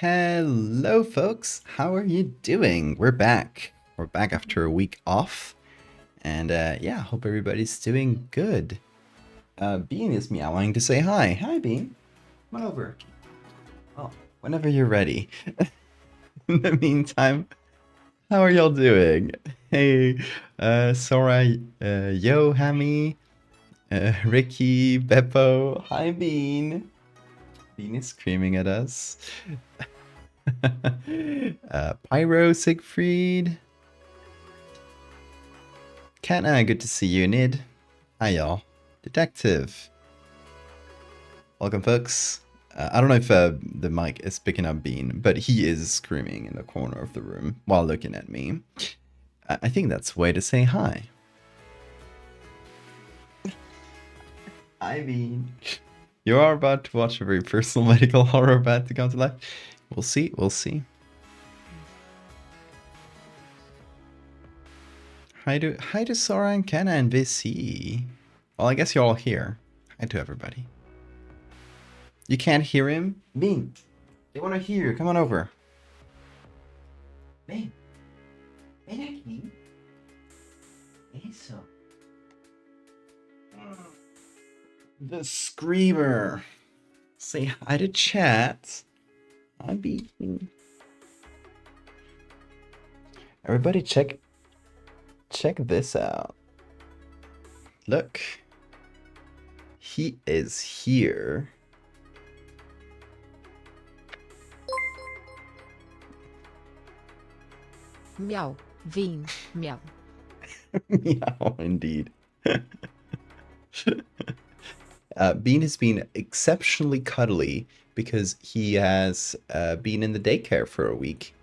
Hello, folks. How are you doing? We're back. We're back after a week off. And yeah, hope everybody's doing good. Bean is meowing to say hi. Hi, Bean. Come on over. Oh, whenever you're ready. In the meantime, how are y'all doing? Hey, Sora, Yo, Hammy, Ricky, Beppo. Hi, Bean. Bean is screaming at us. Pyro, Siegfried. Katna, good to see you. Nid. Hi, y'all. Detective. Welcome, folks. I don't know if the mic is picking up Bean, but he is screaming in the corner of the room while looking at me. I think that's a way to say hi. Hi, Bean. You are about to watch a very personal medical horror about to come to life. We'll see. We'll see. Hi to Sora and Kenna and VC. Well, I guess you're all here. Hi to everybody. You can't hear him? Bean, they want to hear you. Come on over. Bean. Ven aquí. Eso. The Screamer. Say hi to chat. Hi, Bean. Everybody check this out. Look. He is here. Meow. Vin. Meow. Meow, indeed. Bean has been exceptionally cuddly because he has been in the daycare for a week.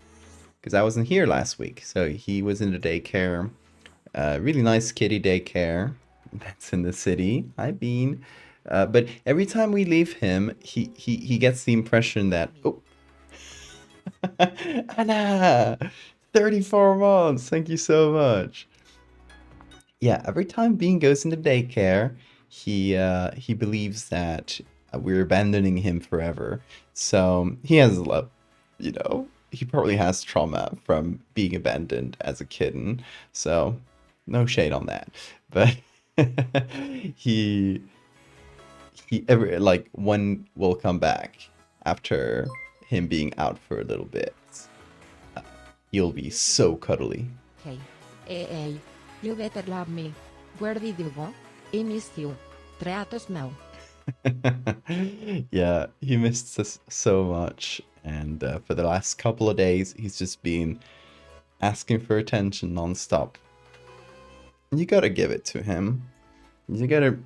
Because I wasn't here last week, so he was in the daycare. Really nice kitty daycare that's in the city. Hi, Bean. But every time we leave him, he gets the impression that, oh, Anna, 34 months. Thank you so much. Yeah, every time Bean goes into daycare, he believes that we're abandoning him forever. So he has a lot, he probably has trauma from being abandoned as a kitten. So no shade on that. But he every like one will come back after him being out for a little bit. He'll be so cuddly. Hey. Hey. You better love me. Where did you go? I missed you. Treatos now. Yeah, he missed us so much. And for the last couple of days, he's just been asking for attention nonstop. You gotta give it to him. You gotta.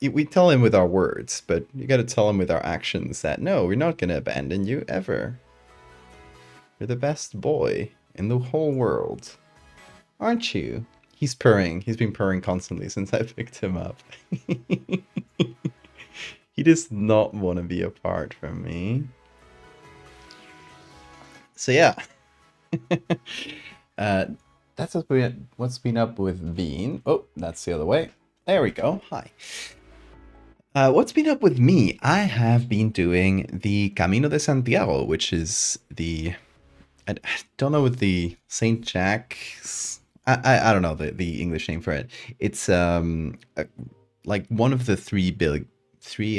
We tell him with our words, but you gotta tell him with our actions that no, we're not gonna abandon you ever. You're the best boy in the whole world. Aren't you? He's purring. He's been purring constantly since I picked him up. He does not want to be apart from me. So yeah. That's what's been up with Veen. Oh, that's the other way. There we go. Hi. What's been up with me? I have been doing the Camino de Santiago, which is the... I don't know what the St. Jack's... I don't know the English name for it. It's like one of the three,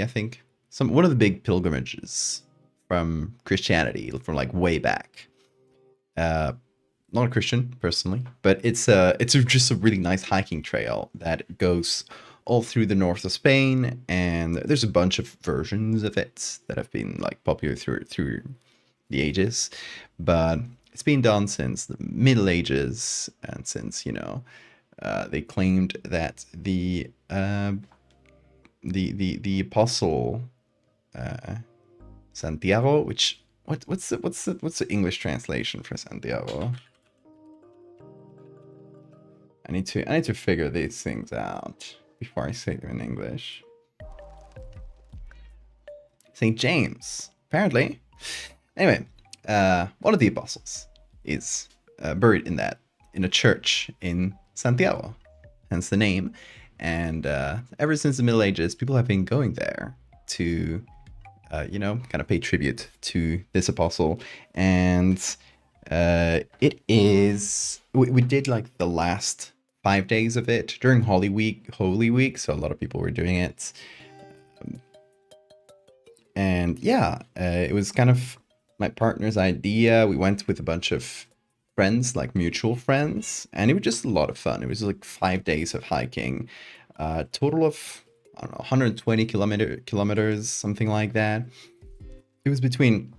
I think. One of the big pilgrimages from Christianity, from like way back. Not a Christian personally, but it's just a really nice hiking trail that goes all through the north of Spain, and there's a bunch of versions of it that have been like popular through the ages, but it's been done since the Middle Ages, and since they claimed that the apostle Santiago, which what's the English translation for Santiago? I need to figure these things out before I say them in English. St. James, apparently. Anyway, one of the apostles is buried in a church in Santiago, hence the name. And ever since the Middle Ages, people have been going there to kind of pay tribute to this apostle. And it is, we did like the last 5 days of it during Holy Week. So a lot of people were doing it. And yeah, it was kind of my partner's idea. We went with a bunch of friends, like mutual friends, and it was just a lot of fun. It was like 5 days of hiking, total of, I don't know, 120 kilometers, something like that. It was between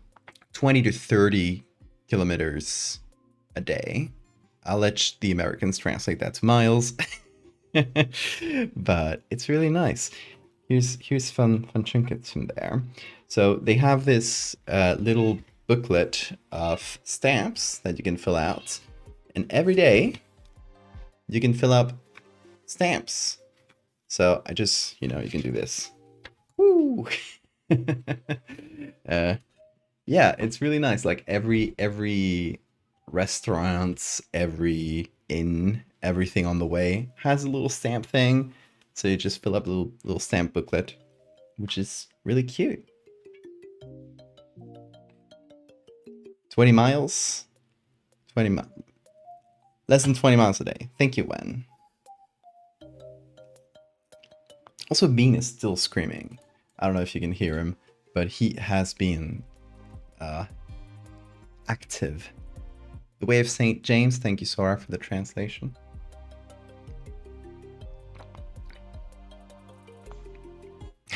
20 to 30 kilometers a day. I'll let the Americans translate that to miles. But it's really nice. Here's fun trinkets from there. So they have this little booklet of stamps that you can fill out, and every day you can fill up stamps. So I just, you can do this. Woo! Yeah, it's really nice. Like every restaurant, every inn, everything on the way has a little stamp thing. So you just fill up a little stamp booklet, which is really cute. 20 miles? 20 miles. Less than 20 miles a day. Thank you, Wen. Also, Bean is still screaming. I don't know if you can hear him, but he has been active. The Way of St. James, thank you, Sora, for the translation.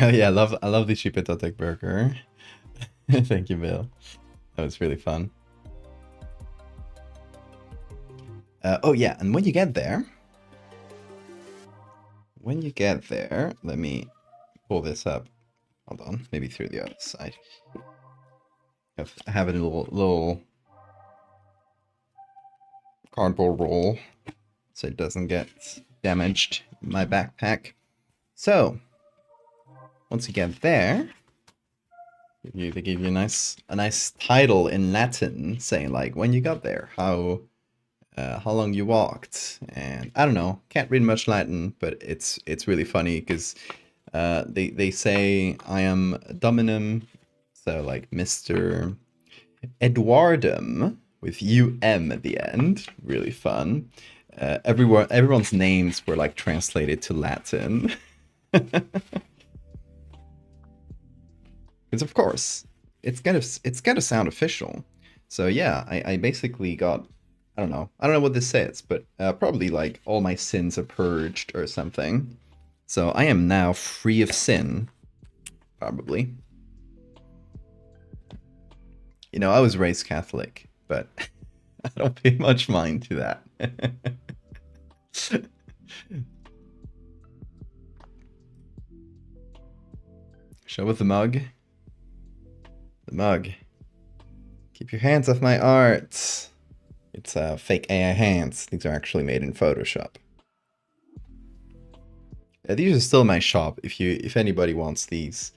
Oh yeah, I love the Chipetotek burger. Thank you, Bill. That was really fun. Oh yeah, and when you get there, let me pull this up. Hold on, maybe through the other side. I have a little cardboard roll so it doesn't get damaged in my backpack. So once you get there, they give you a nice title in Latin saying like when you got there, how long you walked, and I don't know, can't read much Latin, but it's really funny because they say I am Dominum, so like Mr. Eduardum with UM at the end, really fun. Everyone's names were like translated to Latin. Because of course, it's gotta sound official. So yeah, I basically got, I don't know what this says, but probably like all my sins are purged or something. So I am now free of sin, probably. I was raised Catholic, but I don't pay much mind to that. Show with the mug. The mug. Keep your hands off my art. It's fake AI hands. These are actually made in Photoshop. These are still in my shop. If anybody wants these,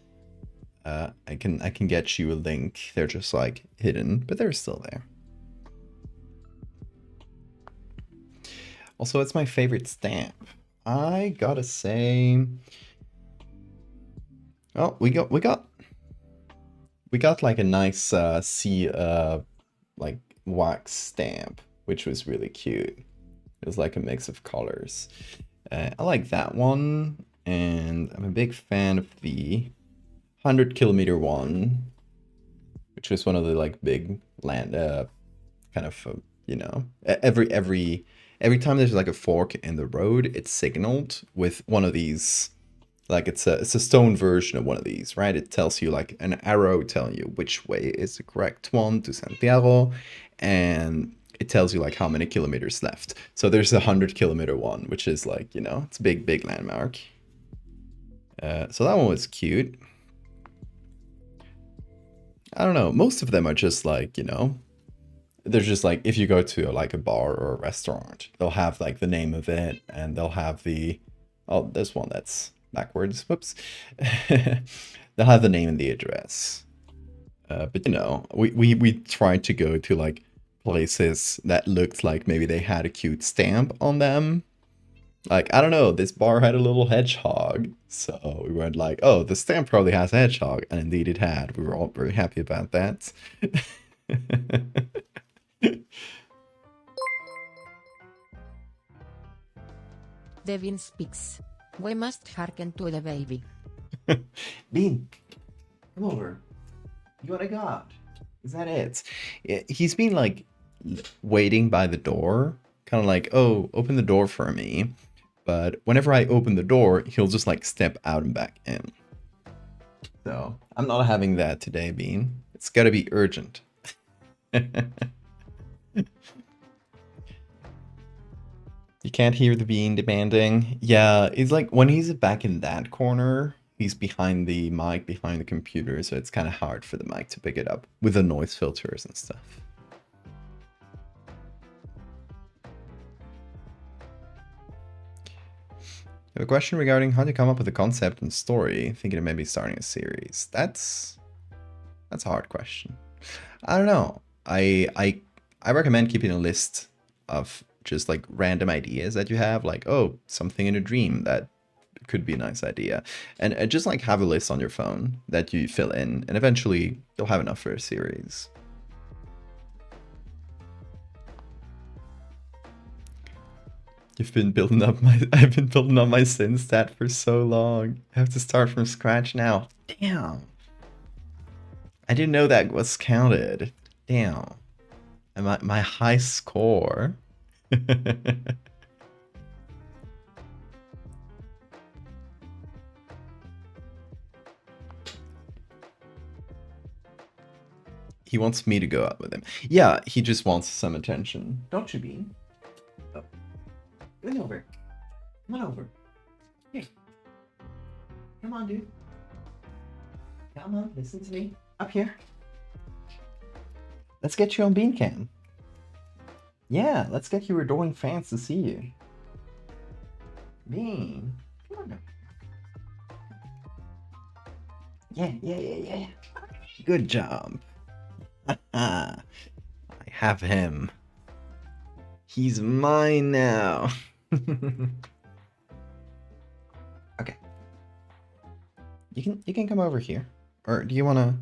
I can get you a link. They're just like hidden, but they're still there. Also, it's my favorite stamp. I gotta say, oh, we got like a nice like wax stamp, which was really cute. It was like a mix of colors. I like that one, and I'm a big fan of the 100-kilometer one, which was one of the like big land kind of every time there's like a fork in the road, it's signaled with one of these. Like it's a stone version of one of these, right? It tells you like an arrow telling you which way is the correct one to Santiago, and it tells you like how many kilometers left. So there's a 100-kilometer one, which is like, it's a big landmark. So that one was cute. I don't know. Most of them are just like, they're just like, if you go to like a bar or a restaurant, they'll have like the name of it, and they'll have there's one that's backwards. Whoops. They'll have the name and the address. But we tried to go to like places that looked like maybe they had a cute stamp on them. Like, I don't know, this bar had a little hedgehog. So we went like, oh, the stamp probably has a hedgehog. And indeed it had. We were all very happy about that. Devin speaks. We must hearken to the baby. Bean, come over. You what I got? Is that it? He's been like waiting by the door, kind of like, oh, open the door for me. But whenever I open the door, he'll just like step out and back in. So I'm not having that today, Bean. It's gotta be urgent. You can't hear the Bean demanding. Yeah, it's like when he's back in that corner, he's behind the mic, behind the computer, so it's kind of hard for the mic to pick it up with the noise filters and stuff. I have a question regarding how to come up with a concept and story, thinking of maybe starting a series. That's a hard question. I don't know. I recommend keeping a list of just like random ideas that you have, like, oh, something in a dream that could be a nice idea. And just like have a list on your phone that you fill in, and eventually you'll have enough for a series. I've been building up my sin stat for so long. I have to start from scratch now. Damn. I didn't know that was counted. Damn. And my high score. He wants me to go out with him. Yeah, he just wants some attention. Don't you, Bean? Oh. Come over. Come on over. Here. Come on, dude. Come on, listen to me. Up here. Let's get you on Bean Cam. Yeah, let's get your adoring fans to see you. Bean. Come on now. Yeah. Good job. I have him. He's mine now. Okay. You can come over here. Or do you wanna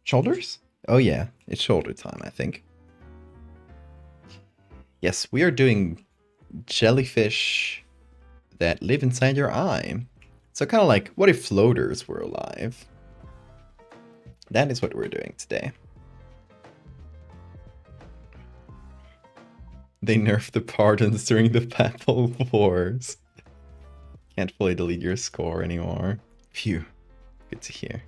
shoulders? Oh yeah, it's shoulder time, I think. Yes, we are doing jellyfish that live inside your eye. So kind of like, what if floaters were alive? That is what we're doing today. They nerfed the pardons during the Papal Wars. Can't fully delete your score anymore. Phew. Good to hear.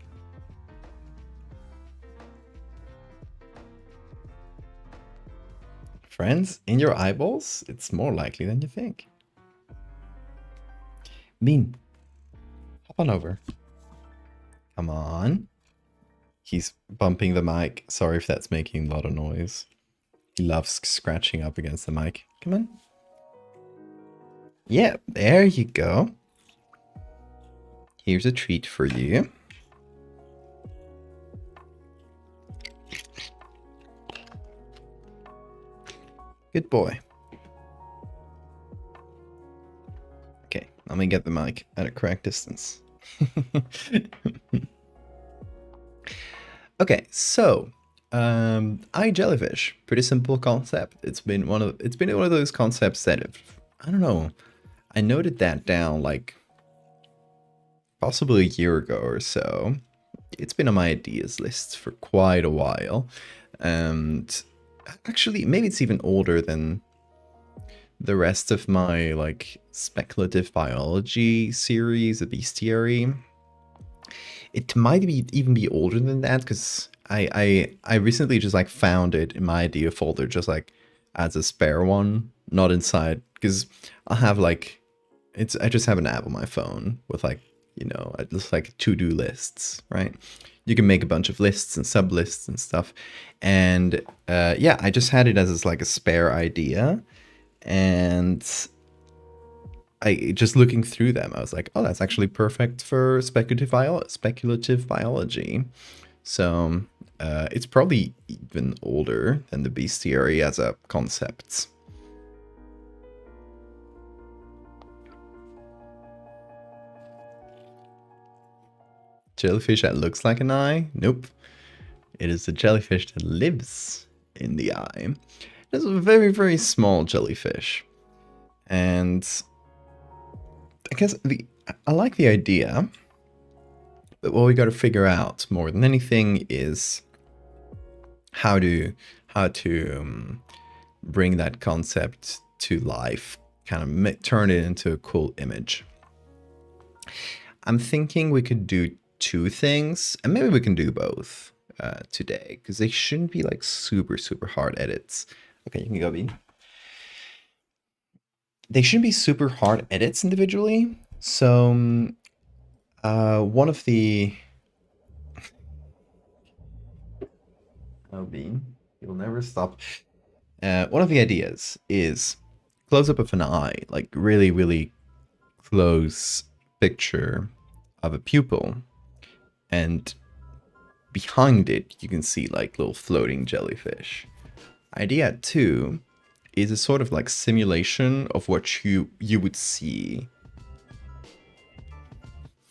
Friends, in your eyeballs? It's more likely than you think. Bean, hop on over. Come on. He's bumping the mic. Sorry if that's making a lot of noise. He loves scratching up against the mic. Come on. Yeah, there you go. Here's a treat for you. Good boy. Okay, let me get the mic at a correct distance. Okay, so eye jellyfish, pretty simple concept. It's been one of those concepts that I don't know. I noted that down like possibly a year ago or so. It's been on my ideas list for quite a while, and actually maybe it's even older than the rest of my like speculative biology series, the bestiary. It might even be older than that, because I recently just like found it in my idea folder, just like as a spare one, not inside, because I'll have like I just have an app on my phone with like, you know, just like to-do lists, right? You can make a bunch of lists and sub lists and stuff, and yeah, I just had it as like a spare idea, and I just looking through them, I was like, oh, that's actually perfect for speculative biology. So it's probably even older than the bestiary as a concept. jellyfish that looks like an eye? Nope. It is a jellyfish that lives in the eye. It's a very, very small jellyfish. And I guess I like the idea, but what we got to figure out more than anything is how to bring that concept to life, kind of turn it into a cool image. I'm thinking we could do two things, and maybe we can do both today, because they shouldn't be like super, super hard edits. Okay, you can go, B. They shouldn't be super hard edits individually. So one of the... Oh, Bean, you'll never stop. One of the ideas is close up of an eye, like really, really close picture of a pupil, and behind it you can see like little floating jellyfish. Idea 2 is a sort of like simulation of what you would see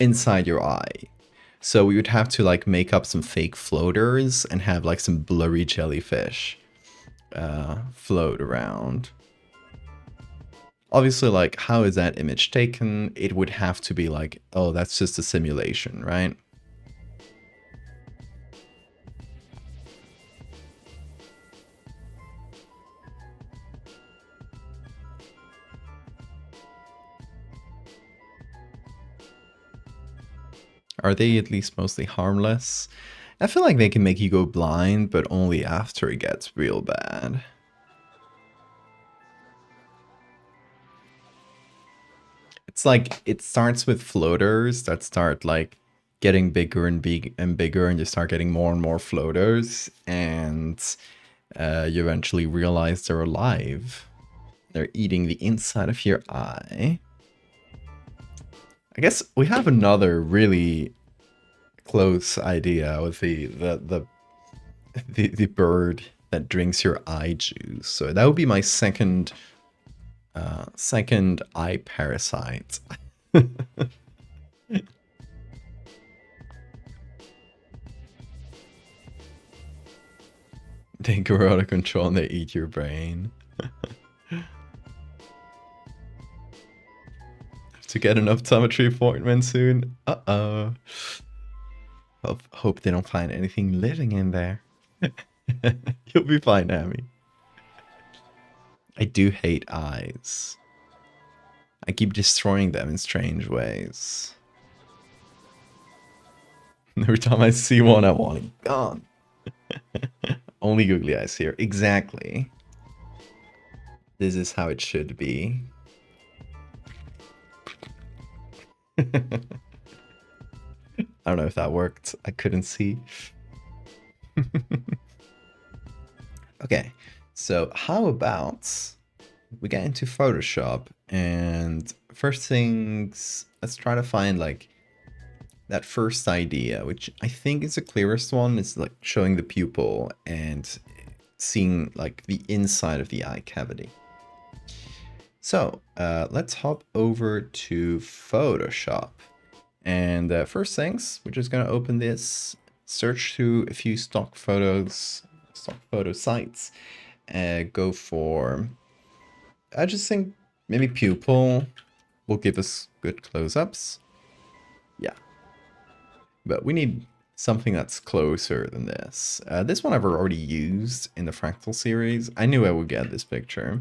inside your eye. So we would have to like make up some fake floaters and have like some blurry jellyfish float around. Obviously, like, how is that image taken? It would have to be like, oh, that's just a simulation, right? Are they at least mostly harmless? I feel like they can make you go blind, but only after it gets real bad. It's like, it starts with floaters that start like getting bigger and bigger, and you start getting more and more floaters, and you eventually realize they're alive. They're eating the inside of your eye. I guess we have another really close idea with the bird that drinks your eye juice. So that would be my second eye parasite. They grow out of control and they eat your brain. To get an optometry appointment soon. Uh-oh. Hope they don't find anything living in there. You'll be fine, Amy. I do hate eyes. I keep destroying them in strange ways. Every time I see one, I want it gone. Only googly eyes here. Exactly. This is how it should be. I don't know if that worked. I couldn't see. Okay, so how about we get into Photoshop, and first things, let's try to find like that first idea, which I think is the clearest one. It's like showing the pupil and seeing like the inside of the eye cavity. So let's hop over to Photoshop. And first things, we're just going to open this, search through a few stock photo sites, go for, I just think maybe pupil will give us good close-ups. Yeah. But we need something that's closer than this. This one I've already used in the Fractal series. I knew I would get this picture.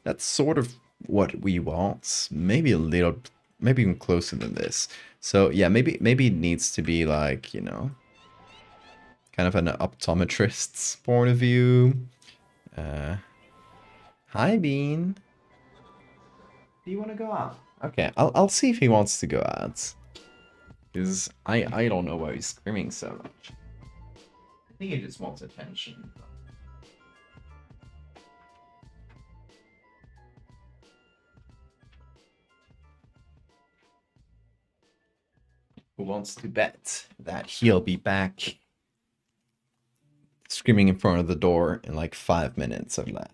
That's sort of what we want. Maybe a little, maybe even closer than this. So yeah, maybe it needs to be like, you know, kind of an optometrist's point of view. Hi, Bean. Do you want to go out? Okay, I'll see if he wants to go out. Because I don't know why he's screaming so much. I think he just wants attention. Who wants to bet that he'll be back screaming in front of the door in like 5 minutes or less?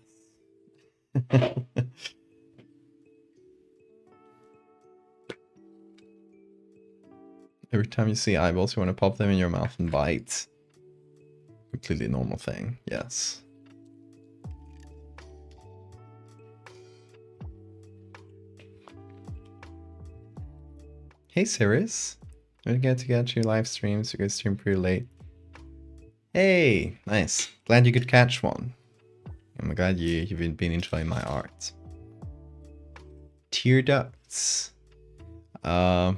Every time you see eyeballs, you want to pop them in your mouth and bite. Completely normal thing, yes. Hey, Sirius. I get to get your live streams. You guys stream pretty late. Hey, nice. Glad you could catch one. I'm glad you've been enjoying my art. Tear ducts. Because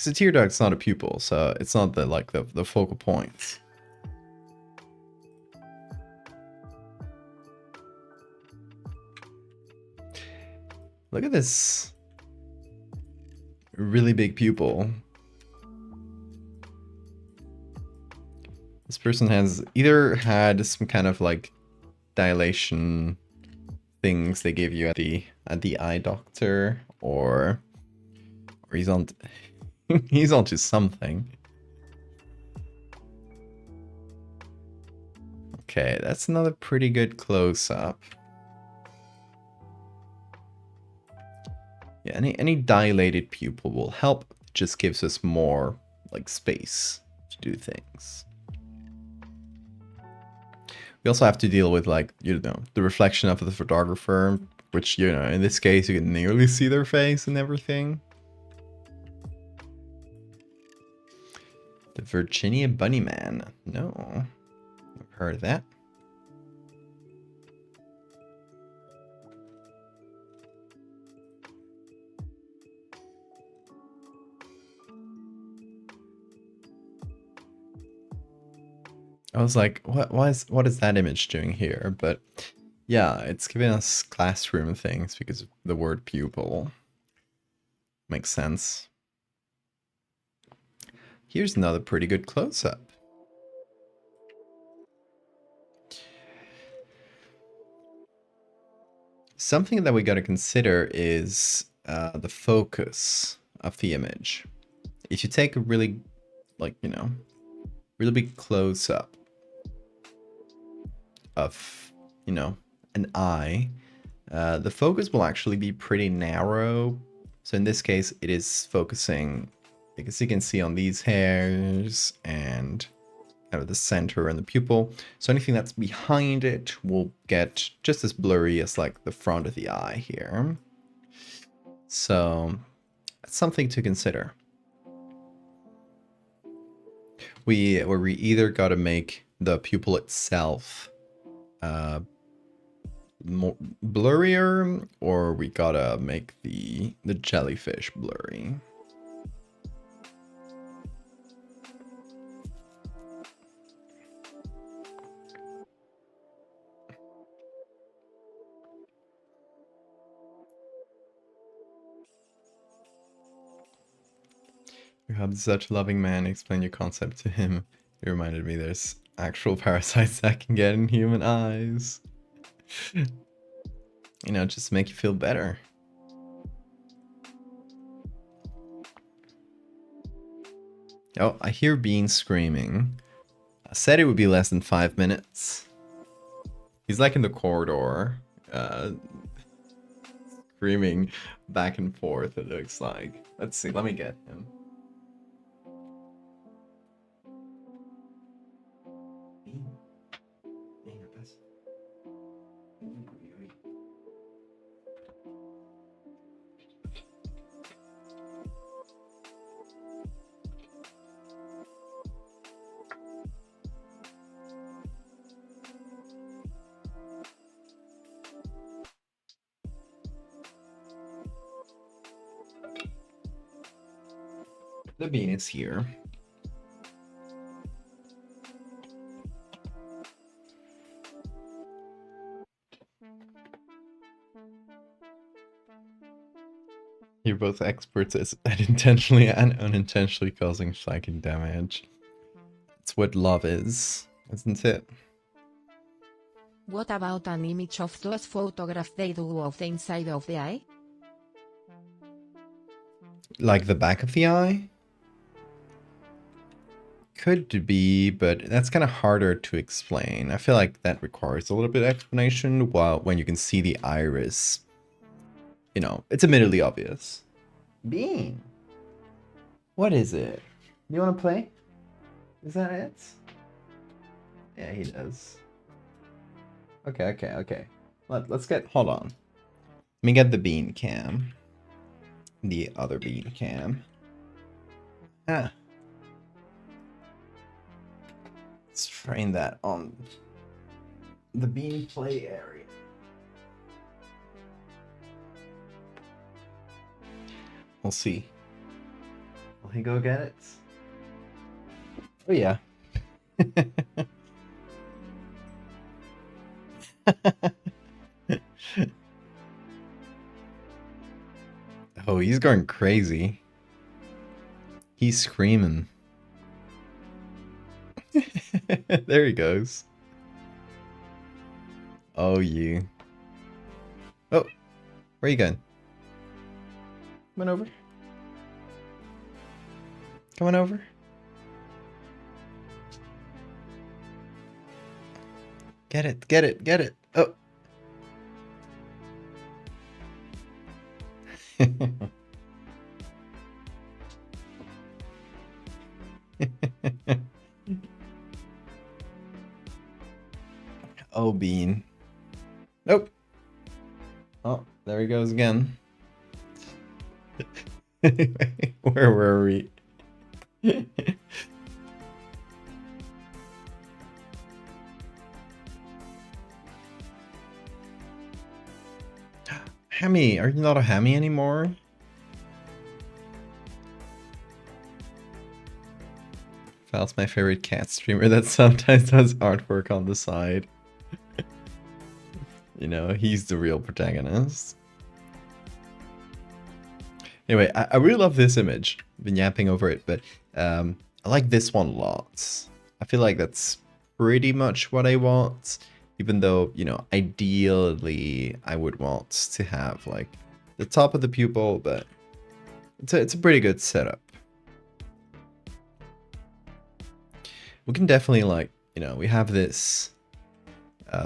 the tear duct's not a pupil, so it's not the focal point. Look at this really big pupil. This person has either had some kind of like dilation things they gave you at the eye doctor, or he's on he's onto something. Okay, that's another pretty good close-up. Yeah, any dilated pupil will help. It just gives us more like space to do things. We also have to deal with, like, you know, the reflection of the photographer, which, you know, in this case you can nearly see their face and everything. The Virginia Bunnyman. No, I've heard of that. I was like, what is that image doing here? But yeah, it's giving us classroom things because of the word pupil. Makes sense. Here's another pretty good close-up. Something that we got to consider is the focus of the image. If you take a really, like, you know, really big close-up of, you know, an eye, the focus will actually be pretty narrow. So in this case, it is focusing, because you can see on these hairs and kind of the center and the pupil. So anything that's behind it will get just as blurry as like the front of the eye here. So that's something to consider. We either got to make the pupil itself more blurrier, or we gotta make the jellyfish blurry. You have such a loving man. Explain your concept to him. It reminded me there's actual parasites that can get in human eyes. You know, just to make you feel better. Oh, I hear Bean screaming. I said it would be less than 5 minutes. He's like in the corridor, screaming back and forth, it looks like. Let's see, let me get him. The Bean is here. You're both experts at intentionally and unintentionally causing psychic damage. It's what love is, isn't it? What about an image of those photographs they do of the inside of the eye? Like the back of the eye? Could be, but that's kind of harder to explain. I feel like that requires a little bit of explanation, while when you can see the iris, you know, it's admittedly obvious. Bean! What is it? You want to play? Is that it? Yeah, he does. Okay. Let's get... Hold on. Let me get the bean cam. The other bean cam. Ah. Let's train that on the bean play area. We'll see. Will he go get it? Oh yeah. Oh, he's going crazy. He's screaming. There he goes. Oh, you. Oh, where are you going? Come on over. Come on over. Get it, get it, get it. Oh. Oh, Bean. Nope. Oh, there he goes again. Where were we? Hammy, are you not a Hammy anymore? Val's my favorite cat streamer that sometimes does artwork on the side. You know, he's the real protagonist. Anyway, I really love this image. I've been yapping over it, but I like this one a lot. I feel like that's pretty much what I want, even though, you know, ideally I would want to have like the top of the pupil, but it's a pretty good setup. We can definitely, like, you know, we have this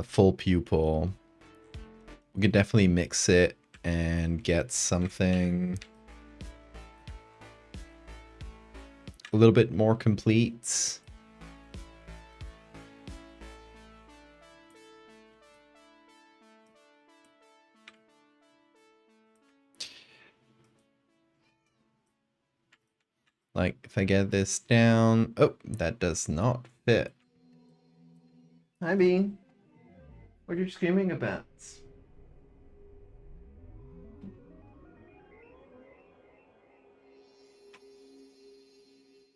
full pupil. We could definitely mix it and get something a little bit more complete. Like, if I get this down... Oh, that does not fit. Hi, Bean. What are you screaming about?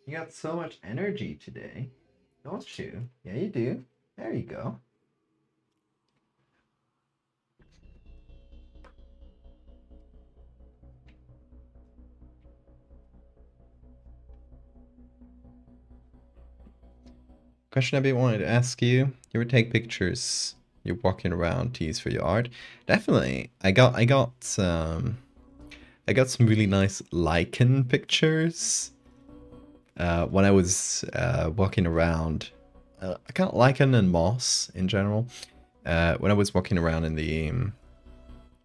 You got so much energy today, don't you? Yeah, you do. There you go. Question I've been wanting to ask you: you ever take pictures you're walking around to use for your art? Definitely. I got some really nice lichen pictures when I was walking around. I got lichen and moss in general. When I was walking around in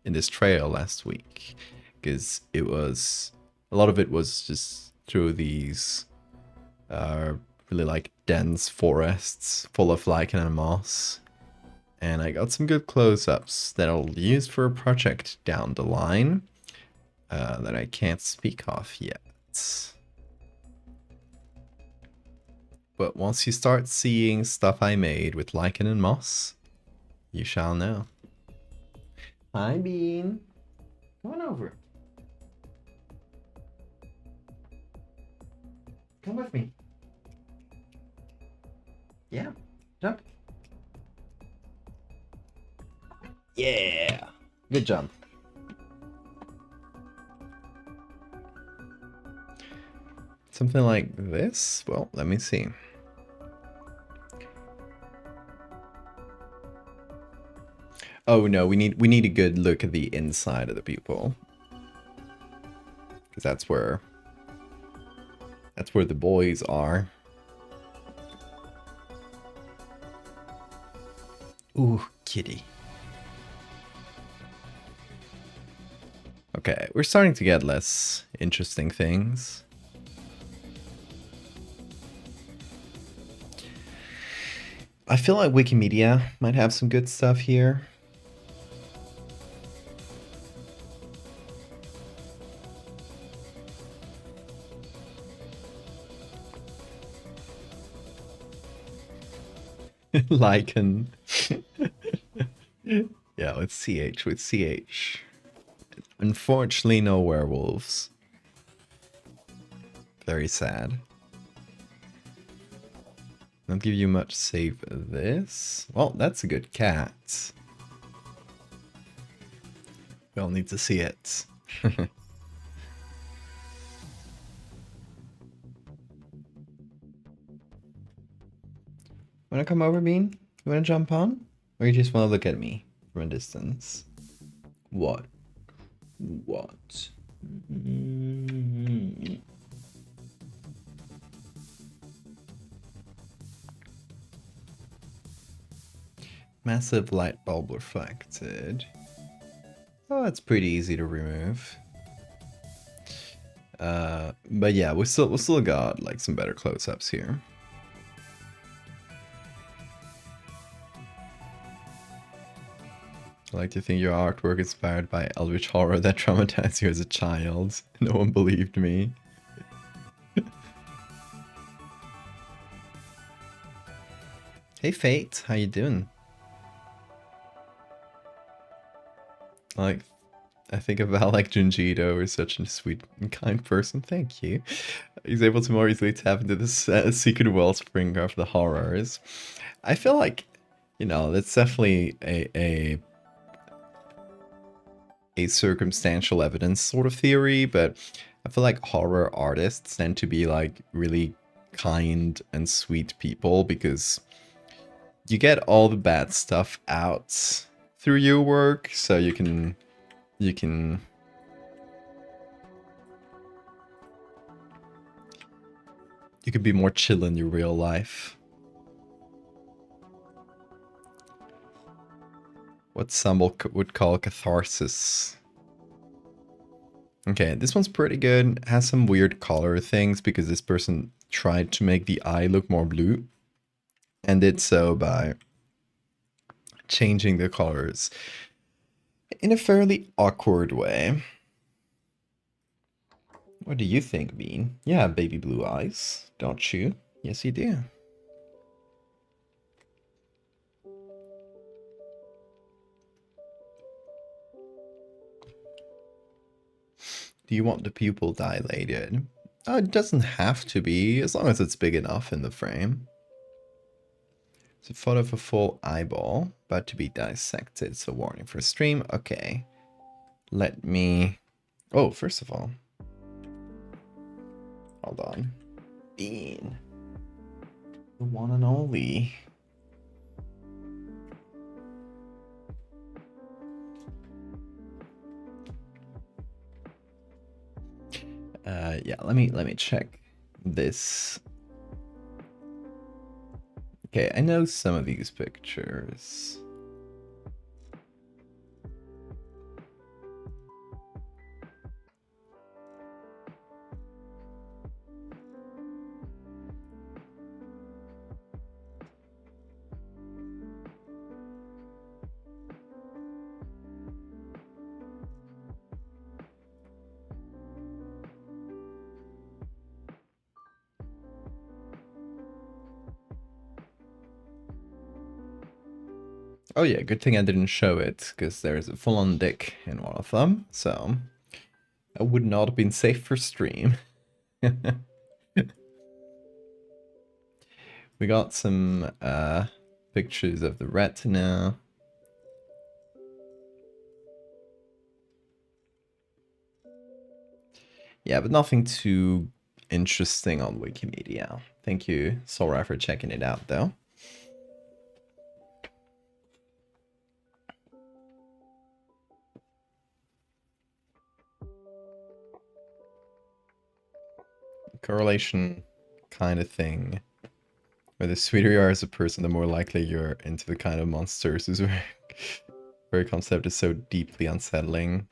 this trail last week, because it was a lot of it was just through these really like dense forests full of lichen and moss, and I got some good close-ups that I'll use for a project down the line that I can't speak of yet. But once you start seeing stuff I made with lichen and moss, you shall know. Hi, Bean. Come on over. Come with me. Yeah, jump. Yeah, good jump. Something like this? Well, let me see. Oh no, we need a good look at the inside of the pupil, because that's where the boys are. Ooh, kitty. Okay, we're starting to get less interesting things. I feel like Wikimedia might have some good stuff here. Lichen. Yeah, with CH, with CH. Unfortunately, no werewolves. Very sad. Don't give you much save this. Well, that's a good cat. We'll need to see it. Wanna come over, Bean? You wanna jump on? Or you just wanna look at me from a distance? What? What? Massive light bulb reflected. Oh, that's pretty easy to remove. But yeah, we still got like some better close-ups here. I like to think your artwork inspired by eldritch horror that traumatized you as a child. No one believed me. Hey Fate, how you doing? Like, I think about like Junjito is such a sweet and kind person. Thank you. He's able to more easily tap into this secret wellspring of the horrors. I feel like, you know, that's definitely a circumstantial evidence sort of theory, but I feel like horror artists tend to be like really kind and sweet people because you get all the bad stuff out through your work, so you can be more chill in your real life. What some would call catharsis. Okay, this one's pretty good. It has some weird color things because this person tried to make the eye look more blue and did so by changing the colors in a fairly awkward way. What do you think, Bean? You have baby blue eyes, don't you? Yes, you do. Do you want the pupil dilated? It doesn't have to be, as long as it's big enough in the frame. It's a photo of a full eyeball, about to be dissected, so warning for stream. Okay. Let me... Oh, first of all... Hold on. Bean. The one and only. Yeah, let me check this. Okay, I know some of these pictures. Oh yeah, good thing I didn't show it, because there's a full-on dick in one of them, so I would not have been safe for stream. We got some pictures of the retina. Yeah, but nothing too interesting on Wikimedia. Thank you, Sora, for checking it out, though. Correlation kind of thing. Where the sweeter you are as a person, the more likely you're into the kind of monsters whose very concept is so deeply unsettling.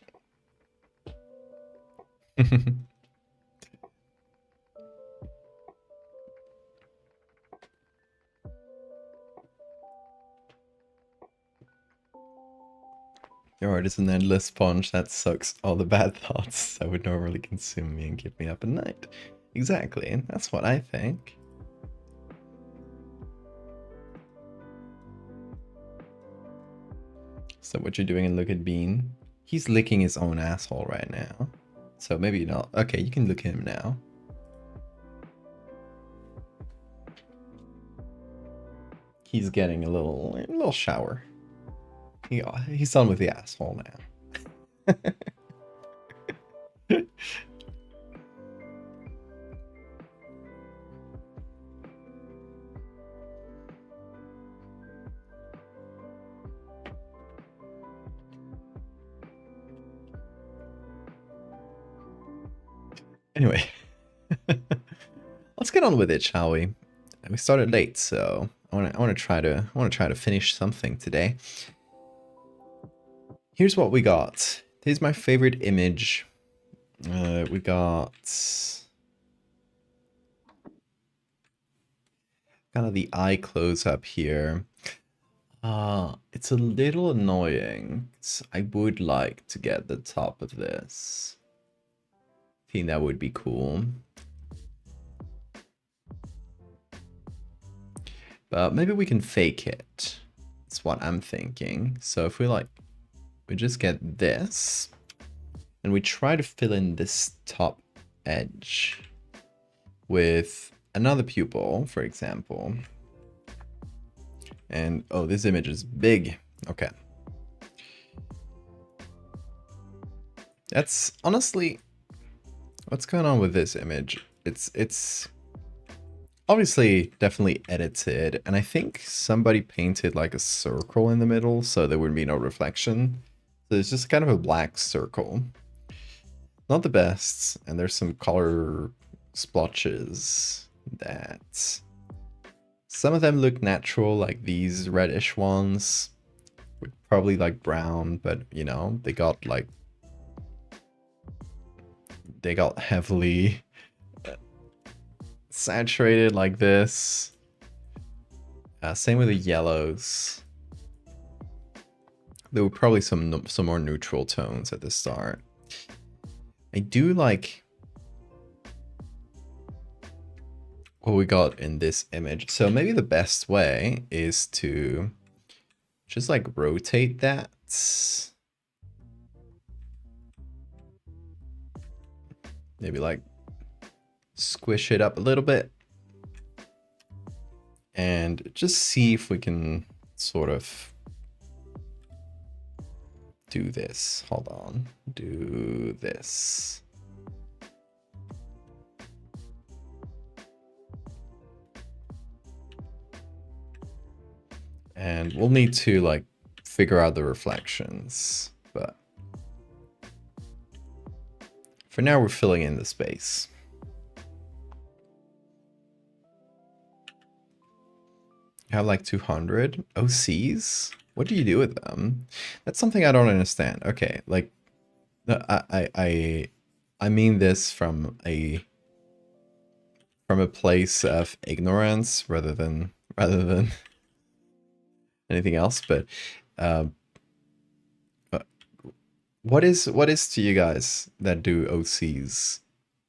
Or it is an endless sponge that sucks all the bad thoughts that would normally consume me and keep me up at night. Exactly, that's what I think. So what you're doing in Look at Bean? He's licking his own asshole right now. So maybe not. Okay, you can look at him now. He's getting a little shower. He's done with the asshole now. Anyway, let's get on with it, shall we? We started late, so I want to try to finish something today. Here's what we got. Here's my favorite image. We got kind of the eye close up here. It's a little annoying. I would like to get the top of this. I think that would be cool. But maybe we can fake it. That's what I'm thinking. So if we just get this and we try to fill in this top edge with another pupil, for example. And oh, this image is big. Okay. That's honestly what's going on with this image. It's obviously definitely edited, and I think somebody painted like a circle in the middle so there would be no reflection. So it's just kind of a black circle. Not the best, and there's some color splotches that some of them look natural, like these reddish ones would probably like brown, but you know, they got heavily saturated like this. Same with the yellows. There were probably some more neutral tones at the start. I do like what we got in this image. So maybe the best way is to just like rotate that. Maybe like squish it up a little bit. And just see if we can sort of do this. Hold on. Do this. And we'll need to like figure out the reflections, but for now we're filling in the space. You have like 200 OCs? What do you do with them? That's something I don't understand. Okay, like I mean this from a place of ignorance rather than anything else, but what is to you guys that do OCs?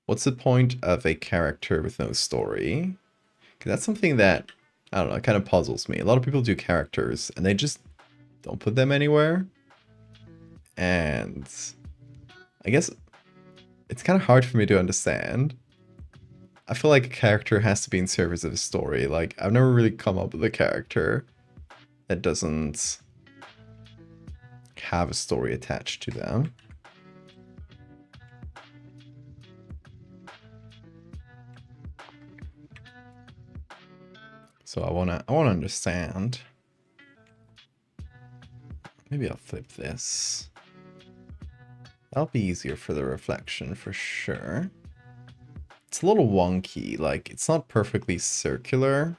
What's the point of a character with no story? Because that's something that, I don't know, it kind of puzzles me. A lot of people do characters and they just don't put them anywhere. And I guess it's kind of hard for me to understand. I feel like a character has to be in service of a story. Like, I've never really come up with a character that doesn't have a story attached to them. So I wanna understand. Maybe I'll flip this. That'll be easier for the reflection for sure. It's a little wonky, like it's not perfectly circular.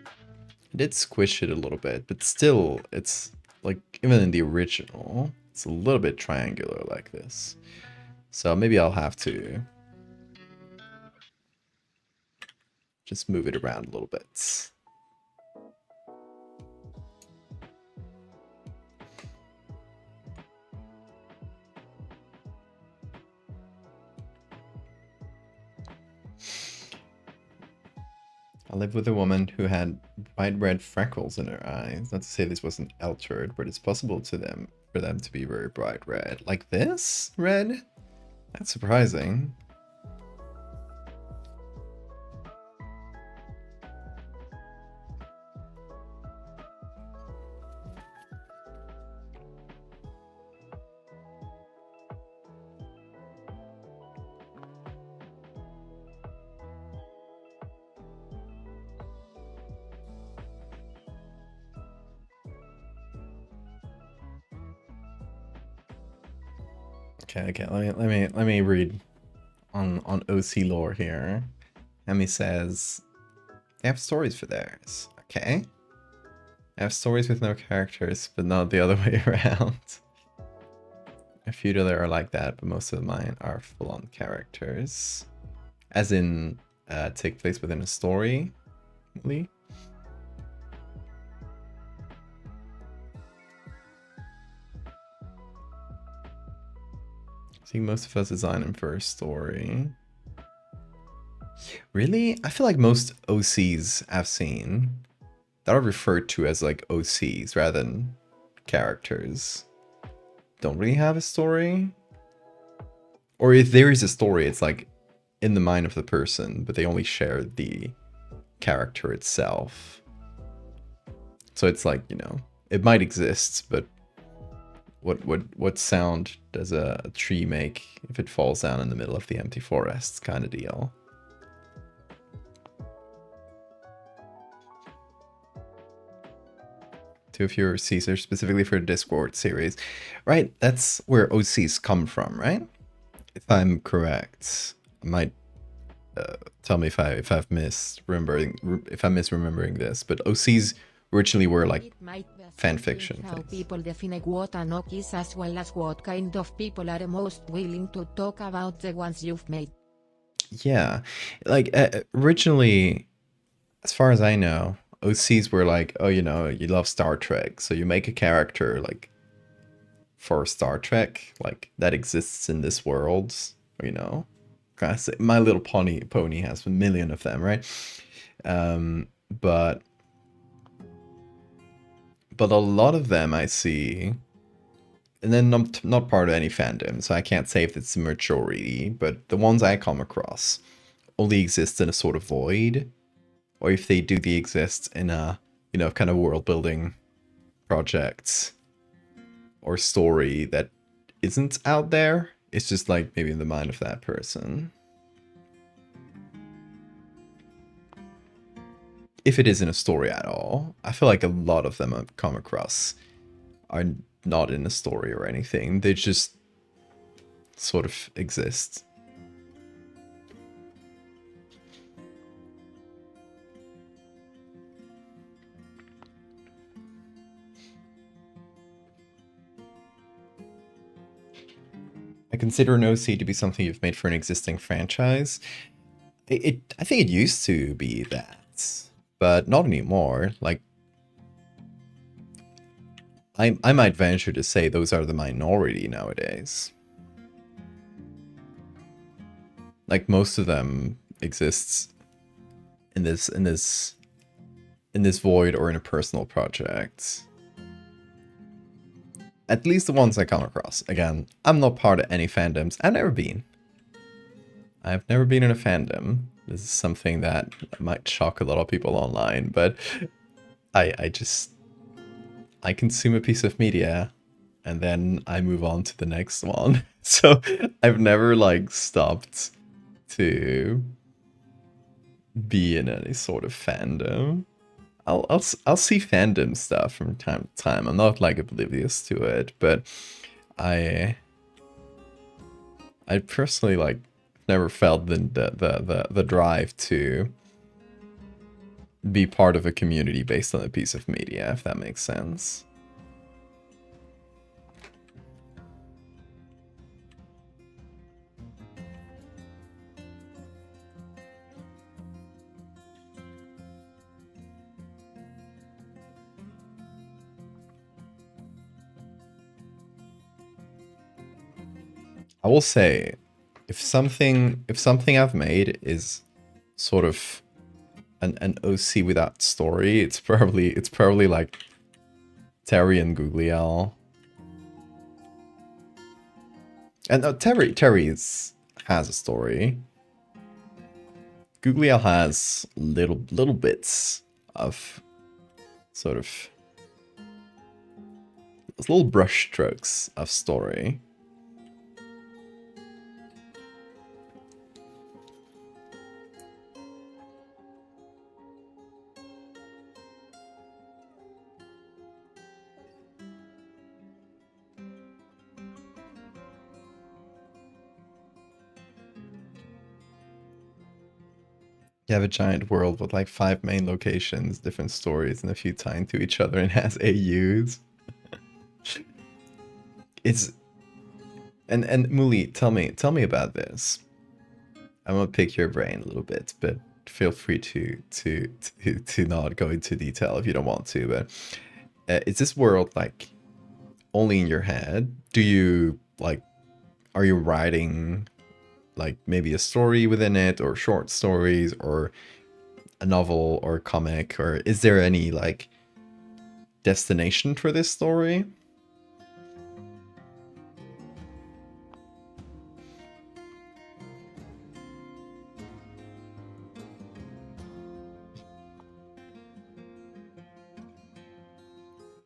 I did squish it a little bit, but still it's like, even in the original, it's a little bit triangular like this. So maybe I'll have to just move it around a little bit. I lived with a woman who had bright red freckles in her eyes. Not to say this wasn't altered, but it's possible for them to be very bright red. Like this? Red? That's surprising. Okay, let me read on OC lore here. Emmy says they have stories for theirs. Okay. They have stories with no characters, but not the other way around. A few that are like that, but most of mine are full-on characters. As in, take place within a story. Really? I think most of us design them for a story. Really? I feel like most OCs I've seen that are referred to as like OCs rather than characters don't really have a story. Or if there is a story, it's like in the mind of the person, but they only share the character itself. So it's like, you know, it might exist, but what sound does a tree make if it falls down in the middle of the empty forest kind of deal? To a few OCs specifically for the Discord series. Right, that's where OCs come from, right? If I'm correct. I might tell me if I'm misremembering this, but OCs originally were like fan fiction how things. people define what an OC is as well as what kind of people are most willing to talk about the ones you've made. Yeah, like originally, as far as I know, OCs were like, oh, you know, you love Star Trek, so you make a character like for Star Trek, like that exists in this world, you know. My Little Pony has a million of them, right? But a lot of them I see, and then not part of any fandom, so I can't say if it's the majority, but the ones I come across only exist in a sort of void, or if they do, they exist in a, you know, kind of world building project or story that isn't out there. It's just like maybe in the mind of that person. If it isn't a story at all, I feel like a lot of them I've come across are not in a story or anything. They just sort of exist. I consider an OC to be something you've made for an existing franchise. I think it used to be that, but not anymore. Like, I might venture to say those are the minority nowadays. Like, most of them exists in this void or in a personal project. At least the ones I come across. Again, I'm not part of any fandoms. I've never been. I've never been in a fandom. This is something that might shock a lot of people online, but I consume a piece of media and then I move on to the next one. So I've never like stopped to be in any sort of fandom. I'll see fandom stuff from time to time. I'm not like oblivious to it, but I personally like never felt the drive to be part of a community based on a piece of media, if that makes sense. I will say, if something I've made is sort of an OC without story, it's probably like Terry and Gugliel. And Terry has a story. Gugliel has little bits of sort of little brush strokes of story. You have a giant world with like 5 main locations, different stories, and a few tying to each other, and has AUs. It's and Muli, tell me about this. I'm gonna pick your brain a little bit, but feel free to not go into detail if you don't want to. But is this world like only in your head? Do you like? Are you writing like maybe a story within it, or short stories, or a novel, or a comic, or is there any like destination for this story?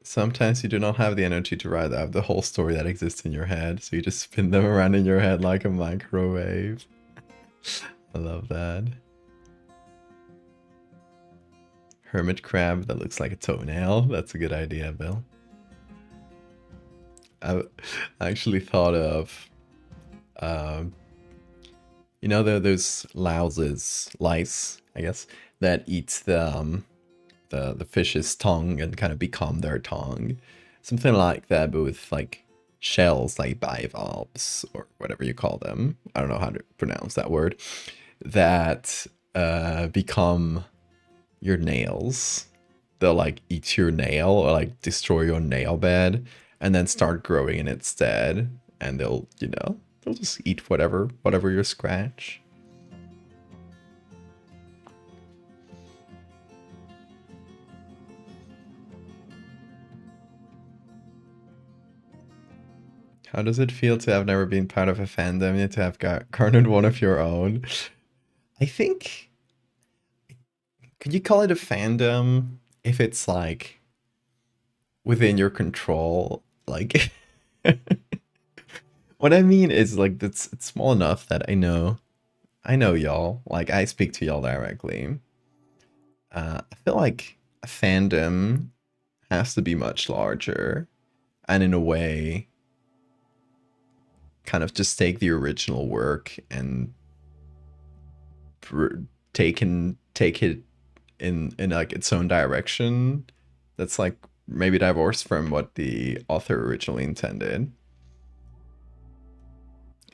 Sometimes you do not have the energy to write out the whole story that exists in your head, so you just spin them around in your head like a microwave. I love that. Hermit crab that looks like a toenail. That's a good idea, Bill. I actually thought of, you know, those louses, lice, I guess, that eat the fish's tongue and kind of become their tongue. Something like that, but with like shells, like bivalves or whatever you call them. I don't know how to pronounce that word. That become your nails. They'll like eat your nail or like destroy your nail bed and then start growing in its stead. And they'll, you know, they'll just eat whatever you scratch. How does it feel to have never been part of a fandom yet to have garnered one of your own? I think, could you call it a fandom if it's like within your control? Like, what I mean is like it's small enough that I know y'all. Like I speak to y'all directly. I feel like a fandom has to be much larger, and in a way, kind of just take the original work and take it in like its own direction. That's like maybe divorced from what the author originally intended.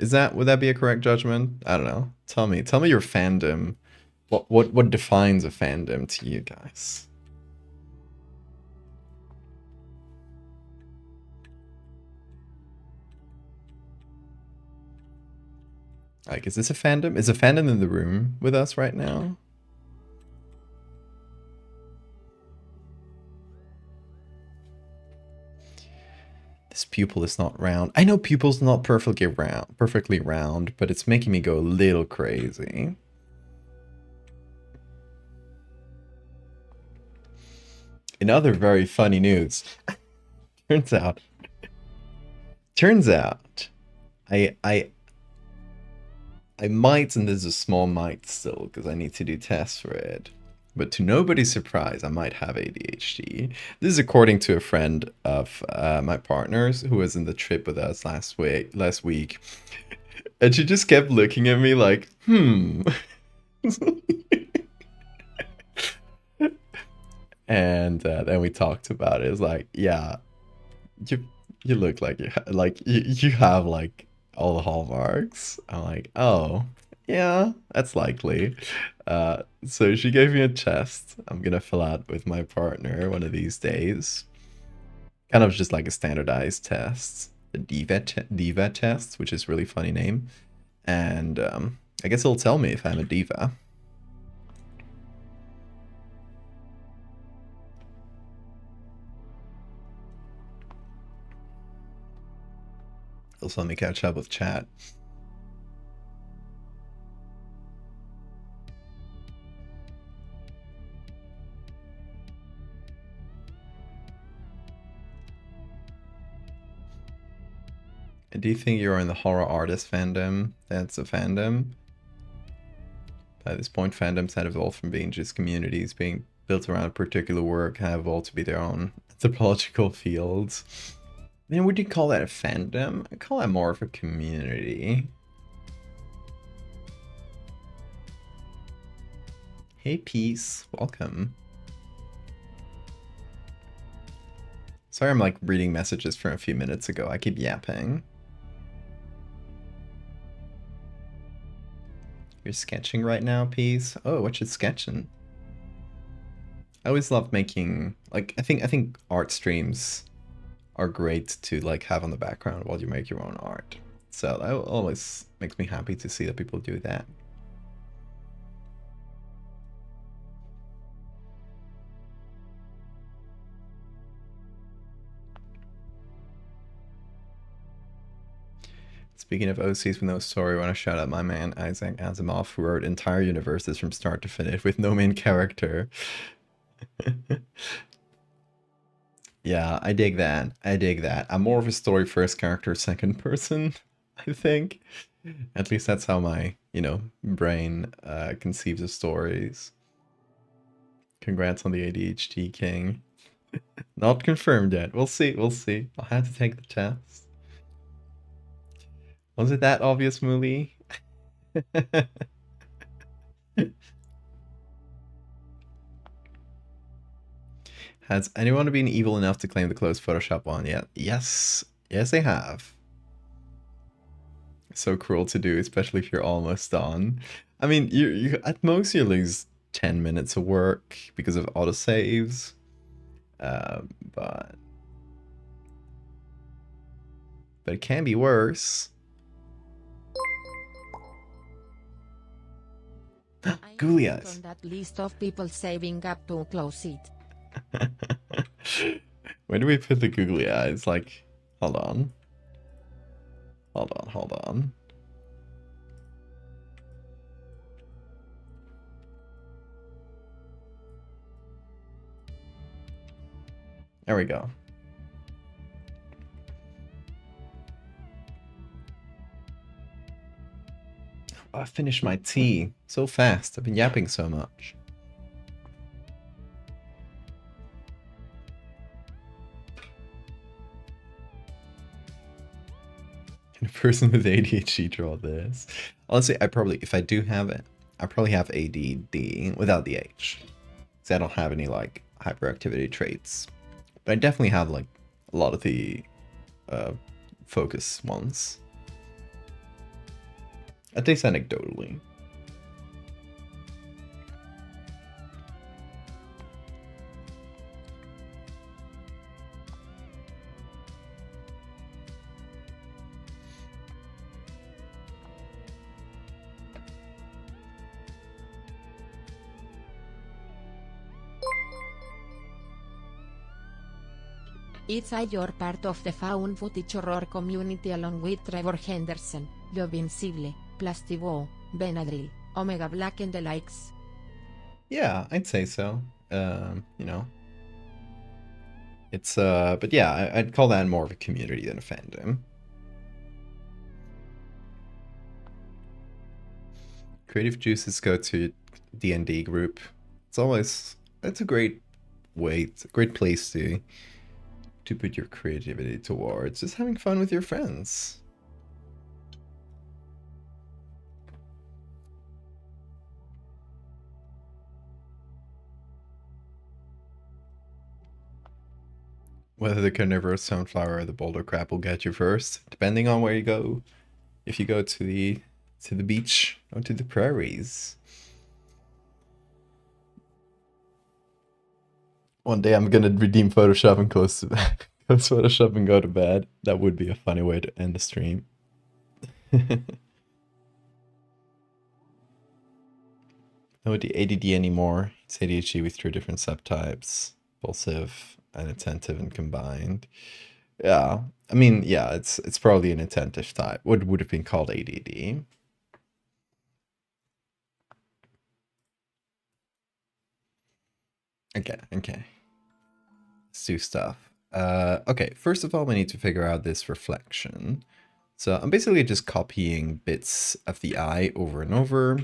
Would that be a correct judgment? I don't know. Tell me your fandom. What defines a fandom to you guys? Like, is this a fandom? Is a fandom in the room with us right now? This pupil is not round. I know pupil's not perfectly round, but it's making me go a little crazy. In other very funny news, turns out, I might, and there's a small might still, because I need to do tests for it. But to nobody's surprise, I might have ADHD. This is according to a friend of my partner's who was in the trip with us last week. And she just kept looking at me like, And then we talked about it. It's like, yeah, you look like you have like all the hallmarks. I'm like, oh, yeah, that's likely. So she gave me a test I'm gonna fill out with my partner one of these days. Kind of just like a standardized test, the diva test, which is a really funny name. And I guess it'll tell me if I'm a diva. Also, let me catch up with chat. Do you think you're in the horror artist fandom? That's a fandom. By this point, fandoms had evolved from being just communities being built around a particular work, have evolved to be their own anthropological fields. I mean, would you call that a fandom? I call that more of a community. Hey, Peace. Welcome. Sorry I'm like reading messages from a few minutes ago. I keep yapping. You're sketching right now, Peace? Oh, what you sketching? I always love making, like, I think art streams are great to like have on the background while you make your own art. So that always makes me happy to see that people do that. Speaking of OCs with no story, I want to shout out my man Isaac Asimov, who wrote entire universes from start to finish with no main character. Yeah, I dig that. I dig that. I'm more of a story first character second person, I think. At least that's how my, brain conceives of stories. Congrats on the ADHD king. Not confirmed yet. We'll see, we'll see. I'll have to take the test. Was it that obvious, Mooly? Has anyone been evil enough to claim the closed Photoshop one yet? Yes. Yes, they have. So cruel to do, especially if you're almost done. I mean, you at most you lose 10 minutes of work because of autosaves. But it can be worse. Googly eyes. On that list of people saving up to close it. Where do we put the googly eyes? Like, hold on. Hold on. There we go. Oh, I finished my tea so fast. I've been yapping so much. Can a person with ADHD draw this? Honestly, if I do have it, I probably have ADD without the H. Because I don't have any, like, hyperactivity traits. But I definitely have, like, a lot of the focus ones. At least anecdotally. It's you're part of the found footage horror community along with Trevor Henderson, Lo Vincible, Plastivo, Benadryl, Omega Black and the likes. Yeah, I'd say so. It's but yeah, I'd call that more of a community than a fandom. Creative juices go to D&D group. It's a great way, it's a great place to put your creativity towards just having fun with your friends. Whether the carnivorous sunflower or the boulder crab will get you first, depending on where you go. If you go to the beach or to the prairies. One day I'm gonna redeem Photoshop and close Photoshop and go to bed. That would be a funny way to end the stream. No ADD anymore. It's ADHD with 3 different subtypes. Impulsive, inattentive, and combined. Yeah. I mean, yeah, it's probably an attentive type. What would have been called ADD. Okay, okay. Let's do stuff. Okay, first of all, we need to figure out this reflection. So I'm basically just copying bits of the eye over and over,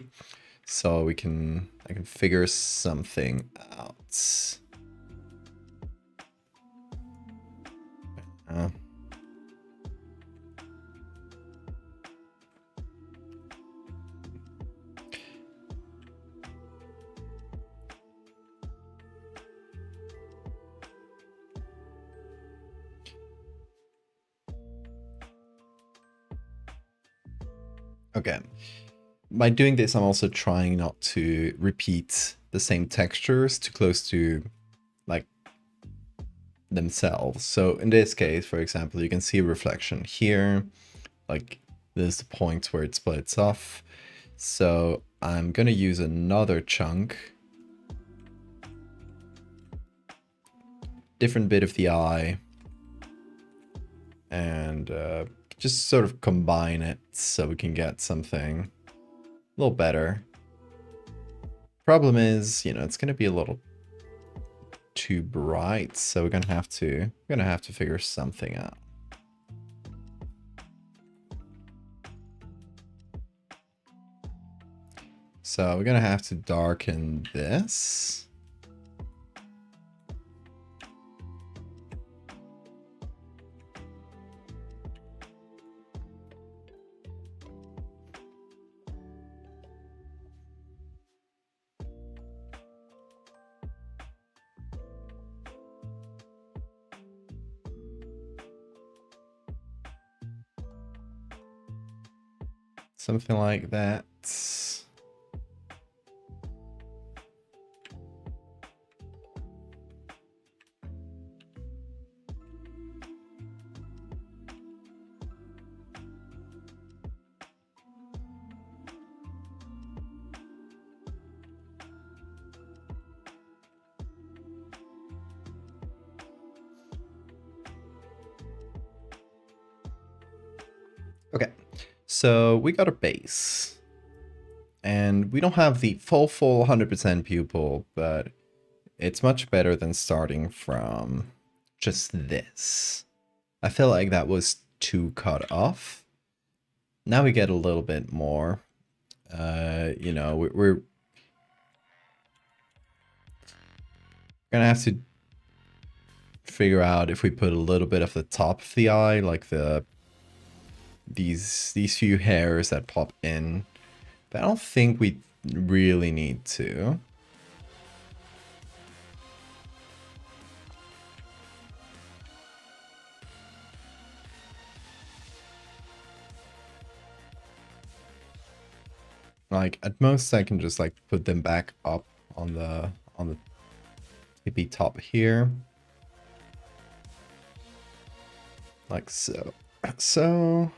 so I can figure something out. Uh, okay. By doing this, I'm also trying not to repeat the same textures too close to like themselves. So in this case, for example, you can see a reflection here, like there's the point where it splits off. So I'm gonna use another chunk, different bit of the eye, and just sort of combine it so we can get something a little better. Problem is, you know, it's gonna be a little too bright, so we're gonna have to figure something out. So we're gonna have to darken this. Something like that. Okay, so we got a base. And we don't have the full 100% pupil, but it's much better than starting from just this. I feel like that was too cut off. Now we get a little bit more. You know, we're gonna have to figure out if we put a little bit of the top of the eye, like these few hairs that pop in. But I don't think we really need to. Like at most I can just like put them back up on the tippy top here. Like so. So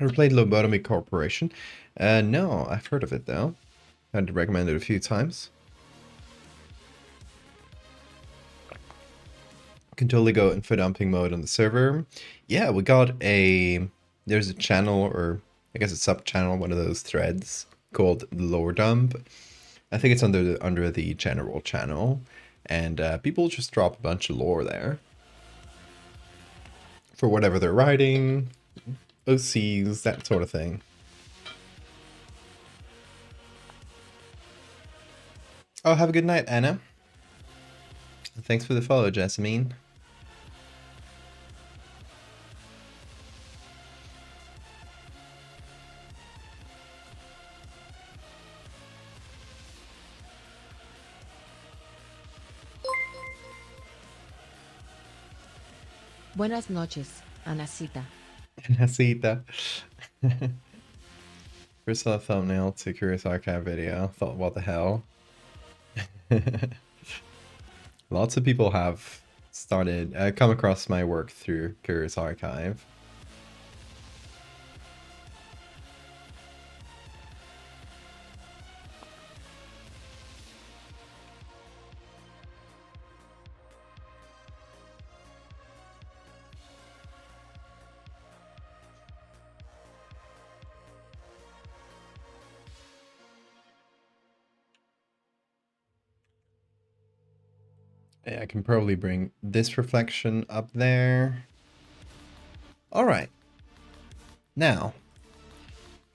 ever played Lobotomy Corporation? No, I've heard of it though. I'd recommend it a few times. Can totally go info dumping mode on the server. Yeah, we got there's a channel, or I guess a sub channel, one of those threads called Lore Dump. I think it's under the general channel, and people just drop a bunch of lore there for whatever they're writing, OCs, that sort of thing. Oh, have a good night, Anna. Thanks for the follow, Jasmine. Buenas noches, Anacita. Anacita. First saw a thumbnail to Curious Archive video. Thought, what the hell? Lots of people have started, come across my work through Curious Archive. Yeah, I can probably bring this reflection up there. All right. Now,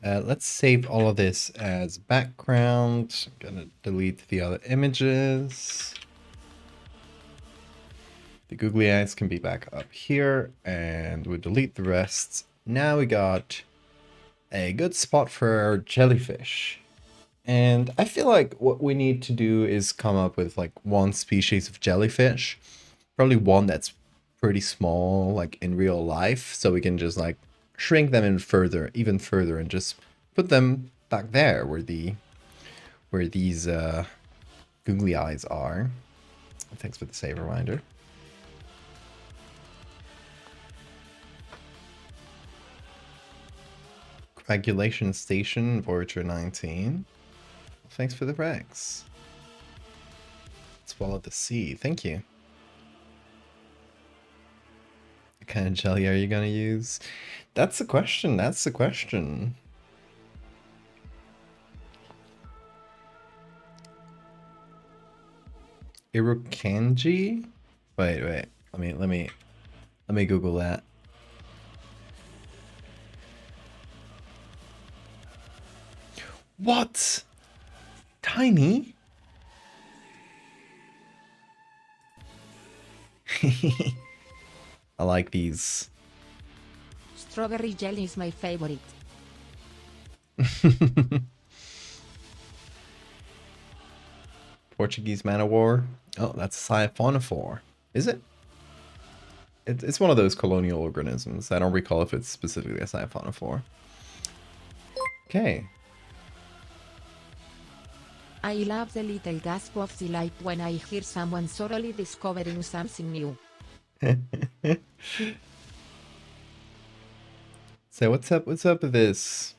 let's save all of this as background. I'm gonna delete the other images. The googly eyes can be back up here, and we'll delete the rest. Now we got a good spot for our jellyfish. And I feel like what we need to do is come up with like one species of jellyfish. Probably one that's pretty small, like in real life, so we can just like shrink them in further, even further, and just put them back there where these googly eyes are. Thanks for the save reminder. Coagulation Station, Voyager 19. Thanks for the Rex. Swallow the Sea. Thank you. What kind of jelly are you gonna use? That's the question. That's the question. Irokanji? Wait. Let me Google that. What? Tiny? I like these. Strawberry jelly is my favorite. Portuguese man of war. Oh, that's a siphonophore. Is it? It's one of those colonial organisms. I don't recall if it's specifically a siphonophore. Okay. I love the little gasp of delight when I hear someone thoroughly discovering something new. So what's up with this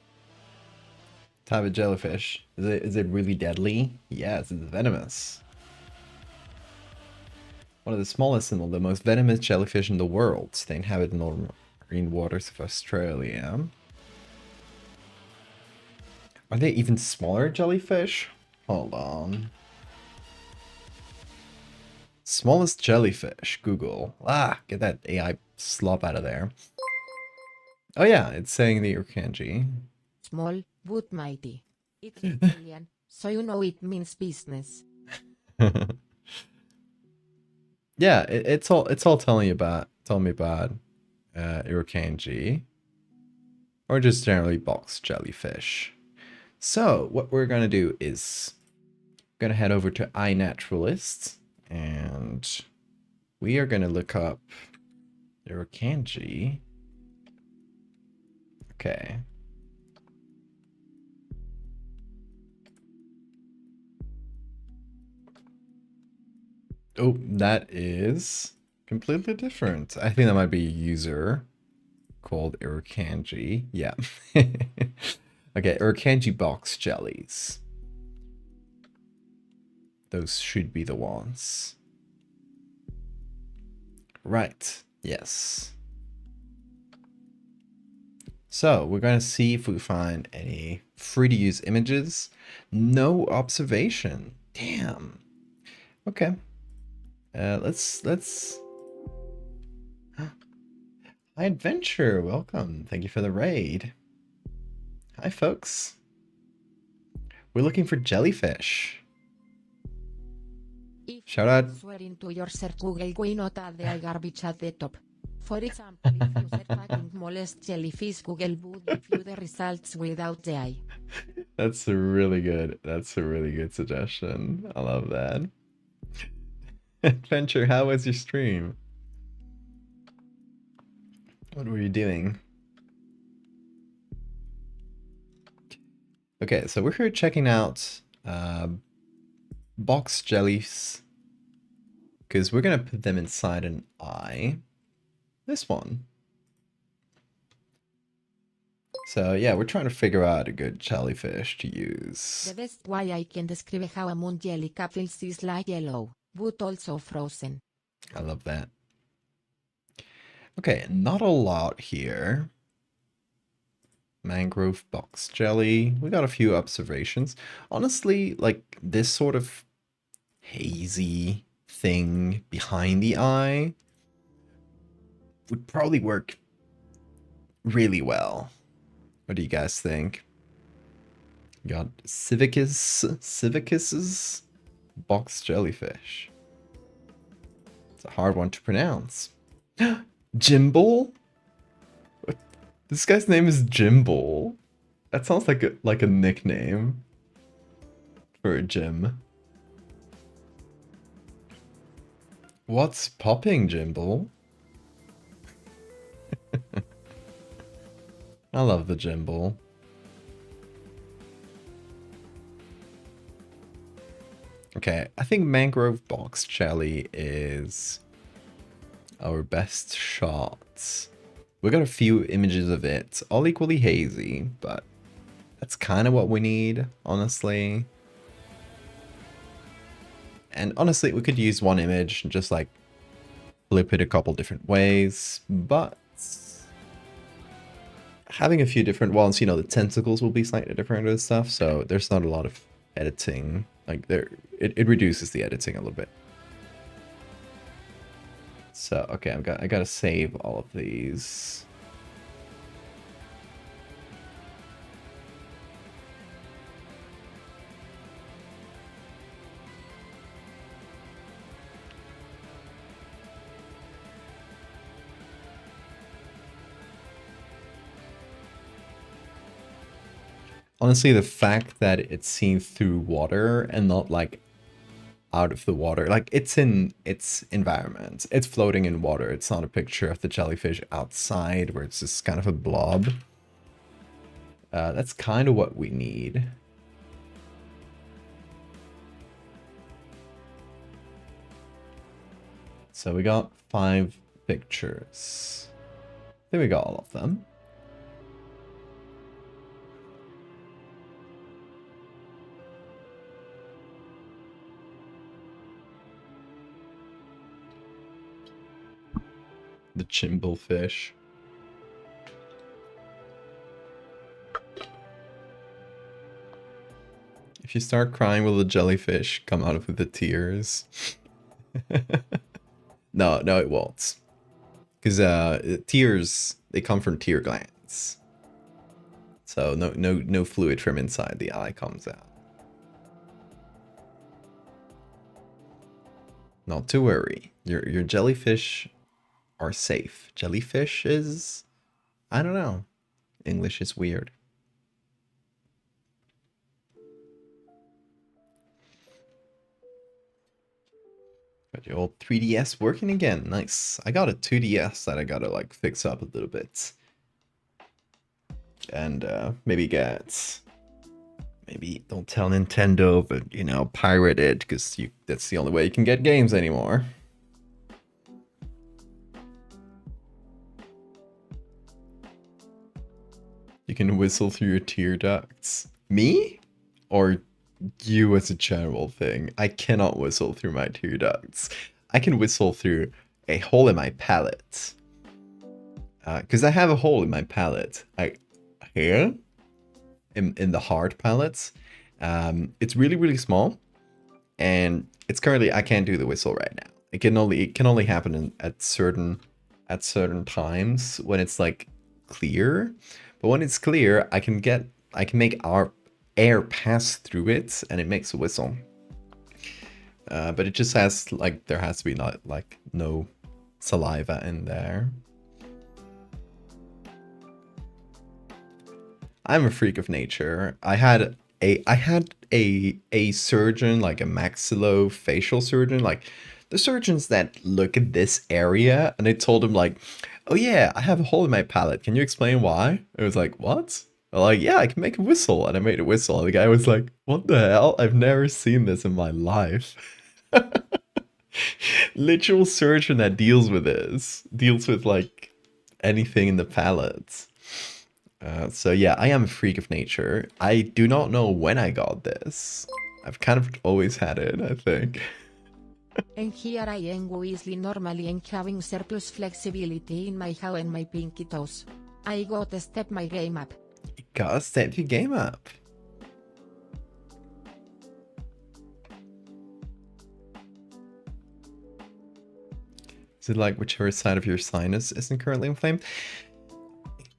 type of jellyfish? Is it really deadly? Yes, it's venomous. One of the smallest and the most venomous jellyfish in the world. They inhabit the marine waters of Australia. Are they even smaller jellyfish? Hold on. Smallest jellyfish, Google. Ah, get that AI slop out of there. Oh yeah, it's saying the Urkanji. Small, but mighty. It's Italian, so you know it means business. Yeah, it's all telling me about Urkanji. Or just generally box jellyfish. So what we're gonna do is gonna head over to iNaturalist, and we are gonna look up Urkanji. Okay. Oh, that is completely different. I think that might be a user called Urkanji. Yeah. Okay, Urkanji box jellies. Those should be the ones. Right. Yes. So we're going to see if we find any free to use images. No observation. Damn. Okay. Let's. Hi, Adventure. Welcome. Thank you for the raid. Hi, folks. We're looking for jellyfish. Shout out. Swearing to your search Google, why not add the garbage at the top? For example, if you search fucking molest jellyfish, Google would give you the results without the I. That's a really good suggestion. I love that. Adventure, how was your stream? What were you doing? Okay, so we're here checking out box jellies, because we're gonna put them inside an eye. This one. So yeah, we're trying to figure out a good jellyfish to use. The best way I can describe how a moon jelly feels is like yellow, but also frozen. I love that. Okay, not a lot here. Mangrove box jelly. We got a few observations. Honestly, like this sort of hazy thing behind the eye would probably work really well. What do you guys think? You got Civicus's box jellyfish. It's a hard one to pronounce. Jimble? This guy's name is Jimble. That sounds like a nickname for a gym. What's popping, Jimble? I love the Jimble. Okay, I think mangrove box jelly is our best shot. We got a few images of it, all equally hazy, but that's kind of what we need, honestly. And honestly, we could use one image and just like flip it a couple different ways, but having a few different ones, you know, the tentacles will be slightly different and stuff, so there's not a lot of editing. Like it reduces the editing a little bit. So okay, I gotta save all of these. Honestly, the fact that it's seen through water and not like out of the water, like it's in its environment, it's floating in water. It's not a picture of the jellyfish outside where it's just kind of a blob. That's kind of what we need. So we got 5 pictures. I think we got all of them. The chimble fish. If you start crying, will the jellyfish come out with the tears? No, it won't. Because tears, they come from tear glands. So no fluid from inside the eye comes out. Not to worry. Your jellyfish are safe. Jellyfish is, I don't know. English is weird. Got your old 3DS working again. Nice. I got a 2DS that I gotta like fix up a little bit. And maybe don't tell Nintendo, but you know, pirate it, because that's the only way you can get games anymore. You can whistle through your tear ducts. Me? Or you as a general thing? I cannot whistle through my tear ducts. I can whistle through a hole in my palate. Because I have a hole in my palate. Here? In the hard palates. It's really small. And it's currently, I can't do the whistle right now. It can only happen at certain times when it's like clear. But when it's clear, I can make our air pass through it, and it makes a whistle. But it just has like, there has to be no saliva in there. I'm a freak of nature. I had a surgeon, like a maxillofacial surgeon, like the surgeons that look at this area, and I told him like, oh yeah, I have a hole in my palate. Can you explain why? It was like, what? I'm like, yeah, I can make a whistle. And I made a whistle. And the guy was like, what the hell? I've never seen this in my life. Literal surgeon that deals with this. Deals with like anything in the palate. So yeah, I am a freak of nature. I do not know when I got this. I've kind of always had it, I think. And here I am Weasley normally and having surplus flexibility in my jaw and my pinky toes. I gotta step my game up. You gotta step your game up. Is it like whichever side of your sinus isn't currently inflamed?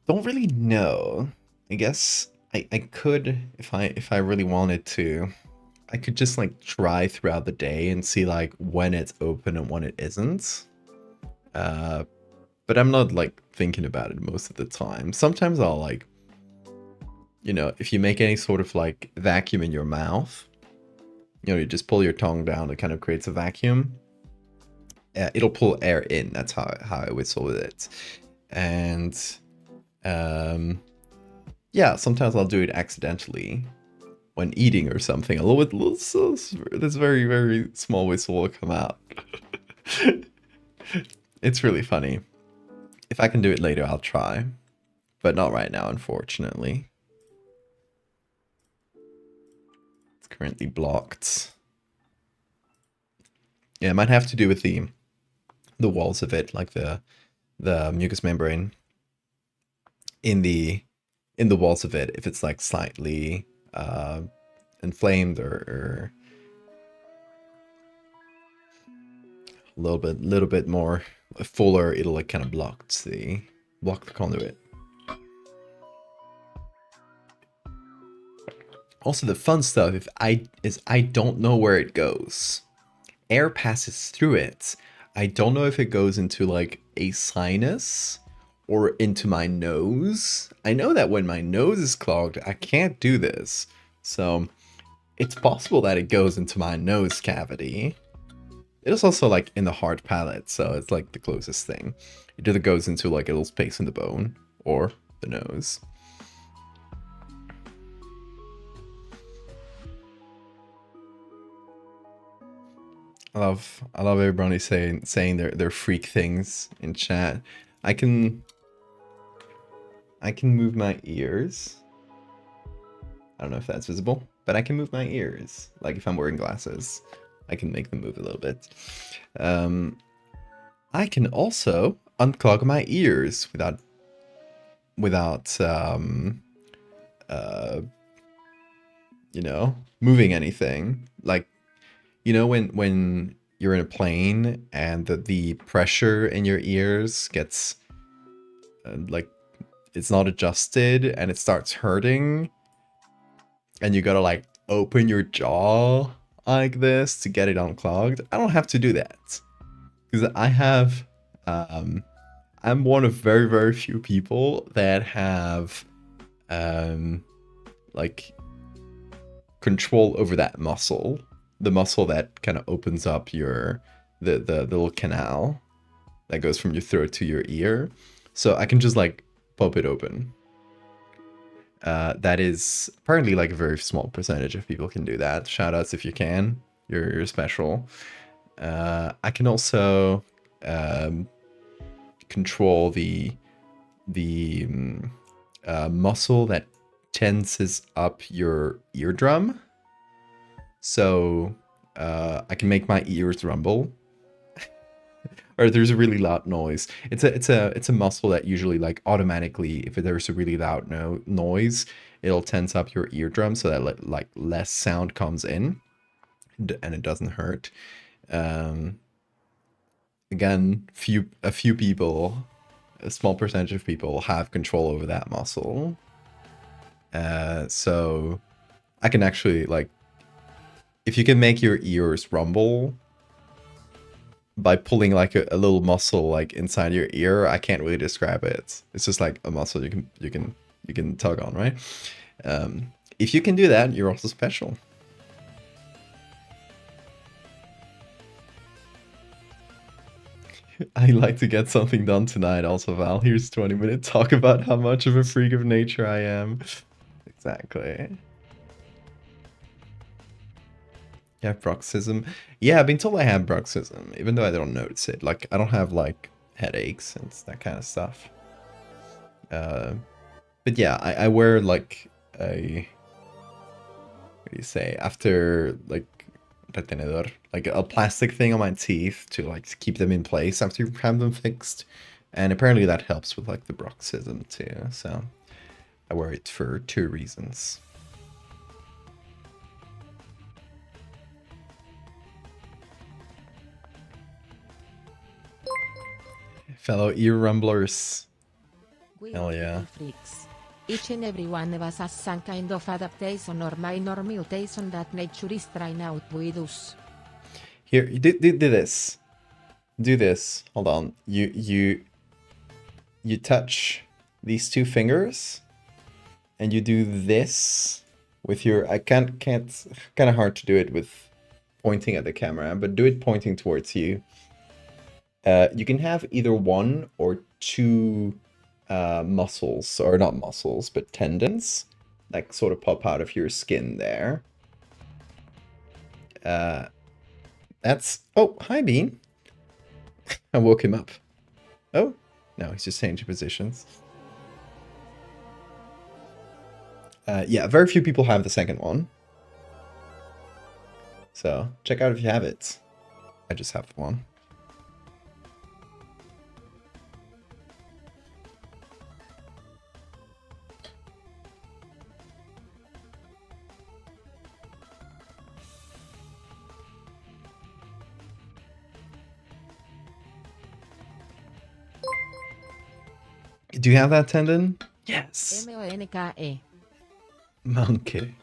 Don't really know. I guess I could, if I really wanted to, I could just like try throughout the day and see like when it's open and when it isn't. But I'm not like thinking about it most of the time. Sometimes I'll like, you know, if you make any sort of like vacuum in your mouth, you know, you just pull your tongue down, it kind of creates a vacuum. It'll pull air in. That's how I whistle with it. And yeah, sometimes I'll do it accidentally when eating or something. This very, very small whistle will come out. It's really funny. If I can do it later, I'll try. But not right now, unfortunately. It's currently blocked. Yeah, it might have to do with the walls of it, like the mucous membrane in the walls of it, if it's like slightly inflamed or a little bit more fuller, it'll like kind of block the conduit. Also, the fun stuff is I don't know where it goes. Air passes through it. I don't know if it goes into like a sinus or into my nose. I know that when my nose is clogged, I can't do this. So it's possible that it goes into my nose cavity. It is also like in the hard palate, so it's like the closest thing. It either goes into like a little space in the bone or the nose. I love everybody saying their freak things in chat. I can move my ears. I don't know if that's visible, but I can move my ears. Like if I'm wearing glasses, I can make them move a little bit. I can also unclog my ears without you know, moving anything. Like, you know, when you're in a plane and the pressure in your ears gets like it's not adjusted and it starts hurting, and you gotta like open your jaw like this to get it unclogged. I don't have to do that because I have I'm one of very, very few people that have like control over that muscle, the muscle that kind of opens up your the little canal that goes from your throat to your ear. So I can just like pop it open. That is apparently like a very small percentage of people can do that. Shout outs if you can. You're special. I can also control the muscle that tenses up your eardrum. So I can make my ears rumble. Or there's a really loud noise. It's a muscle that usually like automatically, if there's a really loud noise, it'll tense up your eardrum so that like less sound comes in, and it doesn't hurt. Again, a few people, a small percentage of people have control over that muscle. So I can actually like, if you can make your ears rumble by pulling like a little muscle like inside your ear, I can't really describe it. It's just like a muscle you can tug on, right? If you can do that, you're also special. I like to get something done tonight. Also, Val, here's 20-minute talk about how much of a freak of nature I am. Exactly. You have bruxism? Yeah, I've been told I have bruxism, even though I don't notice it. Like, I don't have, like, headaches and that kind of stuff. But yeah, I wear, like, a... What do you say? After, like, retenedor. Like, a plastic thing on my teeth to, like, keep them in place after you have them fixed. And apparently that helps with, like, the bruxism, too. So, I wear it for 2 reasons. fellow ear rumblers. We Hell are yeah. little freaks. Each and every one of us has some kind of adaptation or minor mutation that nature is trying out with us. Here, do this. Do this. Hold on. You touch these two fingers, and you do this with your. I can't. Kind of hard to do it with pointing at the camera, but do it pointing towards you. You can have either one or two muscles, or not muscles, but tendons, that sort of pop out of your skin there. That's... Oh, hi, Bean. I woke him up. Oh, no, he's just changing positions. Yeah, very few people have the second one. So, check out if you have it. I just have one. Do you have that tendon? Yes. M-O-N-K-E. Monkey.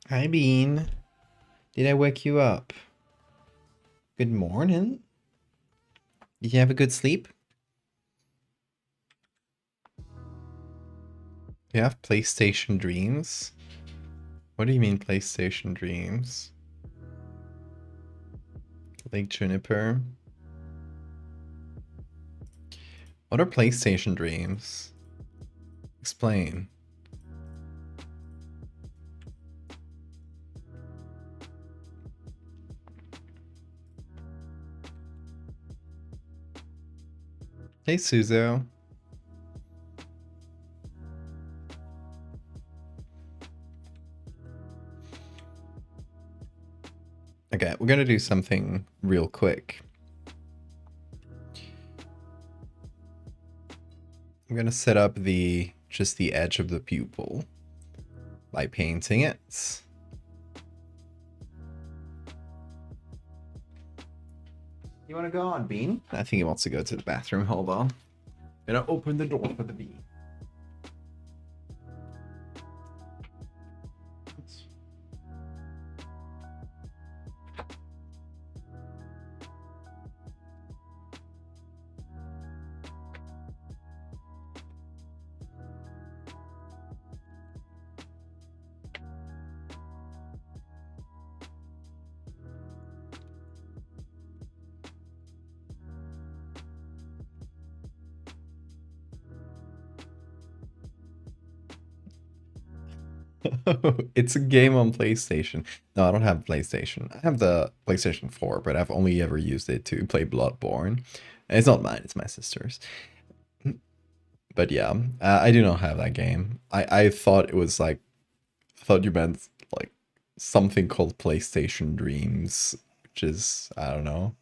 Hi, Bean. Did I wake you up? Good morning. Did you have a good sleep? You have PlayStation dreams? What do you mean PlayStation dreams? Lake Juniper. What are PlayStation dreams? Explain. Hey, Suzo. Okay, we're gonna do something real quick. I'm gonna set up just the edge of the pupil by painting it. You wanna go on, Bean? I think he wants to go to the bathroom. Hold on. Gonna open the door for the Bean. It's a game on PlayStation. No, I don't have PlayStation. I have the PlayStation 4, but I've only ever used it to play Bloodborne. And it's not mine, it's my sister's. But yeah, I do not have that game. I thought it was like... I thought you meant like something called PlayStation Dreams, which is, I don't know.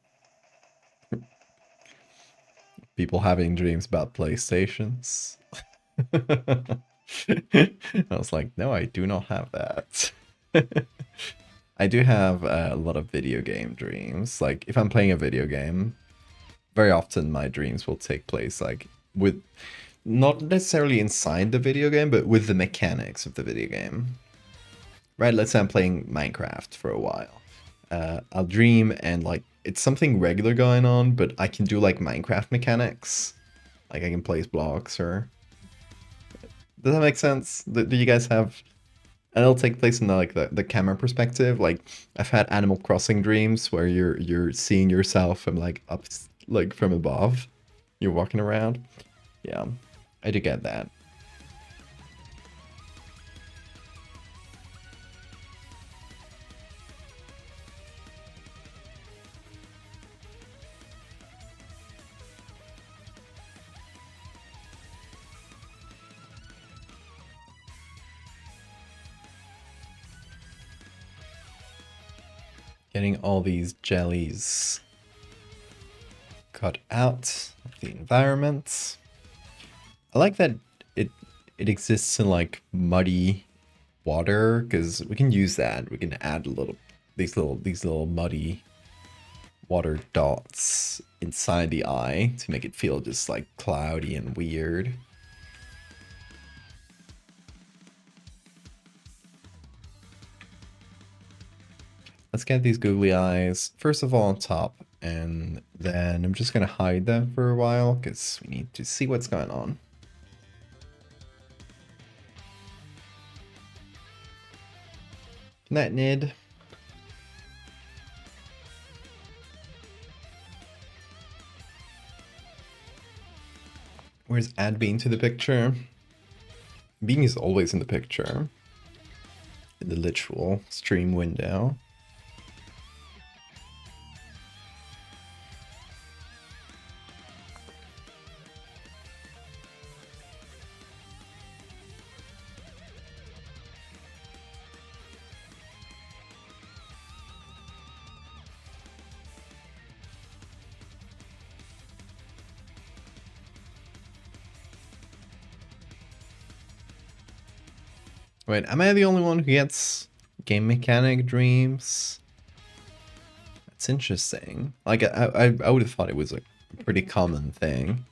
People having dreams about PlayStations. I was like, no, I do not have that. I do have a lot of video game dreams. Like, if I'm playing a video game, very often my dreams will take place, like, with... Not necessarily inside the video game, but with the mechanics of the video game. Right, let's say I'm playing Minecraft for a while. I'll dream and, like, it's something regular going on, but I can do, like, Minecraft mechanics. Like, I can place blocks, or... Does that make sense? Do you guys have... And it'll take place in the camera perspective. Like, I've had Animal Crossing dreams where you're seeing yourself from like up, like from above. You're walking around. Yeah, I do get that. Getting all these jellies cut out of the environment. I like that it exists in like muddy water, because we can use that. We can add these little muddy water dots inside the eye to make it feel just like cloudy and weird. Let's get these googly eyes first of all on top, and then I'm just gonna hide them for a while because we need to see what's going on. That Nid. Where's add bean to the picture? Bean is always in the picture. In the literal stream window. Wait, am I the only one who gets game mechanic dreams? That's interesting. Like, I would have thought it was a pretty common thing.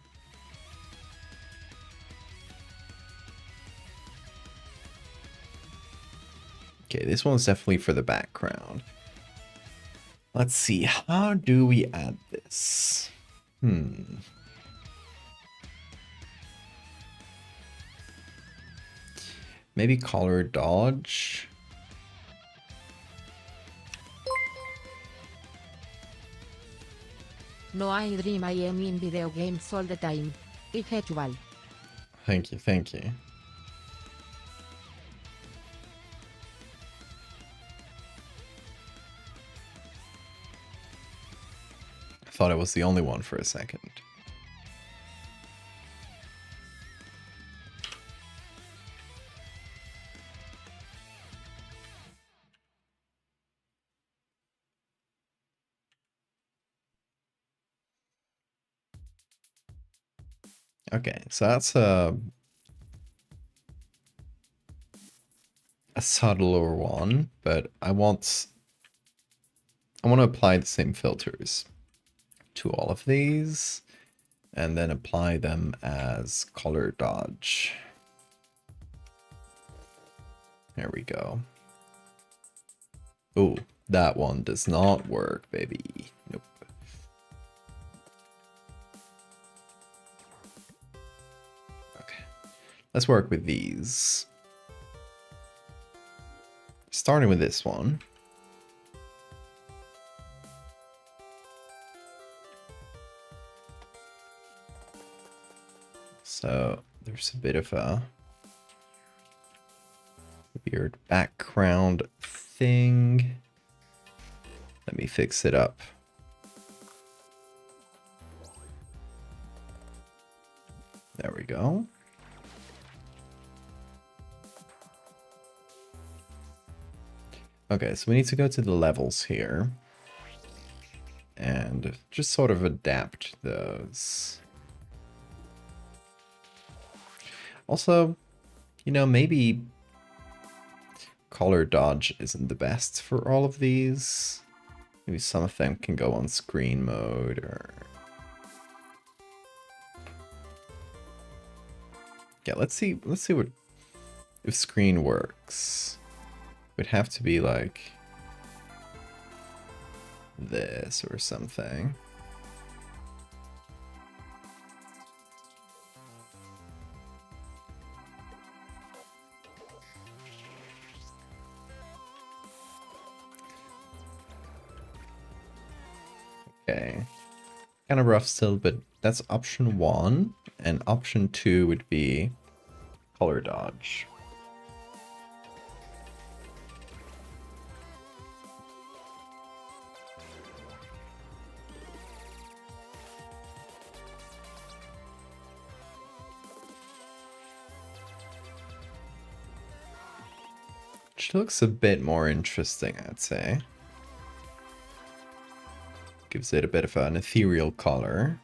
Okay, this one's definitely for the background. Let's see, how do we add this? Maybe color dodge. No, I dream I am in video games all the time. Usual. Thank you, thank you. I thought I was the only one for a second. Okay, so that's a subtler one, but I want to apply the same filters to all of these and then apply them as color dodge. There we go. Oh, that one does not work, baby. Nope. Okay, let's work with these. Starting with this one. So there's a bit of a weird background thing. Let me fix it up. There we go. Okay, so we need to go to the levels here and just sort of adapt those. Also, you know, maybe color dodge isn't the best for all of these. Maybe some of them can go on screen mode or... Yeah, let's see what if screen works. It would have to be like this or something. Okay, kind of rough still, but that's option 1, and option 2 would be color dodge. Which looks a bit more interesting, I'd say. Gives it a bit of an ethereal color.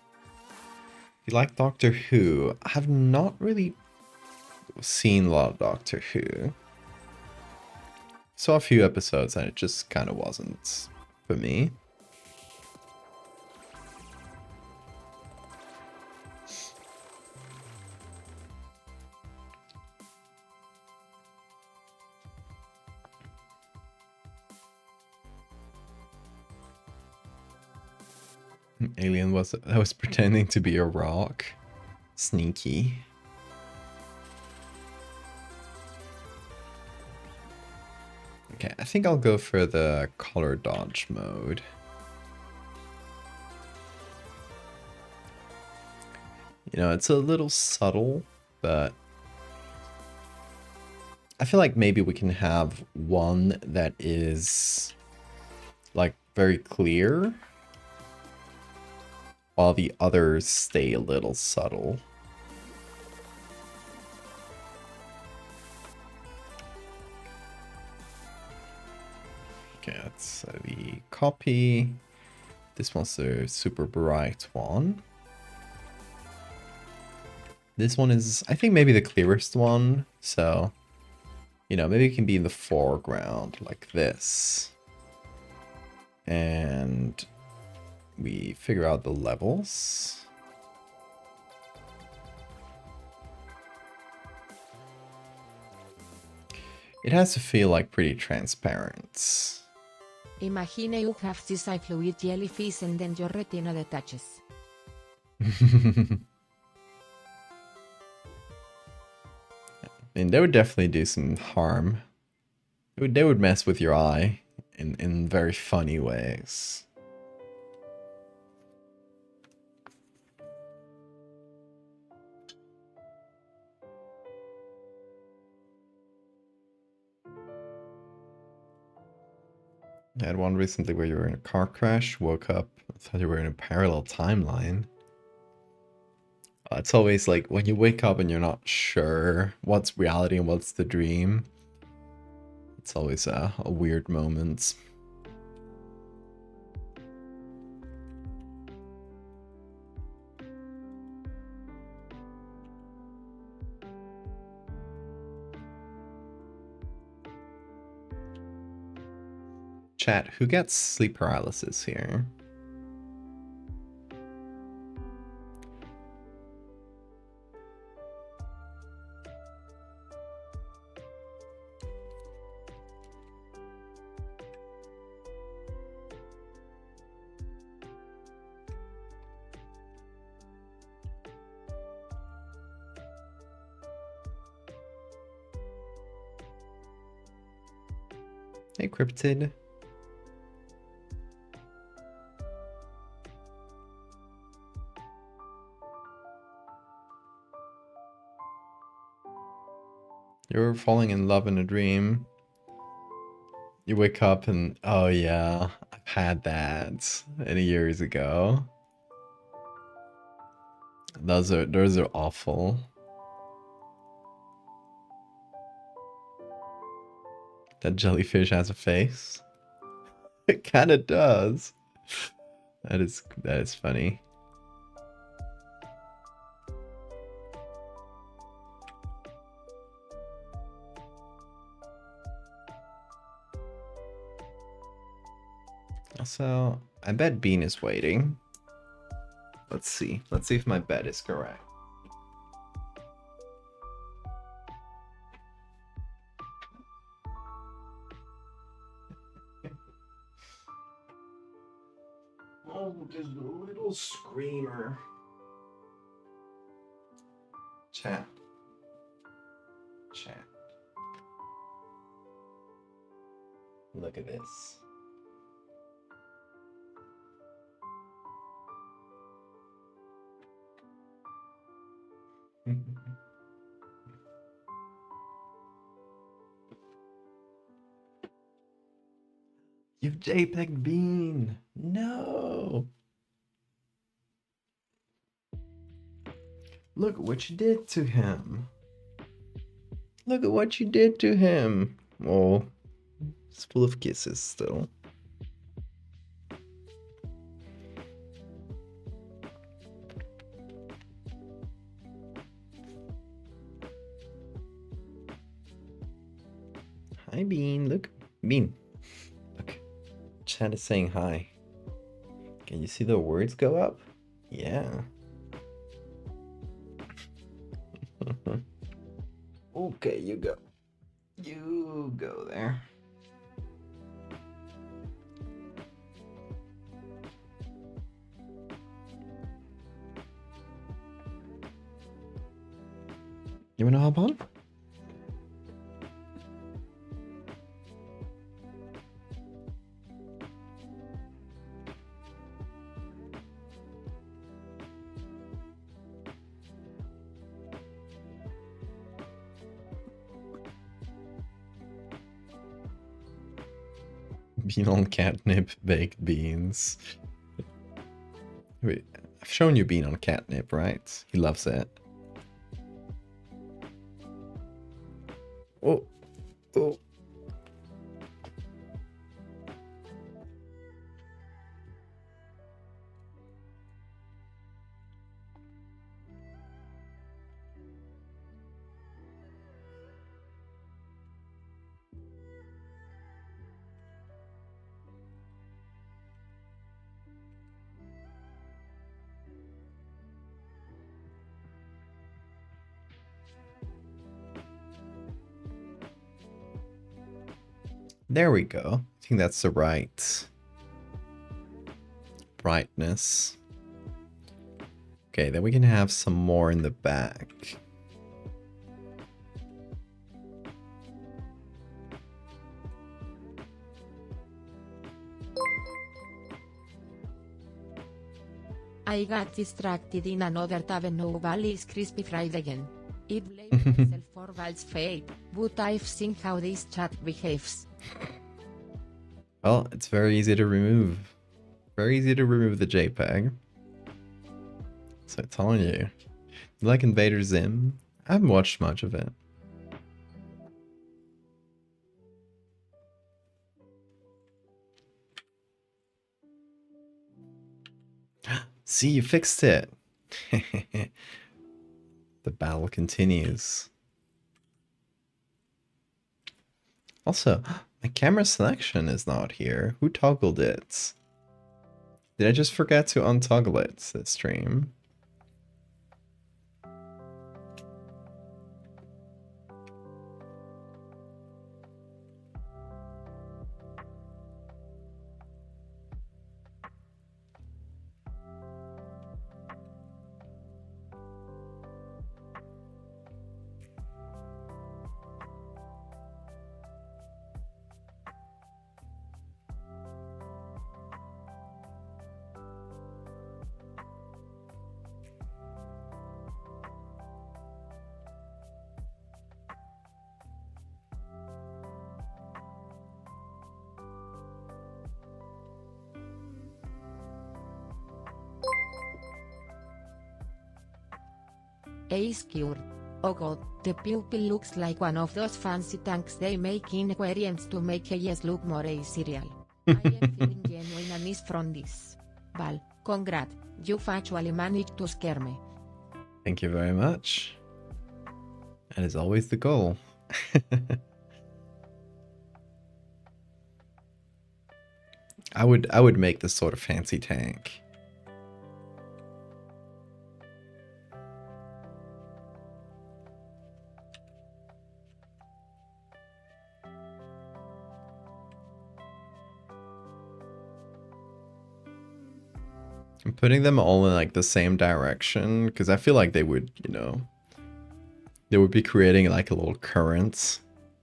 If you like Doctor Who, I have not really seen a lot of Doctor Who. saw a few episodes and it just kind of wasn't for me. Alien was pretending to be a rock. Sneaky. Okay, I think I'll go for the color dodge mode. You know, it's a little subtle, but I feel like maybe we can have one that is like very clear, while the others stay a little subtle. Okay, that's the copy. This one's the super bright one. This one is, I think, maybe the clearest one. So, you know, maybe it can be in the foreground like this. And we figure out the levels. It has to feel like pretty transparent. Imagine you have this fluid jellyfish and then your retina detaches. And they would definitely do some harm. They would mess with your eye in very funny ways. I had one recently where you were in a car crash, woke up, thought you were in a parallel timeline. It's always like when you wake up and you're not sure what's reality and what's the dream. It's always a weird moment. Chat, who gets sleep paralysis here? Hey, Cryptid. You're falling in love in a dream. You wake up and, oh yeah, I've had that many years ago. Those are awful. That jellyfish has a face. It kind of does. That is funny. Also, I bet Bean is waiting. Let's see. Let's see if my bet is correct. Oh, just a little screamer. Chat. Chat. Look at this. You've JPEG Bean. No. Look what you did to him. Look at what you did to him. Oh, it's full of kisses still. Hi, Bean. Look. Bean. Okay. Chat is saying hi. Can you see the words go up? Yeah. Okay, you go. You go there. You wanna hop on? Bean on catnip, baked beans. Wait, I've shown you Bean on catnip, right? He loves it. Oh, oh. There we go. I think that's the right brightness. Okay, then we can have some more in the back. I got distracted in another tavern. Now Valley is crispy fried again. I blame myself for Val's fate, but I've seen how this chat behaves. Well, it's very easy to remove. Very easy to remove the JPEG. So I'm telling you. You like Invader Zim? I haven't watched much of it. See, you fixed it. The battle continues. Also, my camera selection is not here. Who toggled it? Did I just forget to untoggle it this stream? Ace cured. Oh god, the pupil looks like one of those fancy tanks they make in aquariums to make AES look more cereal. I am feeling genuine unease from this. Val, congrats, you've actually managed to scare me. Thank you very much. That is always the goal. I would make this sort of fancy tank. I'm putting them all in like the same direction because I feel like they would, you know, they would be creating like a little current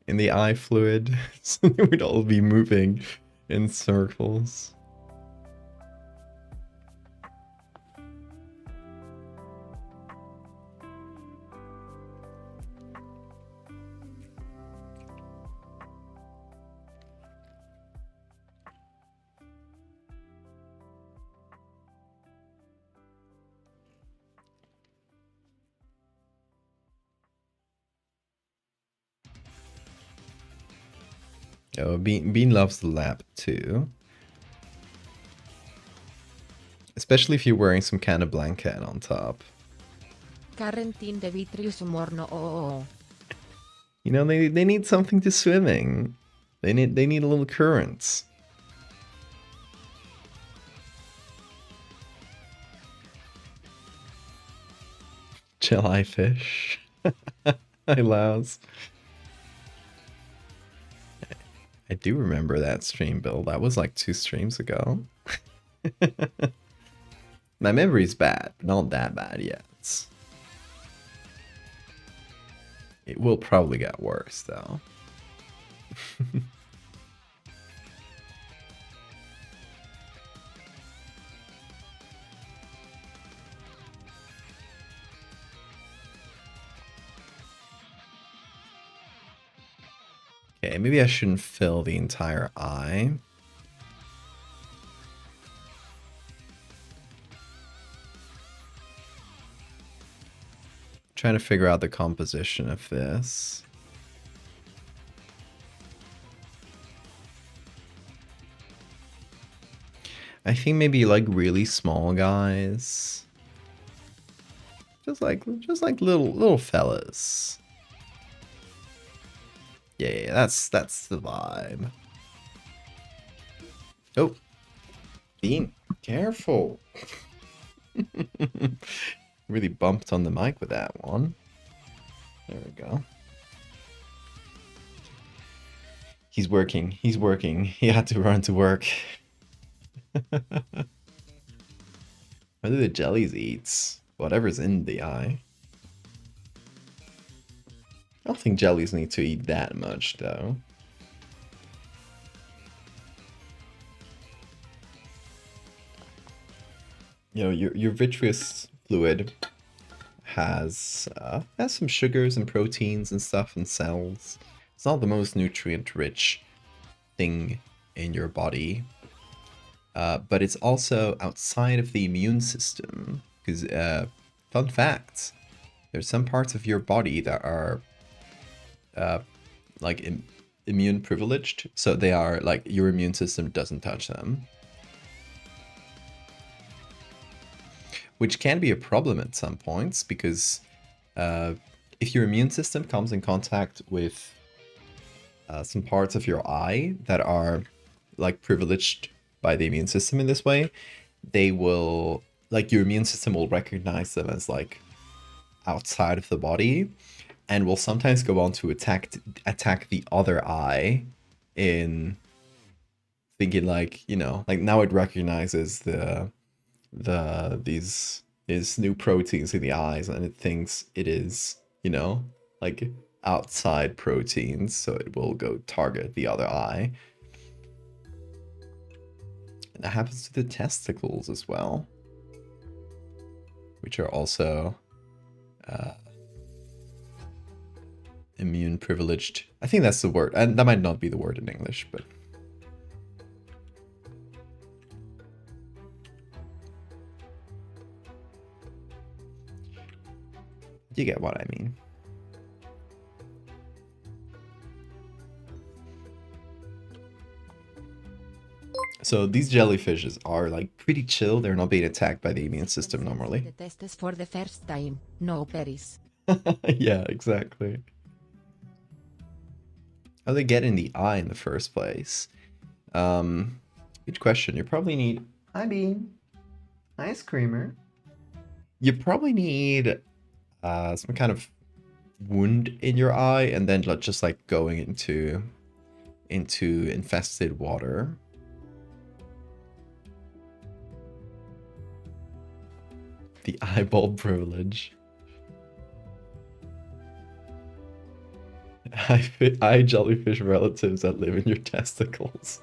in the eye fluid. So they would all be moving in circles. Oh, Bean loves the lab too. Especially if you're wearing some kind of blanket on top. Quarantine de Vitrius Morno. You know, they need something to swim in. They need a little current. Jellyfish. Hi, Laos. I do remember that stream, Bill. That was like 2 streams ago. My memory's bad, but not that bad yet. It will probably get worse, though. Okay, maybe I shouldn't fill the entire eye. Trying to figure out the composition of this. I think maybe like really small guys. Just like little fellas. Yeah, that's the vibe. Oh, Bean, careful. Really bumped on the mic with that one. There we go. He's working. He's working. He had to run to work. What do the jellies eat? Whatever's in the eye. I don't think jellies need to eat that much, though. You know, your vitreous fluid has some sugars and proteins and stuff and cells. It's not the most nutrient-rich thing in your body, but it's also outside of the immune system. Because, fun fact, there's some parts of your body that are like immune privileged, so they are like your immune system doesn't touch them, which can be a problem at some points because if your immune system comes in contact with some parts of your eye that are like privileged by the immune system in this way, they will, like, your immune system will recognize them as like outside of the body and will sometimes go on to attack the other eye in thinking like, you know, like now it recognizes these new proteins in the eyes and it thinks it is, you know, like outside proteins, so it will go target the other eye. And that happens to the testicles as well, which are also immune privileged. I think that's the word, and that might not be the word in English, but you get what I mean. So these jellyfishes are like pretty chill. They're not being attacked by the immune system normally. The test is for the first time, no berries. Yeah, exactly. How they get in the eye in the first place? Good question. You probably need... Hi, Bean. Hi, Screamer. You probably need some kind of wound in your eye and then just like going into infested water. The eyeball privilege. Eye jellyfish relatives that live in your testicles.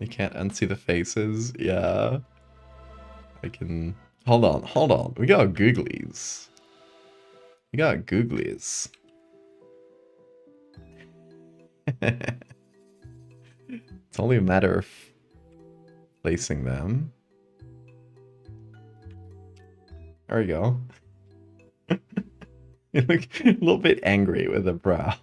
You can't unsee the faces? Yeah. I can... Hold on. We got googlies. It's only a matter of placing them. There we go. You look a little bit angry with the brow.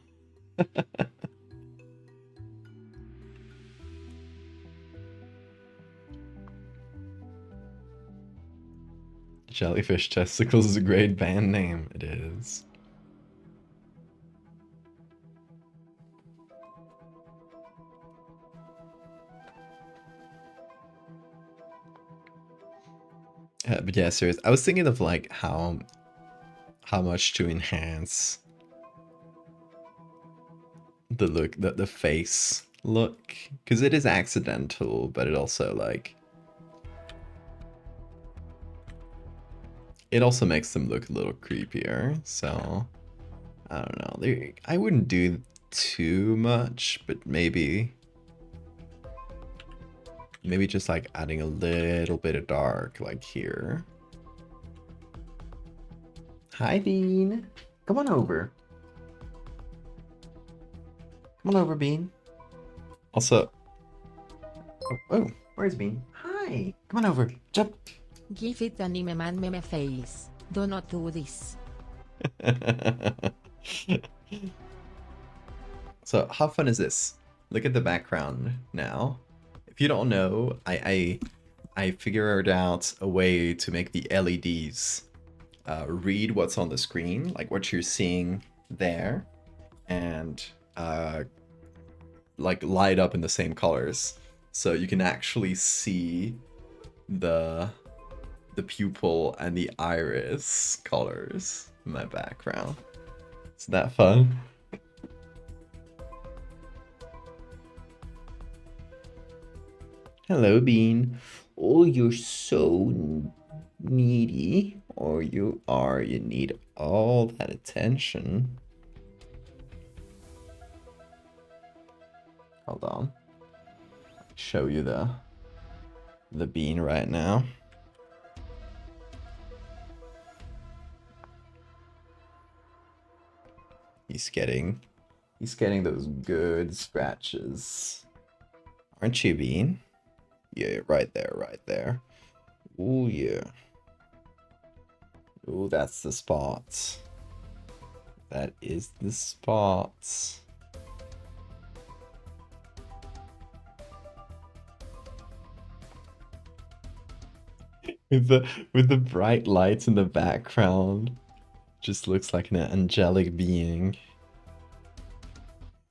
Jellyfish Testicles is a great band name. It is. But yeah, serious. I was thinking of like how much to enhance the look, the face look, because it is accidental, but it also like it also makes them look a little creepier. So I don't know. I wouldn't do too much, but maybe just like adding a little bit of dark like here. Hi, Bean. Come on over. Come on over, Bean. Also, oh, where's Bean? Hi. Come on over. Jump. Give it anime man meme face. Do not do this. So how fun is this? Look at the background now. If you don't know, I figured out a way to make the LEDs read what's on the screen, like what you're seeing there, and like light up in the same colors, so you can actually see the pupil and the iris colors in my background. Isn't that fun? Hello, Bean. Oh, you're so needy. Or you are. You need all that attention. Hold on. Show you the Bean right now. He's getting those good scratches. Aren't you, Bean? Yeah, right there, right there. Ooh, yeah. Ooh, that's the spot. That is the spot. With the bright lights in the background. Just looks like an angelic being.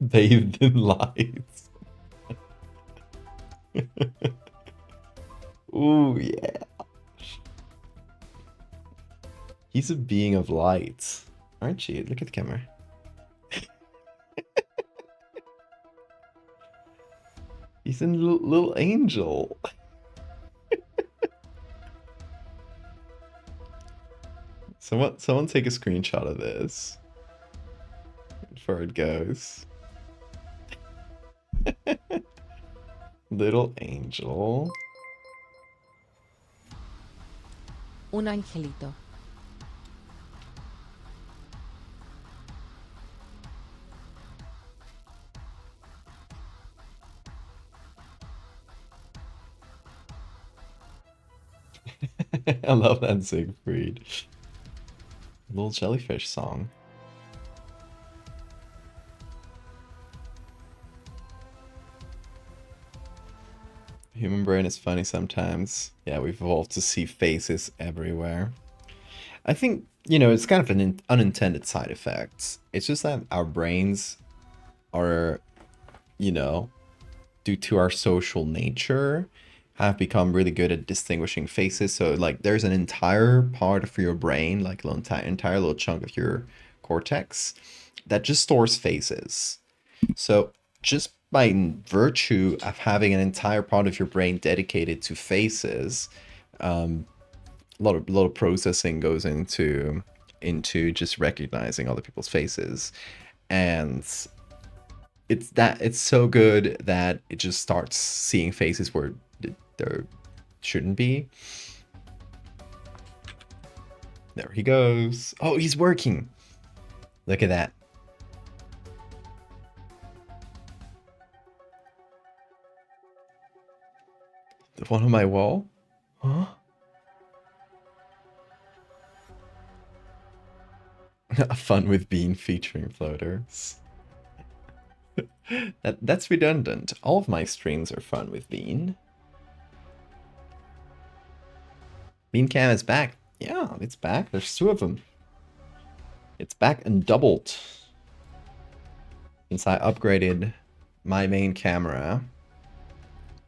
Bathed in lights. Ooh, yeah. He's a being of light, aren't you? Look at the camera. He's a little angel. Someone take a screenshot of this before it goes. Little angel. Un angelito. I love that Siegfried. Little jellyfish song. Human brain is funny sometimes. Yeah, we've evolved to see faces everywhere. I think, you know, it's kind of an unintended side effect. It's just that our brains are, you know, due to our social nature, have become really good at distinguishing faces. So like there's an entire part of your brain, like an entire little chunk of your cortex that just stores faces. So just by virtue of having an entire part of your brain dedicated to faces, a lot of processing goes into just recognizing other people's faces, and it's so good that it just starts seeing faces where there shouldn't be. There he goes. Oh, he's working. Look at that. The one on my wall? Huh? Fun with Bean featuring floaters. That's redundant. All of my streams are fun with Bean. Bean Cam is back. Yeah, it's back. There's two of them. It's back and doubled. Since I upgraded my main camera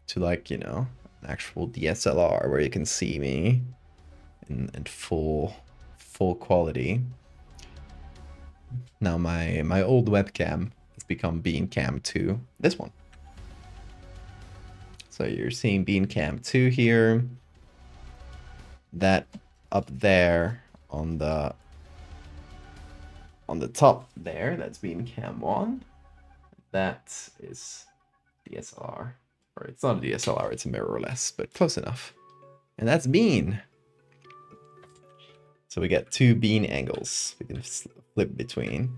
to like, an actual DSLR where you can see me in full quality. Now my old webcam has become Bean Cam 2. This one. So you're seeing Bean Cam 2 here. That up there on the top there, that's Bean Cam 1. That is DSLR. Or it's not a DSLR, it's a mirrorless, but close enough. And that's Bean. So we get two Bean angles we can flip between.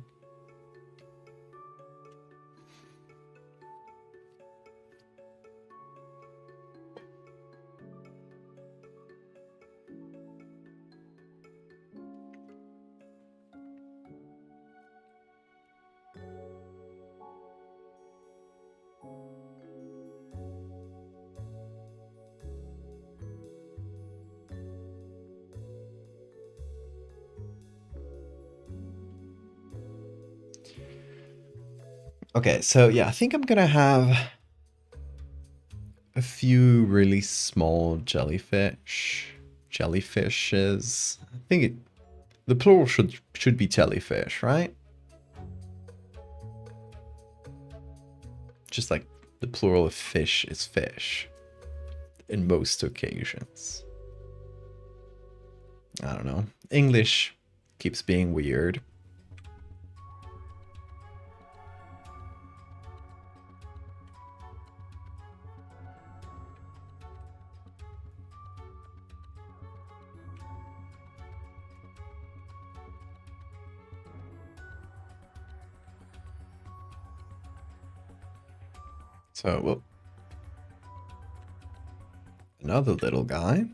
Okay, so yeah, I think I'm gonna have a few really small jellyfishes. I think the plural should be jellyfish, right? Just like the plural of fish is fish in most occasions. I don't know. English keeps being weird. So, whoop. Another little guy.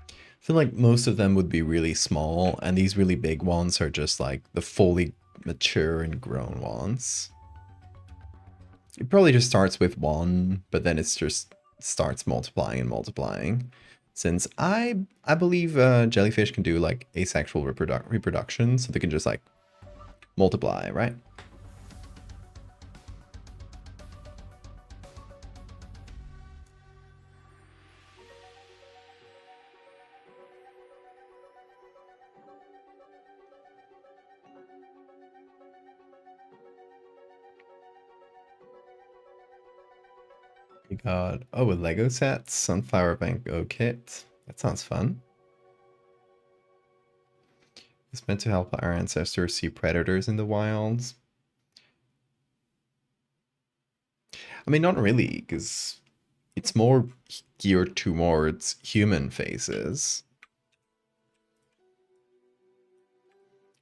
I feel like most of them would be really small, and these really big ones are just like the fully mature and grown ones. It probably just starts with one, but then it's just starts multiplying and multiplying. Since I believe jellyfish can do like asexual reproduction, so they can just like multiply, right? We got, oh, a Lego set, Sunflower Bango kit. That sounds fun. It's meant to help our ancestors see predators in the wilds. I mean, not really, because it's more geared towards human faces.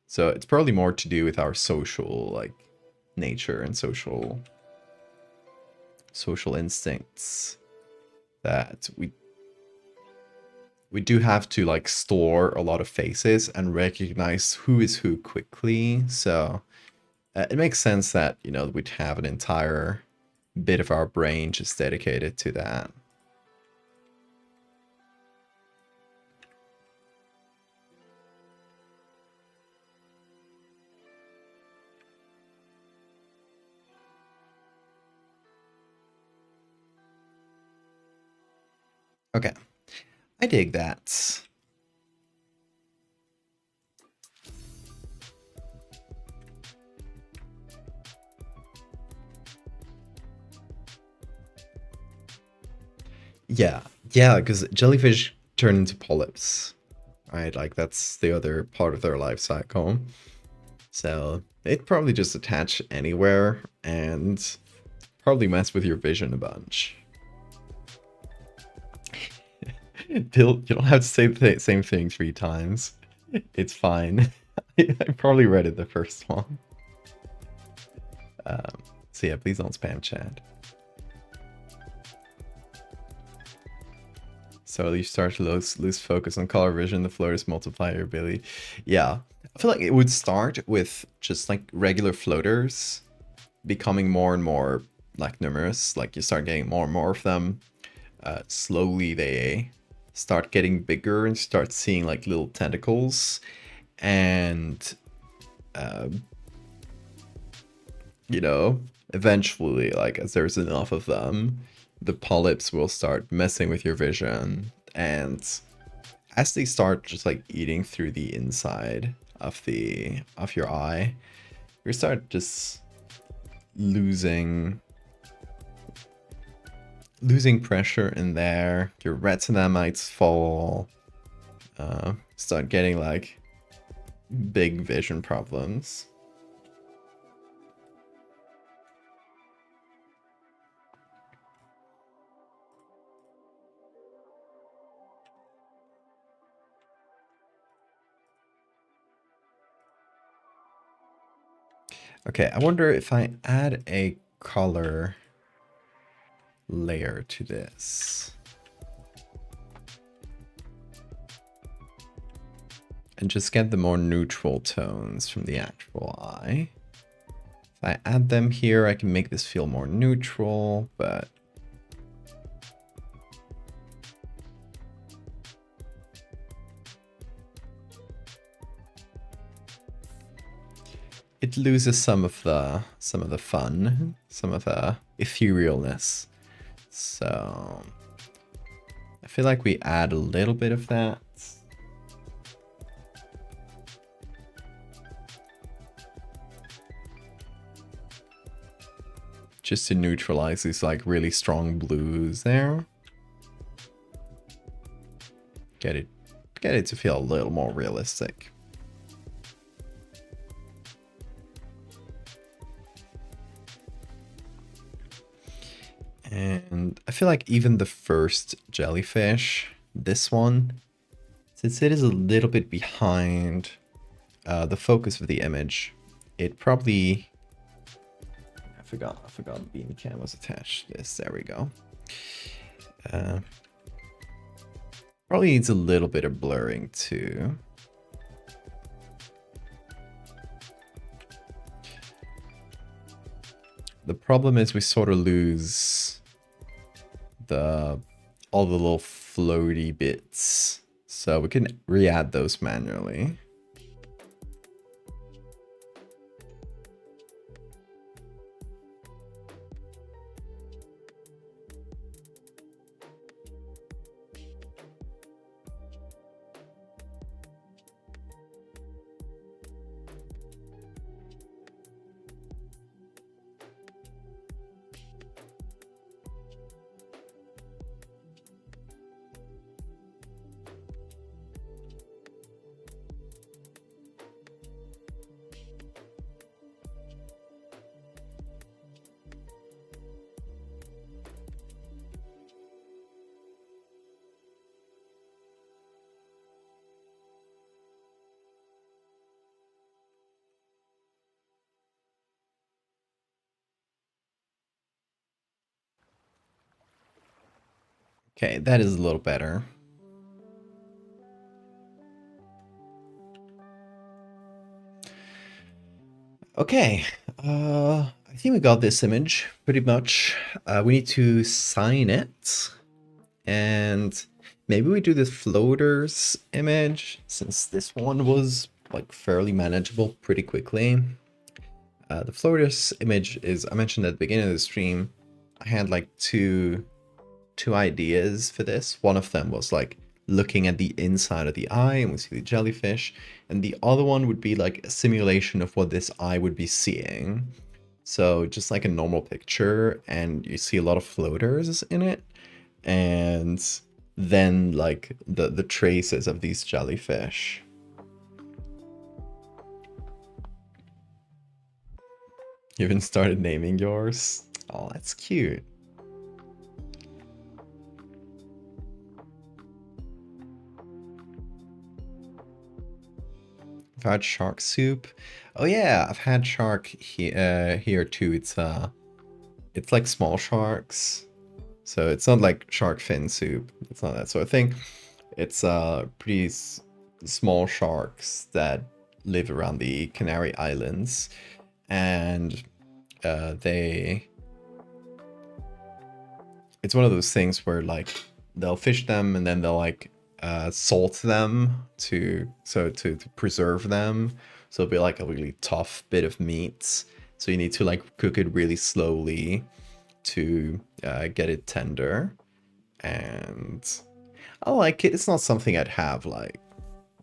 So it's probably more to do with our social, like, nature and social instincts that we do have to like store a lot of faces and recognize who is who quickly. So it makes sense that, we'd have an entire bit of our brain just dedicated to that. Okay, I dig that. Yeah, because jellyfish turn into polyps, right? Like that's the other part of their life cycle. So they'd probably just attach anywhere and probably mess with your vision a bunch. Bill, you don't have to say the same thing 3 times. It's fine. I probably read it the first one. So yeah, please don't spam chat. So you start to lose focus on color vision, the floaters multiply your ability. Yeah. I feel like it would start with just like regular floaters becoming more and more like numerous. Like you start getting more and more of them. Slowly they start getting bigger and start seeing like little tentacles. And, you know, eventually, like as there's enough of them, the polyps will start messing with your vision. And as they start just like eating through the inside of your eye, you start just losing pressure in there. Your retina might fall. Start getting like big vision problems. Okay, I wonder if I add a color layer to this. And just get the more neutral tones from the actual eye. If I add them here, I can make this feel more neutral, but it loses some of the fun, some of the etherealness. So I feel like we add a little bit of that. Just to neutralize these like really strong blues there. Get it to feel a little more realistic. And I feel like even the first jellyfish, this one, since it is a little bit behind the focus of the image, it probably... I forgot beam cam was attached to this. There we go. Probably needs a little bit of blurring too. The problem is we sort of lose all the little floaty bits, so we can re-add those manually. Okay, that is a little better. Okay, I think we got this image pretty much. We need to sign it, and maybe we do the floaters image, since this one was like fairly manageable pretty quickly. The floaters image is, I mentioned at the beginning of the stream, I had like two ideas for this. One of them was like looking at the inside of the eye and we see the jellyfish, and the other one would be like a simulation of what this eye would be seeing. So just like a normal picture, and you see a lot of floaters in it, and then like the traces of these jellyfish. You even started naming yours? Oh, that's cute. I've had shark soup. Oh yeah, I've had shark here too. It's like small sharks, so it's not like shark fin soup. It's not that sort of thing. It's pretty small sharks that live around the Canary Islands, and they... It's one of those things where like they'll fish them and then they'll like salt them to preserve them. So it'll be like a really tough bit of meat. So you need to like cook it really slowly to get it tender. And I like it. It's not something I'd have like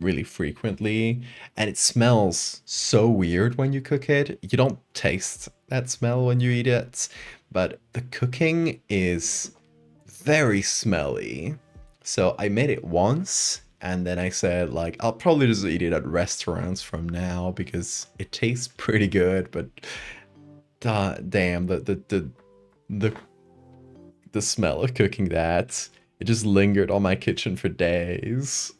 really frequently, and it smells so weird when you cook it. You don't taste that smell when you eat it, but the cooking is very smelly. So I made it once, and then I said like I'll probably just eat it at restaurants from now because it tastes pretty good, but damn, the smell of cooking that, it just lingered on my kitchen for days.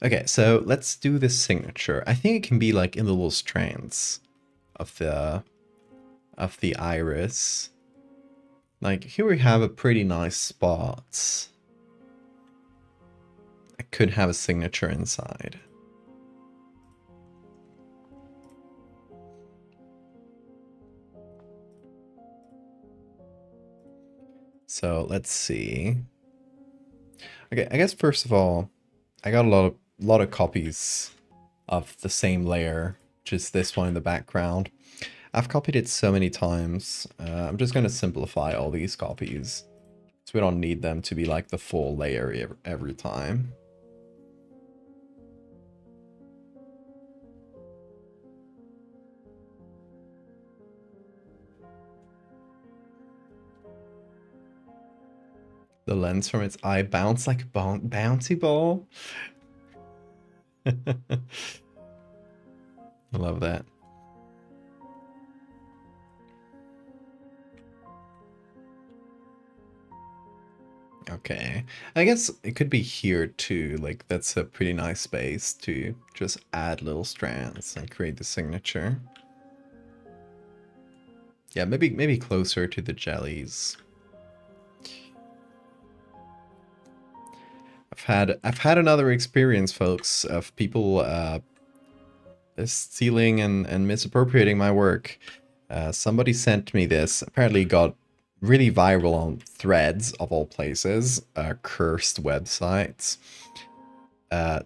Okay, so let's do the signature. I think it can be like in the little strands of the iris. Like here we have a pretty nice spot. I could have a signature inside. So let's see. Okay, I guess first of all, I got a lot of copies of the same layer, just this one in the background. I've copied it so many times. I'm just going to simplify all these copies, so we don't need them to be like the full layer every time. The lens from its eye bounced like a bouncy ball. I love that. Okay, I guess it could be here too. Like that's a pretty nice space to just add little strands and create the signature. Yeah, maybe closer to the jellies. I've had another experience, folks, of people stealing and misappropriating my work. Somebody sent me this. Apparently got really viral on Threads, of all places, cursed websites.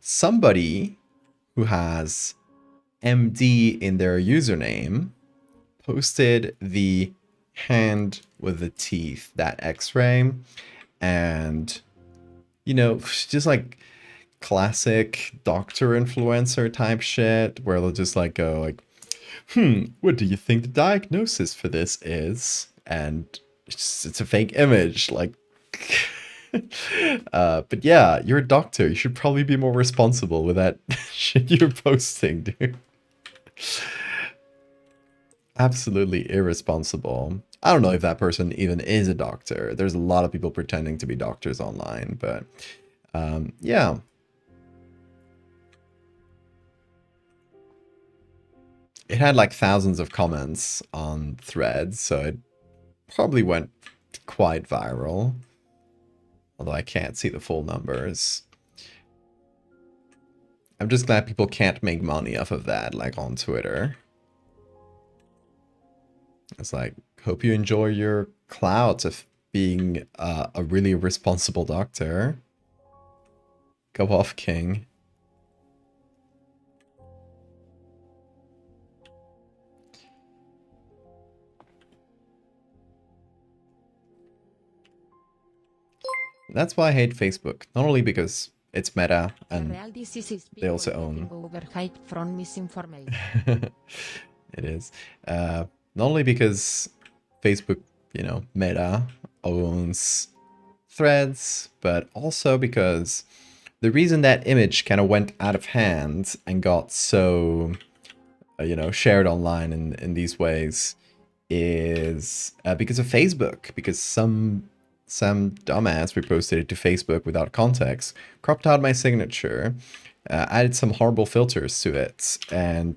Somebody who has MD in their username posted the hand with the teeth, that x-ray, and you know, just like classic doctor influencer type shit where they'll just like go like, what do you think the diagnosis for this is? And it's a fake image, like but yeah, you're a doctor, you should probably be more responsible with that shit you're posting, dude. Absolutely irresponsible. I don't know if that person even is a doctor. There's a lot of people pretending to be doctors online, but yeah. It had like thousands of comments on Threads, so it probably went quite viral. Although I can't see the full numbers. I'm just glad people can't make money off of that, like on Twitter. It's like, hope you enjoy your clout of being a really responsible doctor. Go off, King. That's why I hate Facebook. Not only because it's meta and they also own... overhyped from misinformation. It is. Not only because Facebook, you know, meta owns Threads, but also because the reason that image kind of went out of hand and got so, you know, shared online in these ways is because of Facebook. Because some dumbass reposted it to Facebook without context, cropped out my signature, added some horrible filters to it, and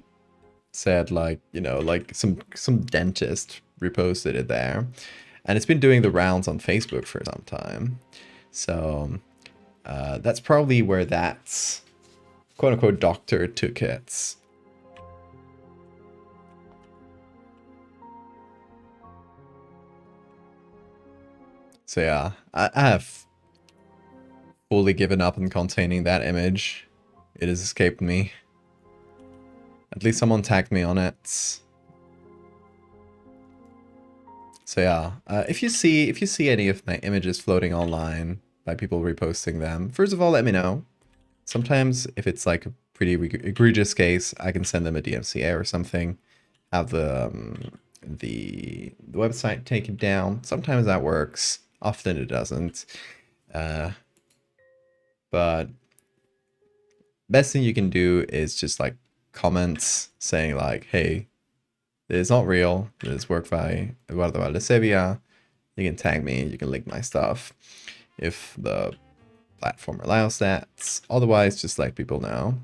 said like, you know, like some dentist reposted it there. And it's been doing the rounds on Facebook for some time. So that's probably where that quote-unquote doctor took it. So yeah, I have fully given up on containing that image. It has escaped me. At least someone tagged me on it. So yeah, if you see any of my images floating online by people reposting them, first of all, let me know. Sometimes if it's like a pretty egregious case, I can send them a DMCA or something. Have the website take it down. Sometimes that works. Often it doesn't. But best thing you can do is just like comments saying like, hey, this is not real. This is work by valdés-hevia. You can tag me. You can link my stuff if the platform allows that. Otherwise, just let people know.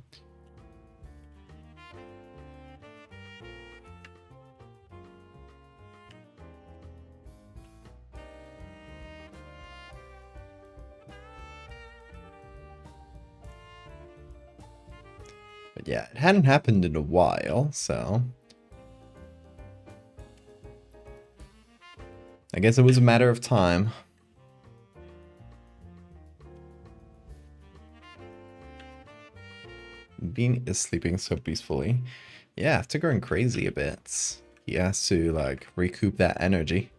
But yeah, it hadn't happened in a while, so I guess it was a matter of time. Bean is sleeping so peacefully. Yeah, after going crazy a bit, he has to like recoup that energy.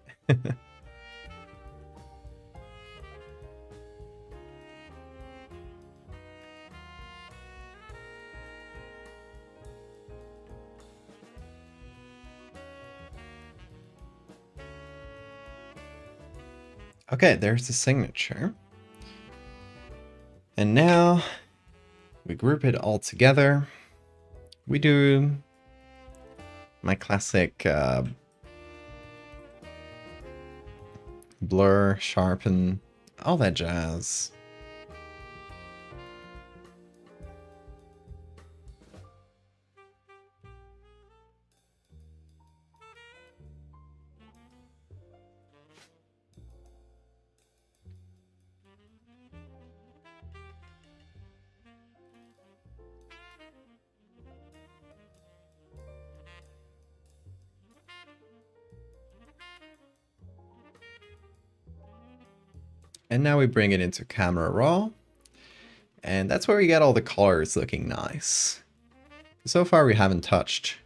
Okay, there's the signature. And now we group it all together. We do my classic blur, sharpen, all that jazz. And now we bring it into camera raw. And that's where we get all the colors looking nice. So far we haven't touched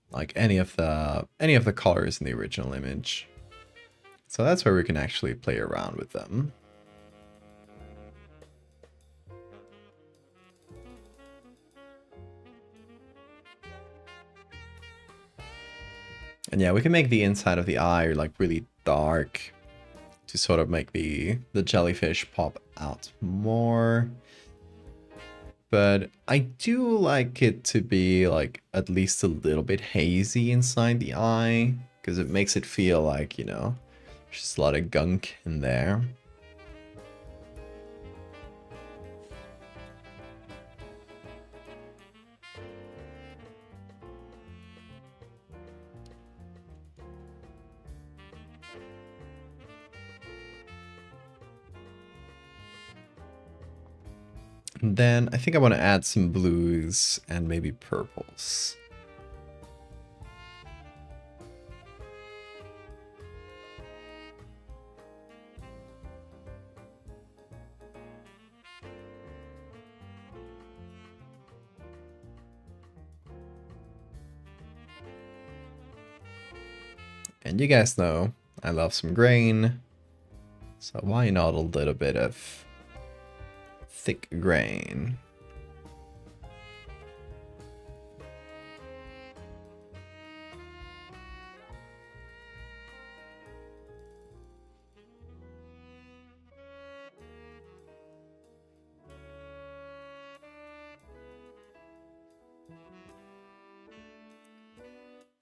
like any of the colors in the original image. So that's where we can actually play around with them. And yeah, we can make the inside of the eye like really dark to sort of make the jellyfish pop out more. But I do like it to be like at least a little bit hazy inside the eye, because it makes it feel like, you know, there's just a lot of gunk in there. And then I think I want to add some blues and maybe purples. And you guys know I love some grain, so why not a little bit of thick grain?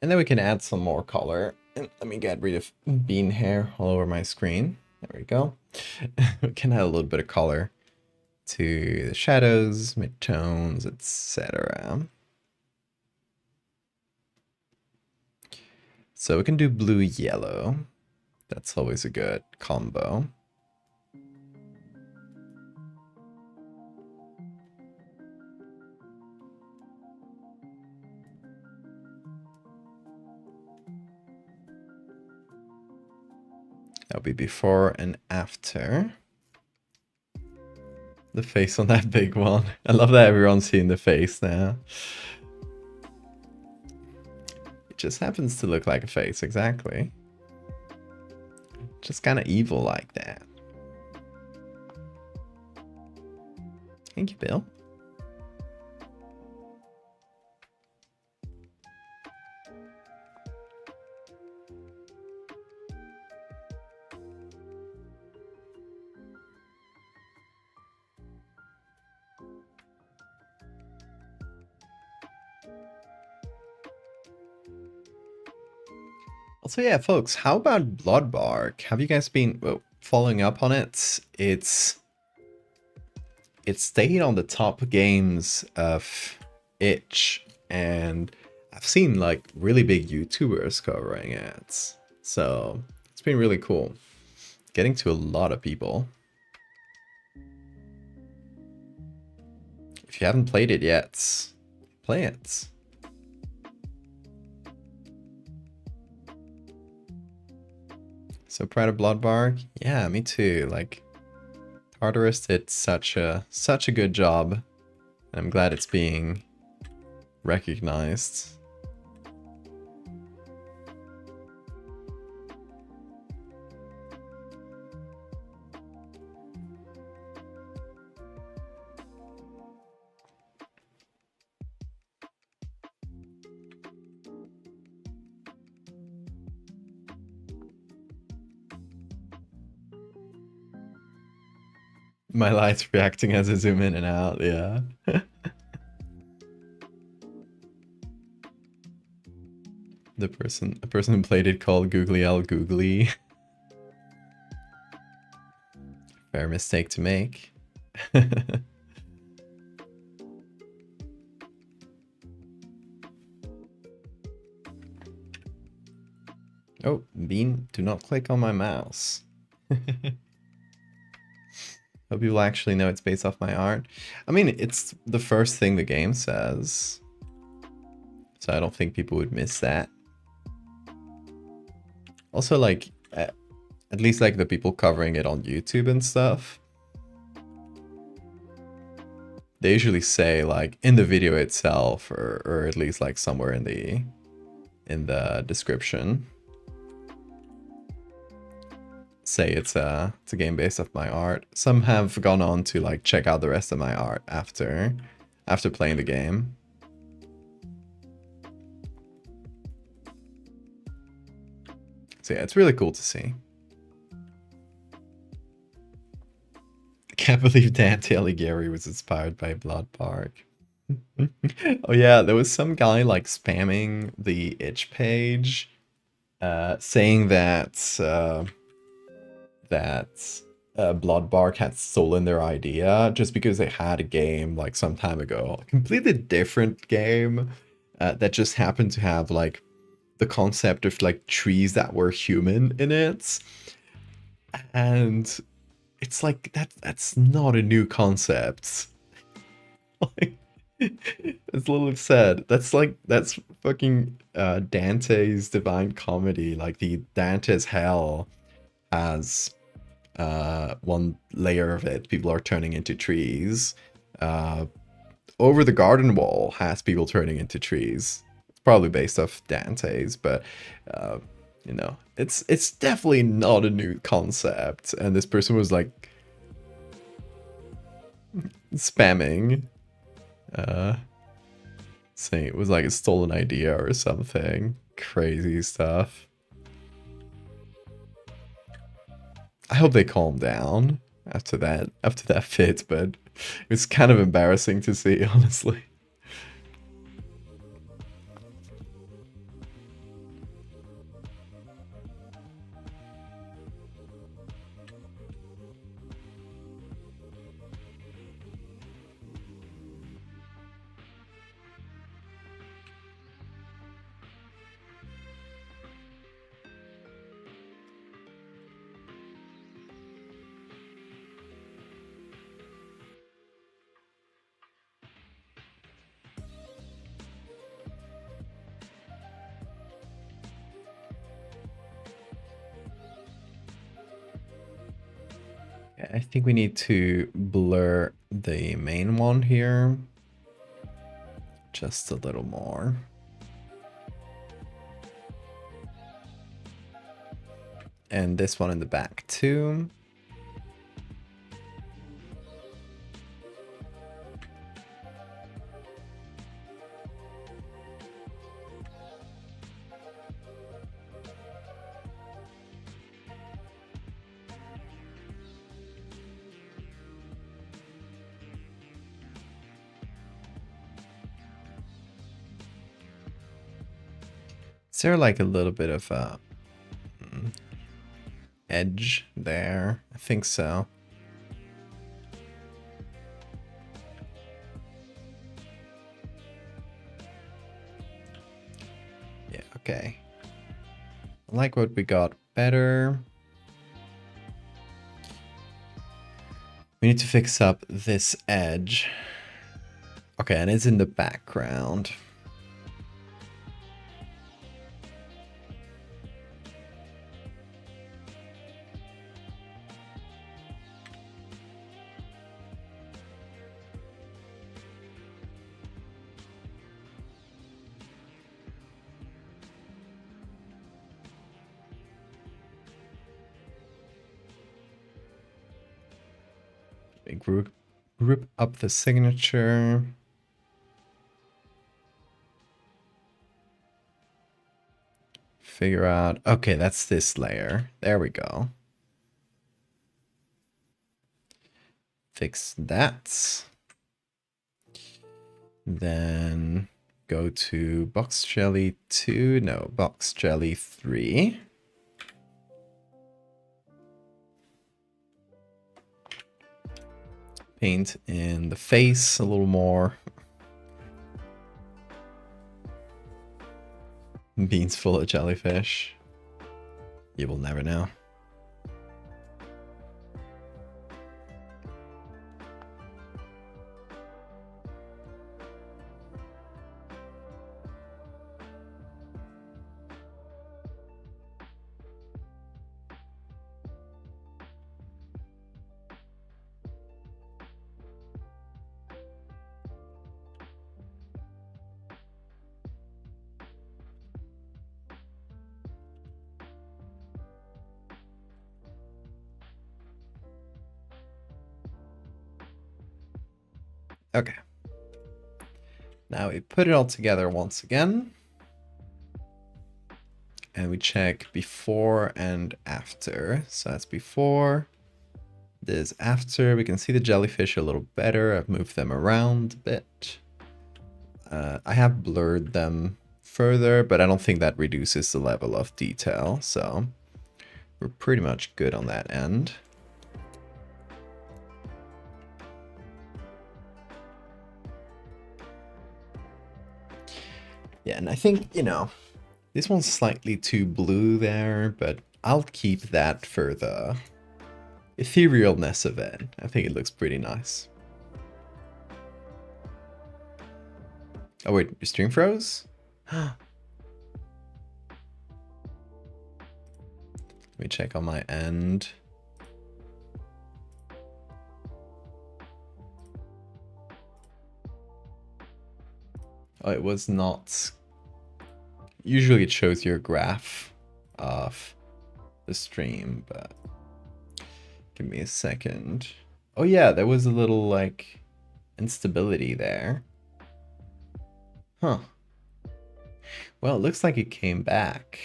And then we can add some more color. And let me get rid of bean hair all over my screen. There we go. We can add a little bit of color to the shadows, midtones, etc. So we can do blue yellow. That's always a good combo. That'll be before and after. The face on that big one. I love that everyone's seeing the face now. It just happens to look like a face, exactly. Just kind of evil like that. Thank you, Bill. Also, yeah, folks, how about Bloodbark? Have you guys been following up on it? It stayed on the top games of itch, and I've seen like really big YouTubers covering it. So it's been really cool. Getting to a lot of people. If you haven't played it yet, play it. So proud of Bloodbark. Yeah, me too. Like, Tartarus did such a good job, and I'm glad it's being recognized. My light's reacting as I zoom in and out, yeah. A person who played it called Googly L Googly. Fair mistake to make. Oh, Bean, do not click on my mouse. Hope you will actually know it's based off my art. I mean, it's the first thing the game says. So I don't think people would miss that. Also, like, at least like the people covering it on YouTube and stuff, they usually say like in the video itself, or at least like somewhere in the description, say it's a game based off my art. Some have gone on to like check out the rest of my art after playing the game. So yeah, it's really cool to see. I can't believe Dante Alighieri was inspired by Bloodbark. Oh yeah, there was some guy like spamming the itch page, saying that Bloodbark had stolen their idea just because they had a game like some time ago, a completely different game that just happened to have like the concept of like trees that were human in it, and it's like that's not a new concept. Like, it's a little upset. That's fucking Dante's Divine Comedy. Like the Dante's Hell has one layer of it. People are turning into trees. Over the Garden Wall has people turning into trees. It's probably based off Dante's, but you know, it's definitely not a new concept. And this person was like spamming, saying it was like a stolen idea or something. Crazy stuff. I hope they calm down after that fit, but it's kind of embarrassing to see, honestly. I think we need to blur the main one here just a little more. And this one in the back too. Is there like a little bit of a edge there? I think so. Yeah, okay. I like what we got better. We need to fix up this edge. Okay, and it's in the background. Group up the signature. Figure out, okay, that's this layer. There we go. Fix that. Then go to box jelly 2, no, box jelly 3. Paint in the face a little more. Beans full of jellyfish. You will never know. Okay. Now we put it all together once again. And we check before and after. So that's before. This after. We can see the jellyfish a little better. I've moved them around a bit. I have blurred them further, but I don't think that reduces the level of detail. So we're pretty much good on that end. Yeah, and I think, you know, this one's slightly too blue there, but I'll keep that for the etherealness of it. I think it looks pretty nice. Oh wait, your stream froze? Let me check on my end. Oh, it was not. Usually it shows your graph of the stream, but give me a second. Oh yeah, there was a little like instability there. Huh. Well, it looks like it came back.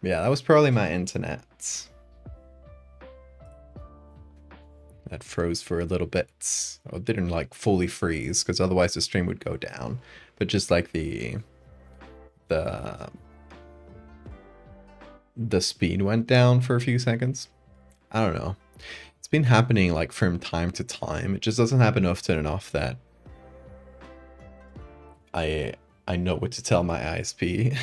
Yeah, that was probably my internet. That froze for a little bit. Oh, it didn't like fully freeze, because otherwise the stream would go down. But just like the speed went down for a few seconds. I don't know. It's been happening like from time to time. It just doesn't happen often enough that I know what to tell my ISP.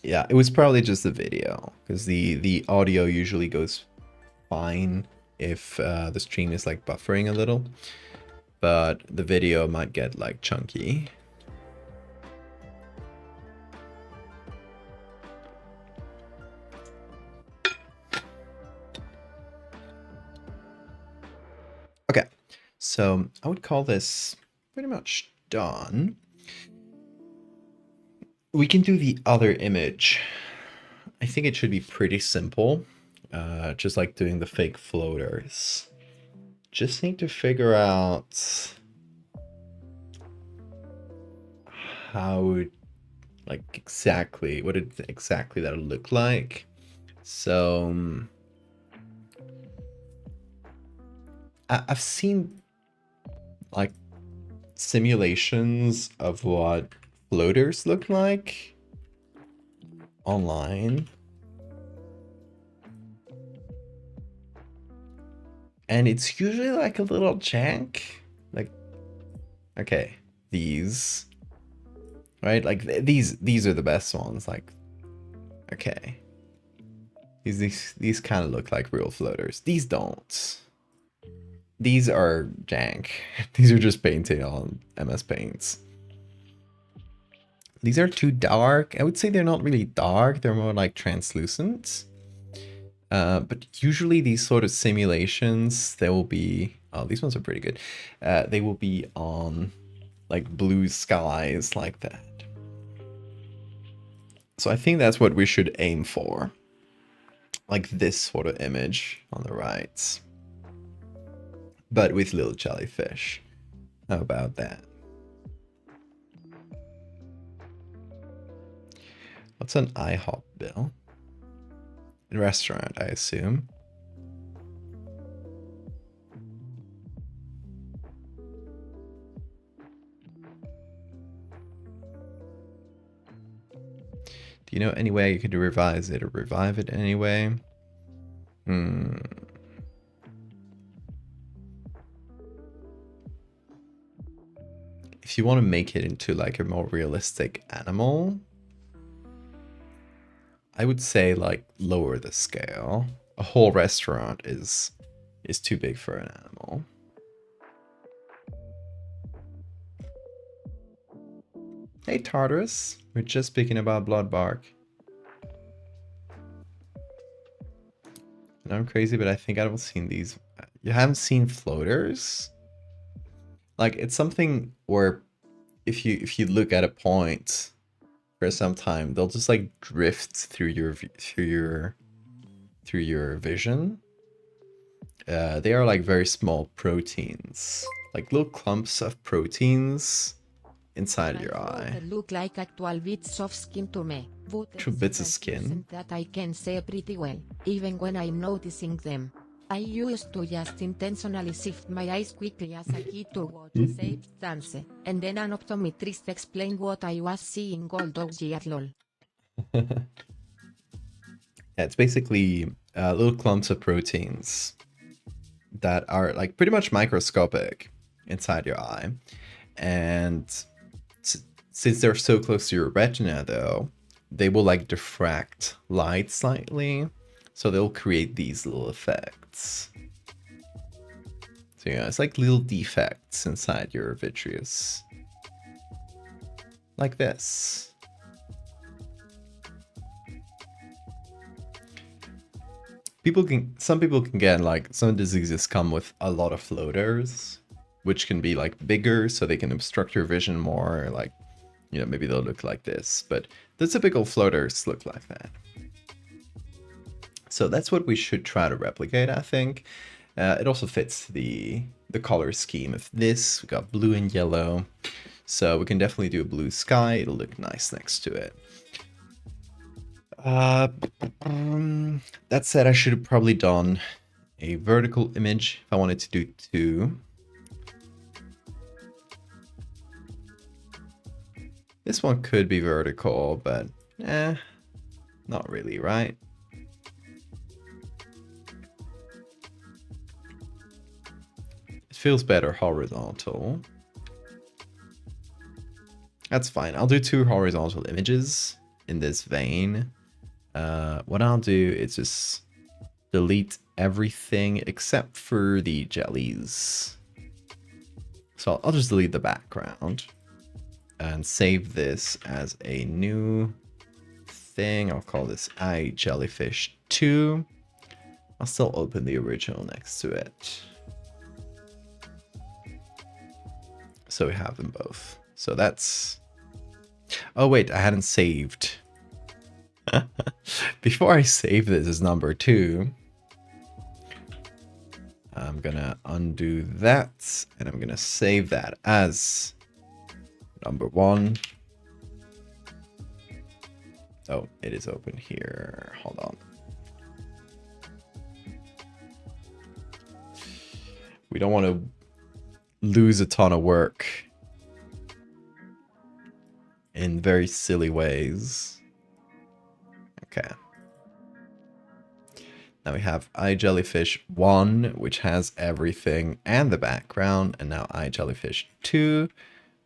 Yeah, it was probably just the video, because the audio usually goes fine if the stream is like buffering a little, but the video might get like chunky. Okay, so I would call this pretty much done. We can do the other image. I think it should be pretty simple, just like doing the fake floaters. Just need to figure out how, like exactly, what exactly that'll look like. So I've seen like simulations of what floaters look like online. And it's usually like a little jank. Like, okay, these, right? Like these are the best ones. Like, okay, these kind of look like real floaters. These don't. These are jank. These are just painted on MS Paints. These are too dark. I would say they're not really dark. They're more like translucent. But usually these sort of simulations, they will be, oh, these ones are pretty good. They will be on like blue skies like that. So I think that's what we should aim for. Like this sort of image on the right. But with little jellyfish. How about that? What's an IHOP bill? A restaurant, I assume. Do you know any way you could revise it or revive it anyway? If you want to make it into like a more realistic animal, I would say like lower the scale. A whole restaurant is too big for an animal. Hey Tartarus, we're just speaking about Bloodbark. And I'm crazy, but I think I've seen these. You haven't seen floaters? Like it's something where if you look at a point for some time, they'll just like drift through your vision. They are like very small proteins, like little clumps of proteins inside your eye. They look like actual bits of skin to me. True bits of skin. That I can say pretty well, even when I'm noticing them. I used to just intentionally shift my eyes quickly as a kid to watch shapes dance, and then an optometrist explained what I was seeing all those years lol. Yeah, it's basically little clumps of proteins that are like pretty much microscopic inside your eye. And since they're so close to your retina though, they will like diffract light slightly. So they'll create these little effects. So yeah, it's like little defects inside your vitreous. Like this. Some people can get like, some diseases come with a lot of floaters, which can be like bigger so they can obstruct your vision more, like, you know, maybe they'll look like this, but the typical floaters look like that. So that's what we should try to replicate, I think. It also fits the color scheme of this. We got blue and yellow, so we can definitely do a blue sky. It'll look nice next to it. That said, I should have probably done a vertical image if I wanted to do two. This one could be vertical, but not really, right? It feels better horizontal. That's fine. I'll do two horizontal images in this vein. What I'll do is just delete everything except for the jellies. So I'll just delete the background and save this as a new thing. I'll call this iJellyfish2. I'll still open the original next to it. So we have them both. So that's... Oh wait, I hadn't saved. Before I save this as number 2, I'm gonna undo that, and I'm gonna save that as number 1. Oh, it is open here. Hold on. We don't want to lose a ton of work in very silly ways. Okay. Now we have iJellyfish1, which has everything and the background, and now iJellyfish2,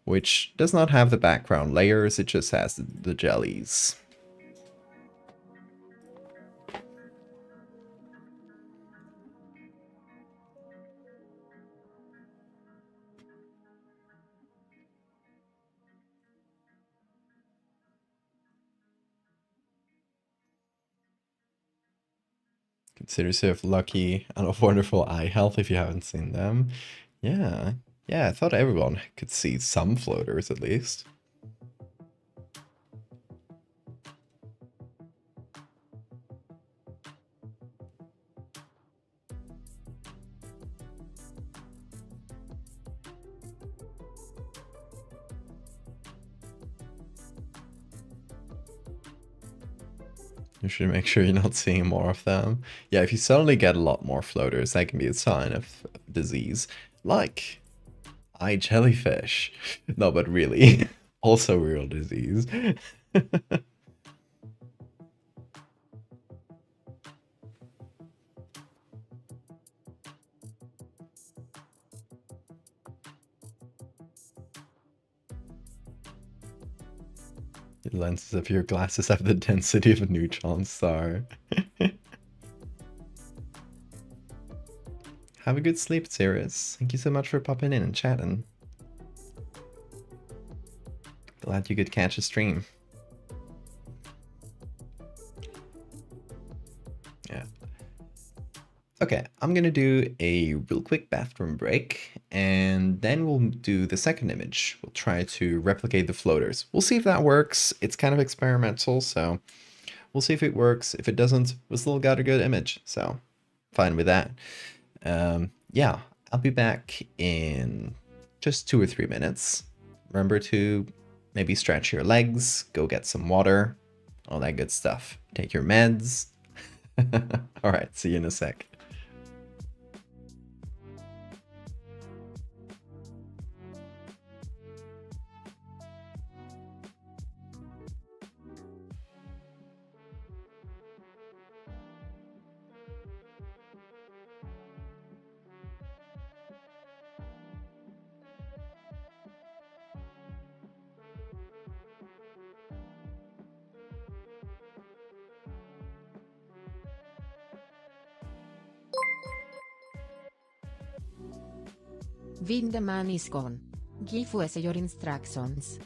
which does not have the background layers, it just has the jellies. Consider yourself lucky and of wonderful eye health if you haven't seen them. Yeah, I thought everyone could see some floaters at least. You should make sure you're not seeing more of them. Yeah, if you suddenly get a lot more floaters, that can be a sign of disease. Like eye jellyfish. No, but really, also real disease. The lenses of your glasses have the density of a neutron star. Have a good sleep, Sirius. Thank you so much for popping in and chatting. Glad you could catch a stream. Yeah. Okay, I'm gonna do a real quick bathroom break, and then we'll do the second image. We'll try to replicate the floaters. We'll see if that works. It's kind of experimental, so we'll see if it works. If it doesn't, we still got a good image, so fine with that. Yeah, I'll be back in just 2 or 3 minutes. Remember to maybe stretch your legs, go get some water, all that good stuff. Take your meds. All right, see you in a sec. When the man is gone, give us your instructions.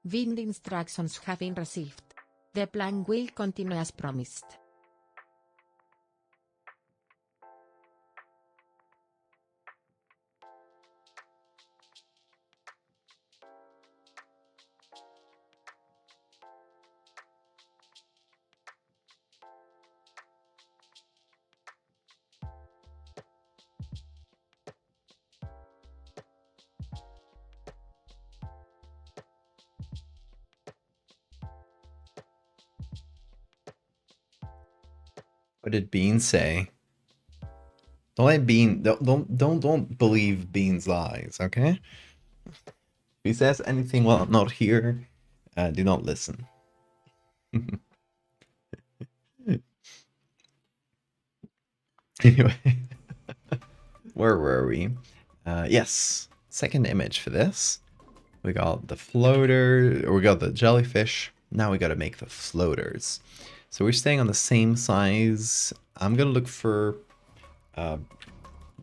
Wind instructions have been received. The plan will continue as promised. What did Bean say? Don't let Bean don't believe Bean's lies, okay? If he says anything while I'm not here, do not listen. Anyway, where were we? Yes, second image for this. We got the floater, or we got the jellyfish. Now we gotta make the floaters. So we're staying on the same size. I'm gonna look for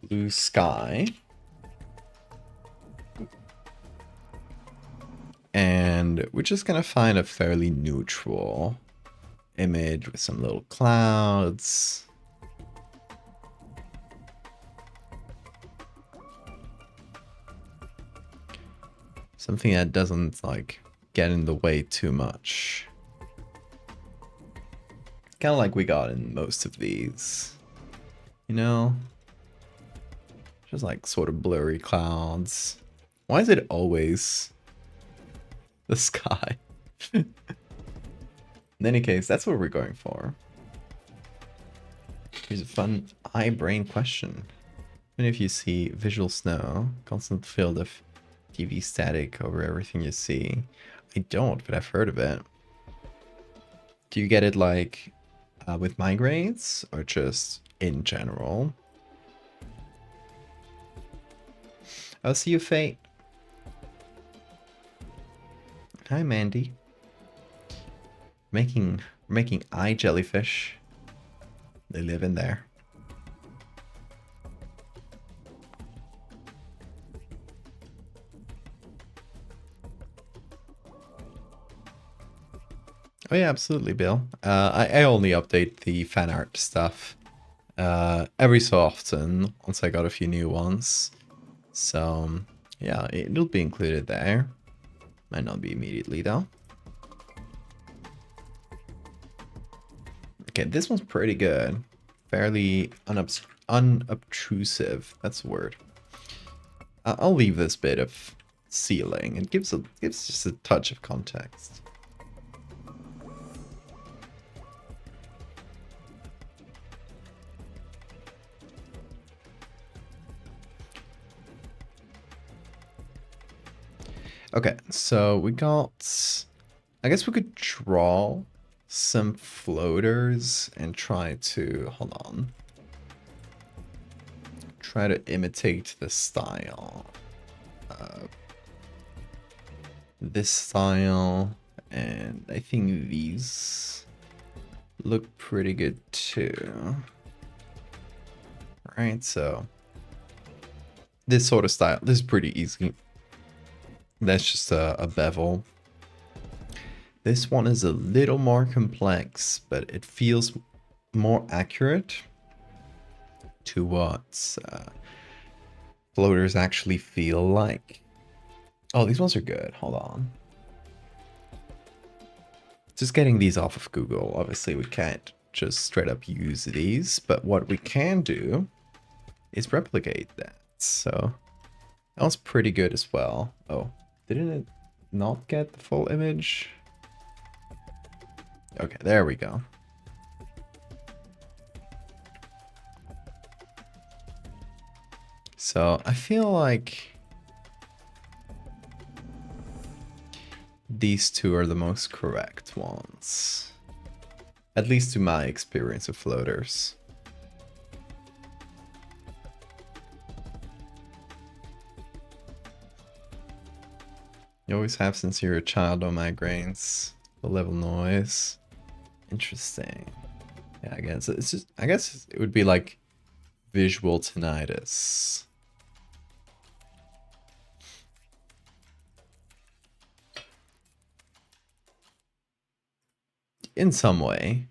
blue sky. And we're just gonna find a fairly neutral image with some little clouds. Something that doesn't like get in the way too much. Kind of like we got in most of these, you know? Just like sort of blurry clouds. Why is it always the sky? In any case, that's what we're going for. Here's a fun eye-brain question. Even if you see visual snow, constant field of TV static over everything you see. I don't, but I've heard of it. Do you get it like with migraines or just in general? I'll see you, Fate. Hi, Mandy. Making eye jellyfish. They live in there. Oh yeah, absolutely, Bill. I only update the fan art stuff every so often, once I got a few new ones. So yeah, it'll be included there. Might not be immediately though. Okay, this one's pretty good. Fairly unobtrusive. That's the word. I'll leave this bit of ceiling. It gives just a touch of context. Okay, so we got... I guess we could draw some floaters and try to... Hold on. Try to imitate the style. This style, and I think these look pretty good too. Right, so this sort of style, this is pretty easy. That's just a bevel. This one is a little more complex, but it feels more accurate to what floaters actually feel like. Oh, these ones are good. Hold on. Just getting these off of Google. Obviously, we can't just straight up use these, but what we can do is replicate that. So that was pretty good as well. Oh, didn't it not get the full image? Okay, there we go. So I feel like these two are the most correct ones. At least to my experience of floaters. You always have since you're a child on migraines. The level noise. Interesting. Yeah, I guess it's just, I guess it would be like visual tinnitus. in some way.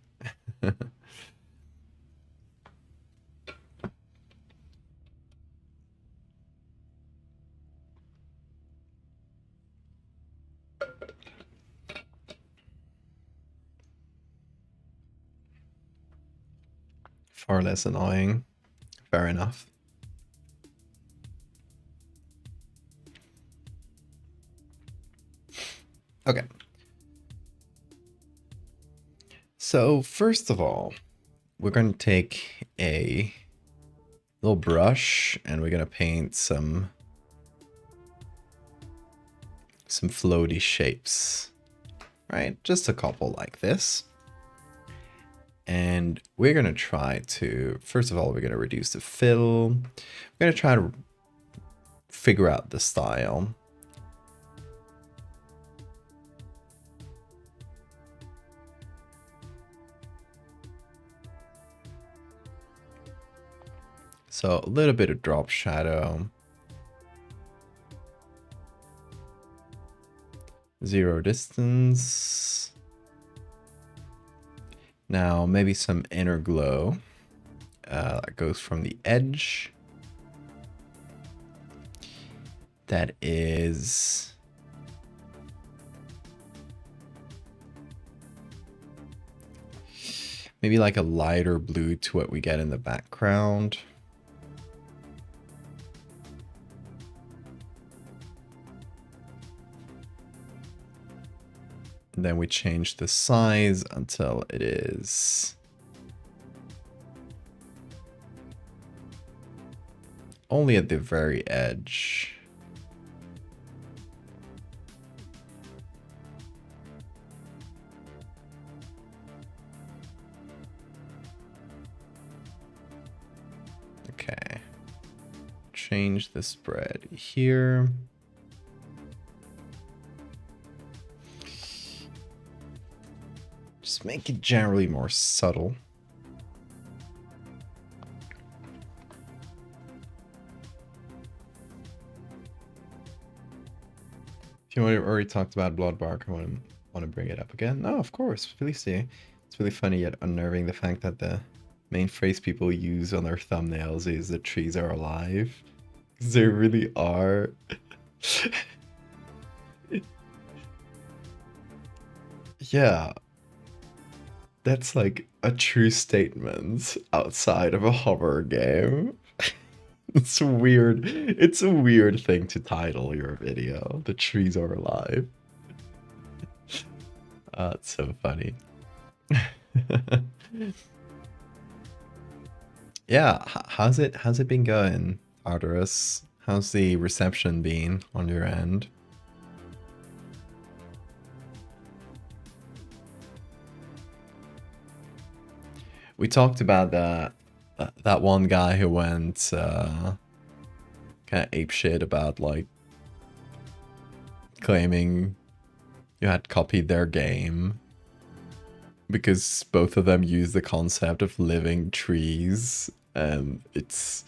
Far less annoying. Fair enough. Okay. So first of all, we're going to take a little brush and we're going to paint some floaty shapes, right? Just a couple like this. And we're going to try to, first of all, we're going to reduce the fill. We're going to try to figure out the style. So a little bit of drop shadow. Zero distance. Now maybe some inner glow that goes from the edge. That is maybe like a lighter blue to what we get in the background. And then we change the size until it is only at the very edge. Okay. Change the spread here. Just make it generally more subtle. If you already talked about Bloodbark, I want to bring it up again. No, of course, please do. It's really funny yet unnerving the fact that the main phrase people use on their thumbnails is the trees are alive. Because they really are. Yeah. That's like a true statement outside of a horror game. It's weird. It's a weird thing to title your video. The trees are alive. It's so funny. Yeah, how's it been going, Arteris? How's the reception been on your end? We talked about that one guy who went kind of apeshit about like claiming you had copied their game because both of them use the concept of living trees, and it's,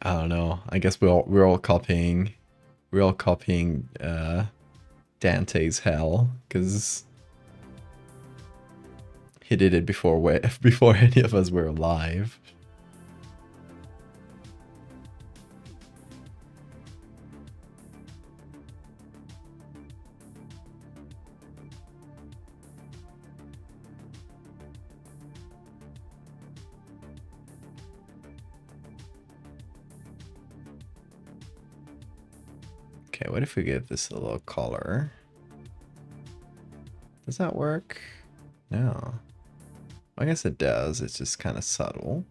I don't know. I guess we're all copying Dante's Hell because he did it before any of us were alive. Okay, what if we give this a little color? Does that work? No. I guess it does, it's just kind of subtle.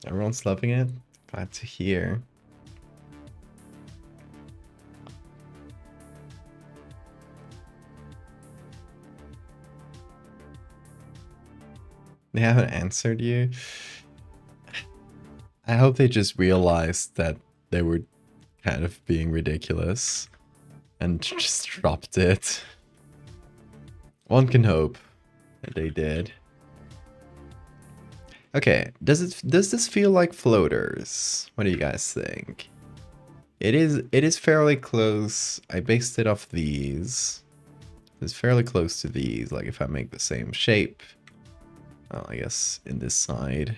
Everyone's loving it? Glad to hear. They haven't answered you. I hope they just realized that they were kind of being ridiculous and just dropped it. One can hope that they did. Okay, does this feel like floaters? What do you guys think? It is fairly close. I based it off these. It's fairly close to these, like if I make the same shape. Well, I guess in this side.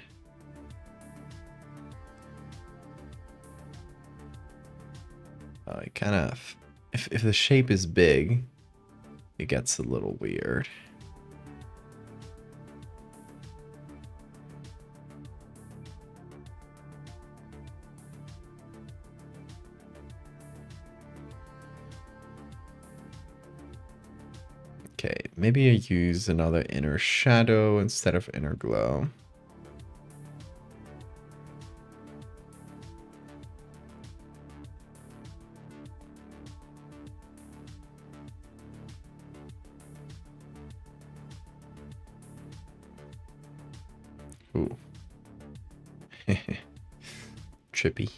I kind of, if the shape is big, it gets a little weird. Okay, maybe I use another inner shadow instead of inner glow. Ooh. Trippy.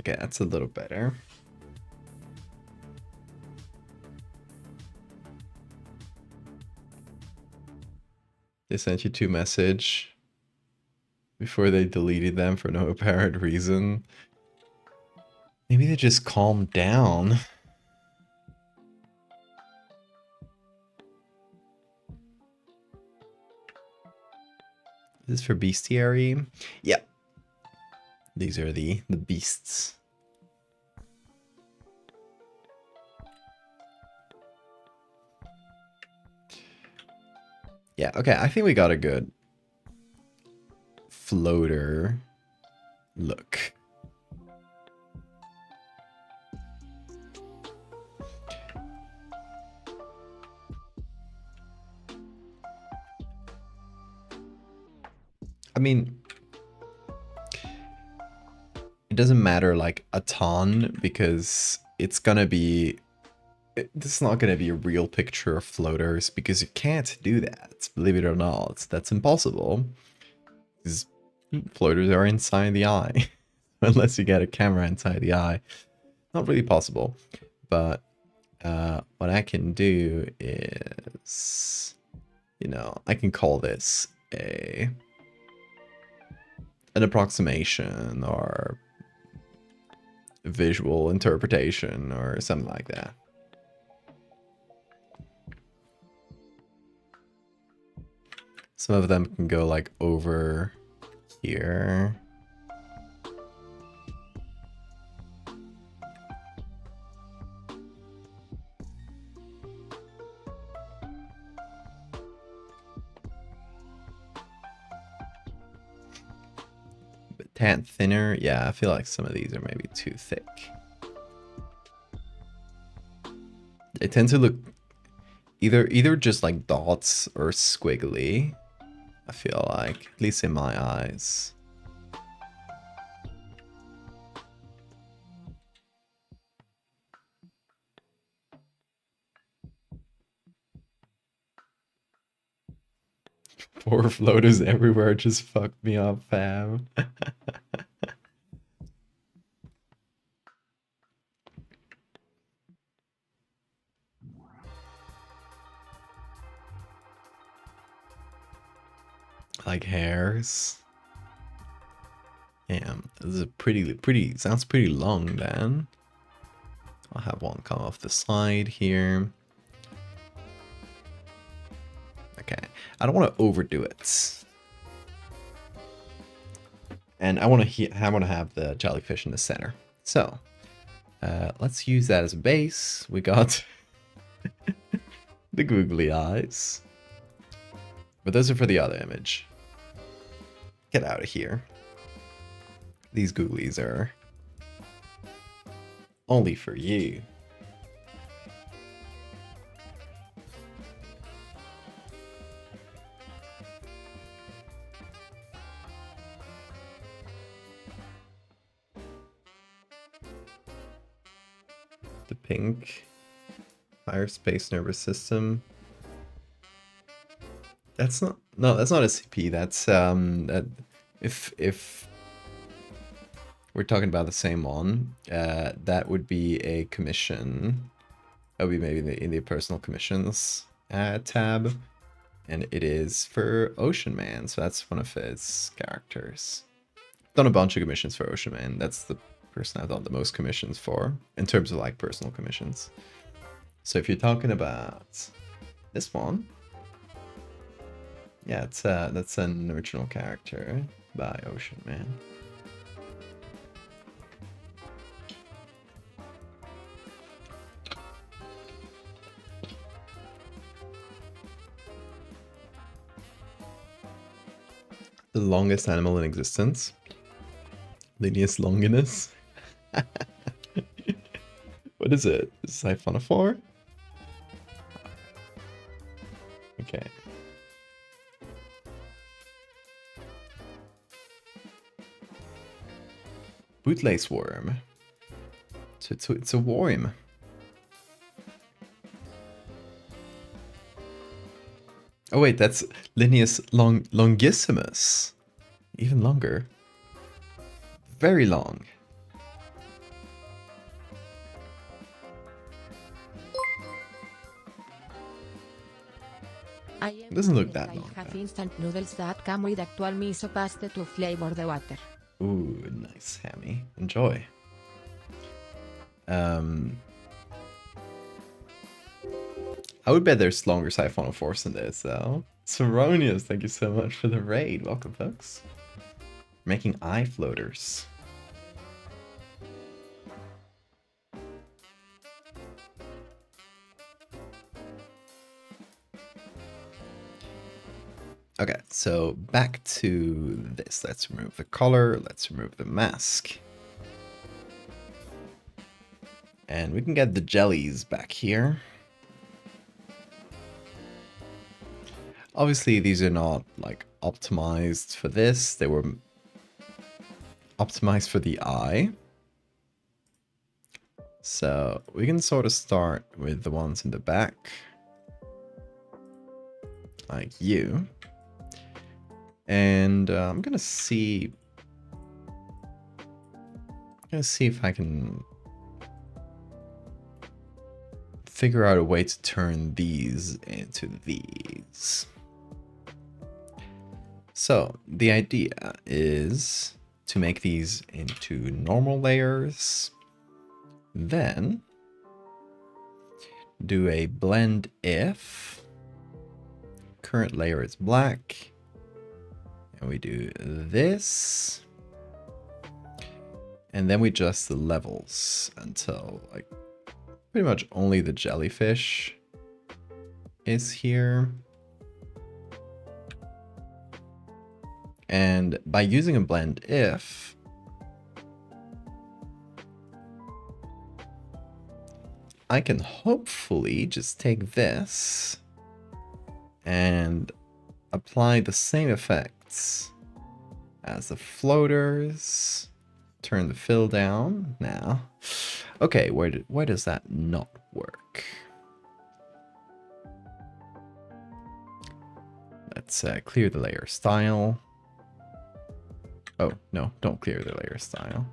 Okay, that's a little better. They sent you 2 message before they deleted them for no apparent reason. Maybe they just calmed down. Is this for bestiary? Yep. These are the beasts. Yeah, okay, I think we got a good floater look. I mean, it doesn't matter like a ton because it's gonna be, this is not gonna be a real picture of floaters because you can't do that. Believe it or not, that's impossible. Because floaters are inside the eye. Unless you get a camera inside the eye. Not really possible. But what I can do is, you know, I can call this an approximation or visual interpretation or something like that. Some of them can go like over here. But tan thinner, yeah, I feel like some of these are maybe too thick. They tend to look either just like dots or squiggly. I feel like, at least in my eyes. Four floaters everywhere just fucked me up, fam. Like hairs. Damn, this is a pretty, sounds pretty long then. I'll have one come off the side here. Okay, I don't want to overdo it. And I want to have the jellyfish in the center. So, let's use that as a base. We got the googly eyes. But those are for the other image. Get out of here. These googlies are only for you. The pink. Fire space nervous system. That's not, no, that's not a CP. That's that, if we're talking about the same one, that would be a commission. That would be maybe in the personal commissions tab, and it is for Ocean Man. So that's one of his characters. Done a bunch of commissions for Ocean Man. That's the person I've done the most commissions for in terms of like personal commissions. So if you're talking about this one, yeah, it's that's an original character by Ocean Man. The longest animal in existence. Linnaeus longinus. What is it? Is it siphonophore? Okay. Bootlace worm. It's a worm. Oh wait, that's Linnaeus longissimus. Even longer. Very long. It doesn't look that long. I have instant noodles that come with actual miso paste to flavor the water. Ooh, nice, Hammy. Enjoy. I would bet there's longer siphonophores than this, though. Seronius, thank you so much for the raid. Welcome, folks. Making eye floaters. Okay, so back to this. Let's remove the collar. Let's remove the mask. And we can get the jellies back here. Obviously, these are not like optimized for this. They were optimized for the eye. So we can sort of start with the ones in the back. Like you. And I'm gonna see if I can figure out a way to turn these into these. So the idea is to make these into normal layers, then do a blend if current layer is black, and we do this, and then we adjust the levels until like pretty much only the jellyfish is here. And by using a blend if, I can hopefully just take this and apply the same effects as the floaters. Turn the fill down now. Okay, why does that not work? Let's clear the layer style. Oh, no, don't clear the layer style.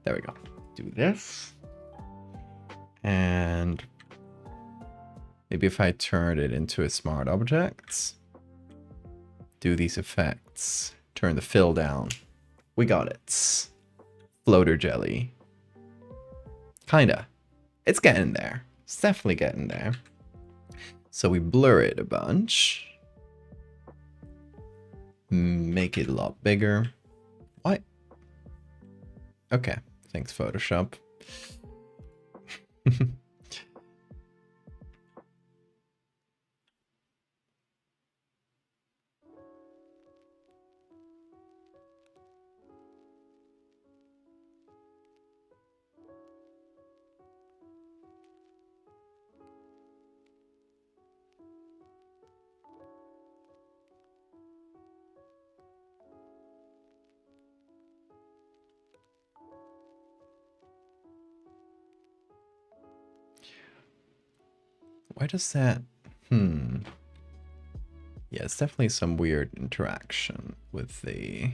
There we go. Do this. And maybe if I turn it into a smart object, do these effects, turn the fill down. We got it. Floater jelly. Kinda. It's getting there. It's definitely getting there. So we blur it a bunch. Make it a lot bigger. What? Okay. Thanks, Photoshop. Why does that... Yeah, it's definitely some weird interaction with the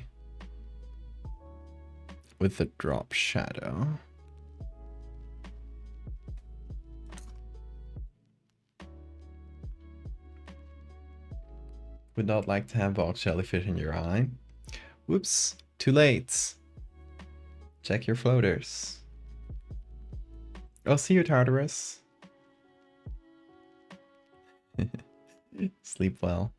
drop shadow. Would not like to have box jellyfish in your eye. Whoops, too late. Check your floaters. Oh, see you, Tartarus. Sleep well.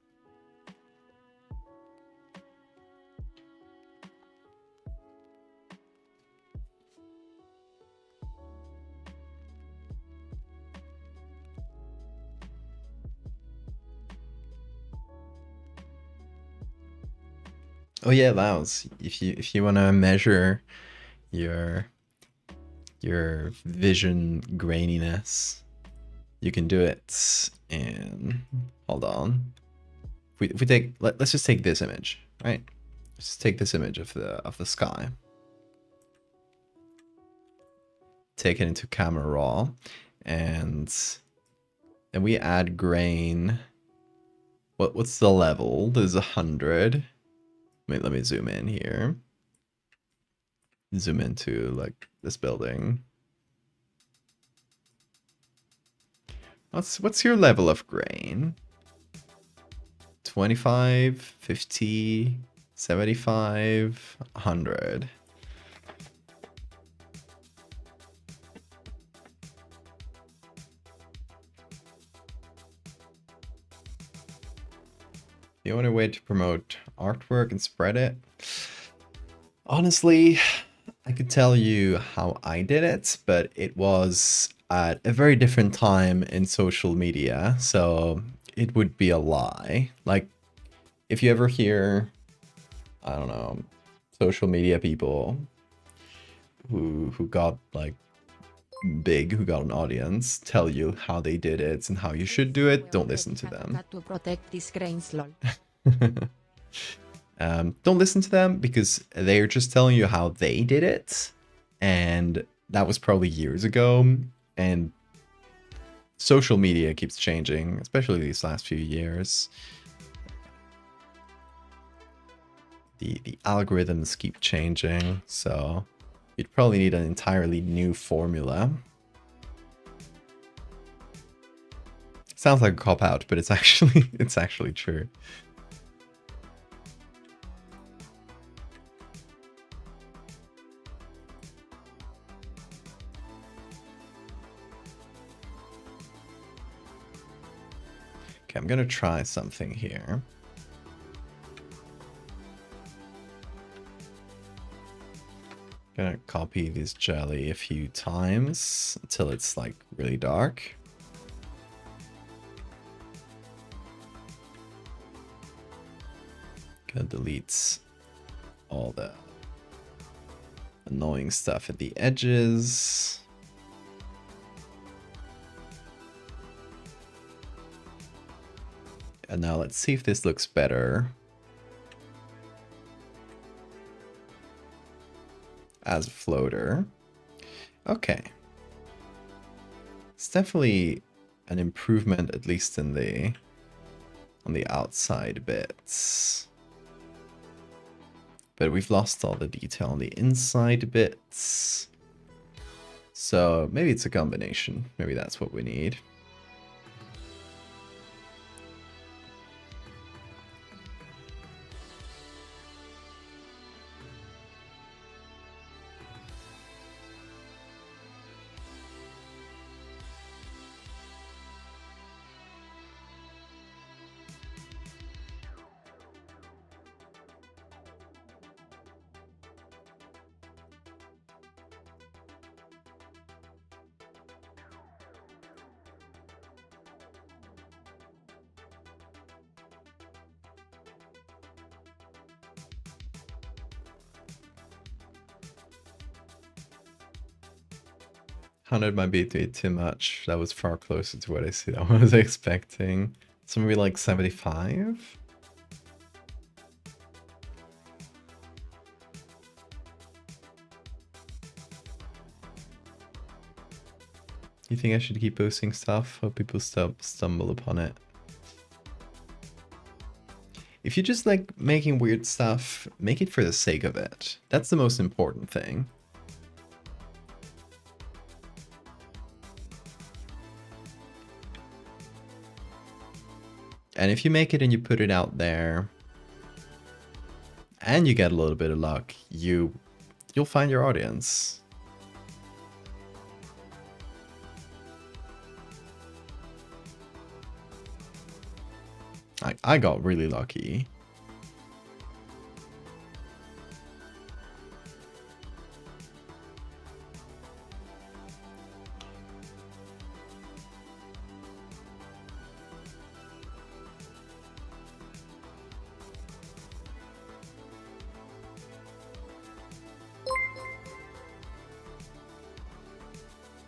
Oh yeah, Laos. If you wanna measure your vision graininess, you can do it. And hold on. If we take let's just take this image, right? Let's take this image of the sky. Take it into camera raw, and then we add grain. What's the level? There's 100. Wait, let me zoom in here. Zoom into like this building. What's your level of grain? 25, 50, 75, 100. The only way to promote artwork and spread it? Honestly, I could tell you how I did it, but it was at a very different time in social media, so it would be a lie. Like, if you ever hear, I don't know, social media people who got like big, who got an audience, tell you how they did it and how you should do it, don't listen to them. Don't listen to them because they're just telling you how they did it, and that was probably years ago, and social media keeps changing, especially these last few years. The algorithms keep changing, so you'd probably need an entirely new formula. Sounds like a cop-out, but it's actually true. Okay, I'm gonna try something here. Gonna copy this jelly a few times until it's like really dark. Gonna delete all the annoying stuff at the edges. And now let's see if this looks better as a floater. Okay. It's definitely an improvement, at least in on the outside bits. But we've lost all the detail on the inside bits. So maybe it's a combination. Maybe that's what we need. Hundred might be too much. That was far closer to what I was expecting. So maybe like 75? You think I should keep posting stuff? Hope people stumble upon it. If you just like making weird stuff, make it for the sake of it. That's the most important thing. And if you make it and you put it out there, and you get a little bit of luck, you'll find your audience. I got really lucky.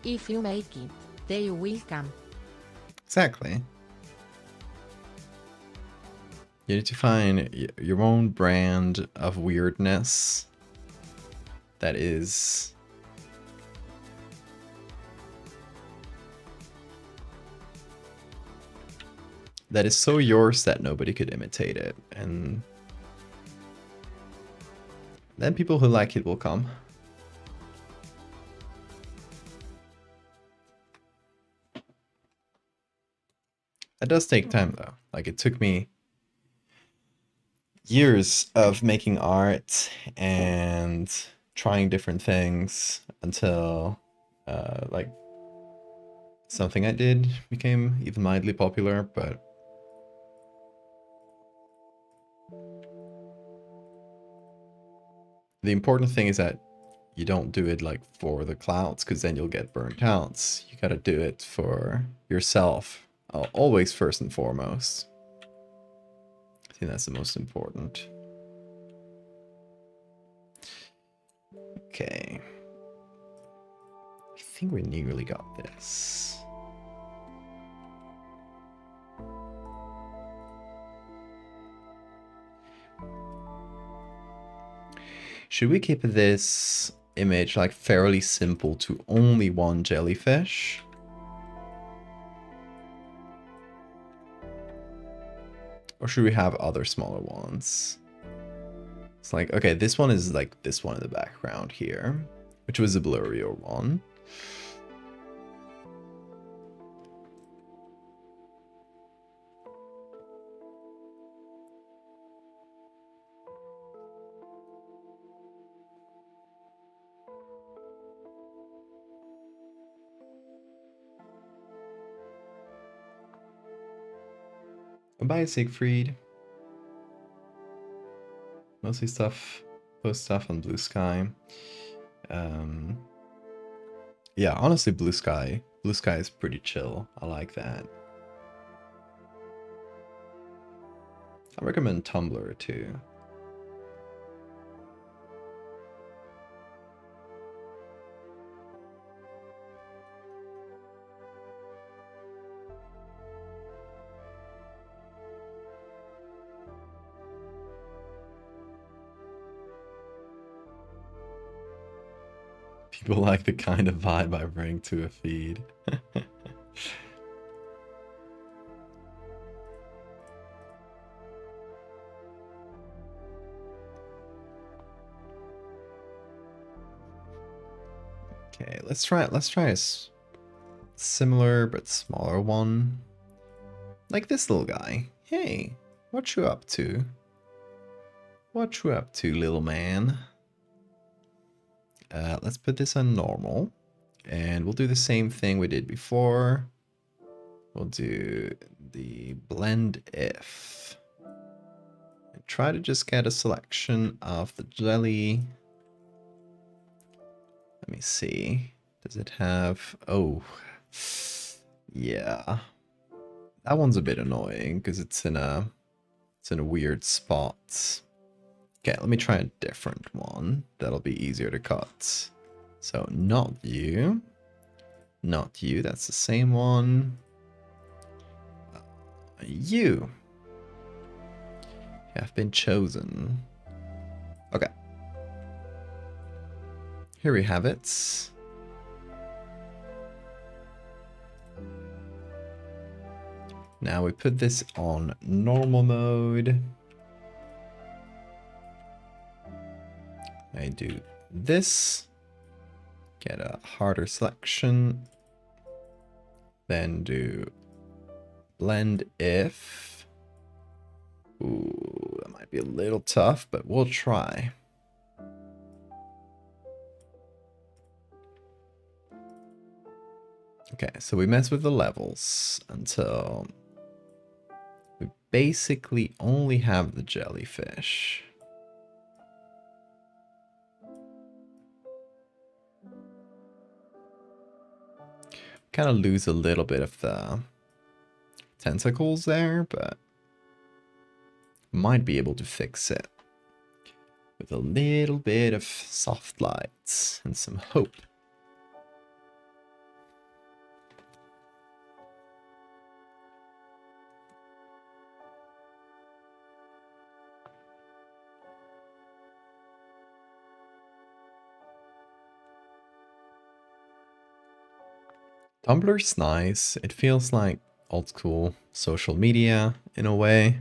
If you make it, they will come. Exactly. You need to find your own brand of weirdness that is so yours that nobody could imitate it, and then people who like it will come. It does take time though. Like, it took me years of making art and trying different things until like something I did became even mildly popular. But the important thing is that you don't do it like for the clouds, because then you'll get burnt out. You gotta do it for yourself, always first and foremost. I think that's the most important. Okay. I think we nearly got this. Should we keep this image like fairly simple to only one jellyfish? Or should we have other smaller ones? It's like, okay, this one is like this one in the background here, which was a blurrier one. Goodbye, Siegfried. Mostly post stuff on Blue Sky. Yeah, honestly, Blue Sky is pretty chill. I like that. I recommend Tumblr too. People like the kind of vibe I bring to a feed. Okay, let's try a similar but smaller one. Like this little guy. Hey, what you up to? What you up to, little man? Let's put this on normal, and we'll do the same thing we did before. We'll do the blend if. And try to just get a selection of the jelly. Let me see. Does it have... Oh, yeah. That one's a bit annoying because it's in a weird spot. Okay, let me try a different one. That'll be easier to cut. So not you. Not you, that's the same one. You have been chosen. Okay. Here we have it. Now we put this on normal mode. I do this, get a harder selection, then do blend if. Ooh, that might be a little tough, but we'll try. Okay, so we mess with the levels until we basically only have the jellyfish. Kind of lose a little bit of the tentacles there, but might be able to fix it with a little bit of soft lights and some hope. Tumblr's nice. It feels like old school social media in a way.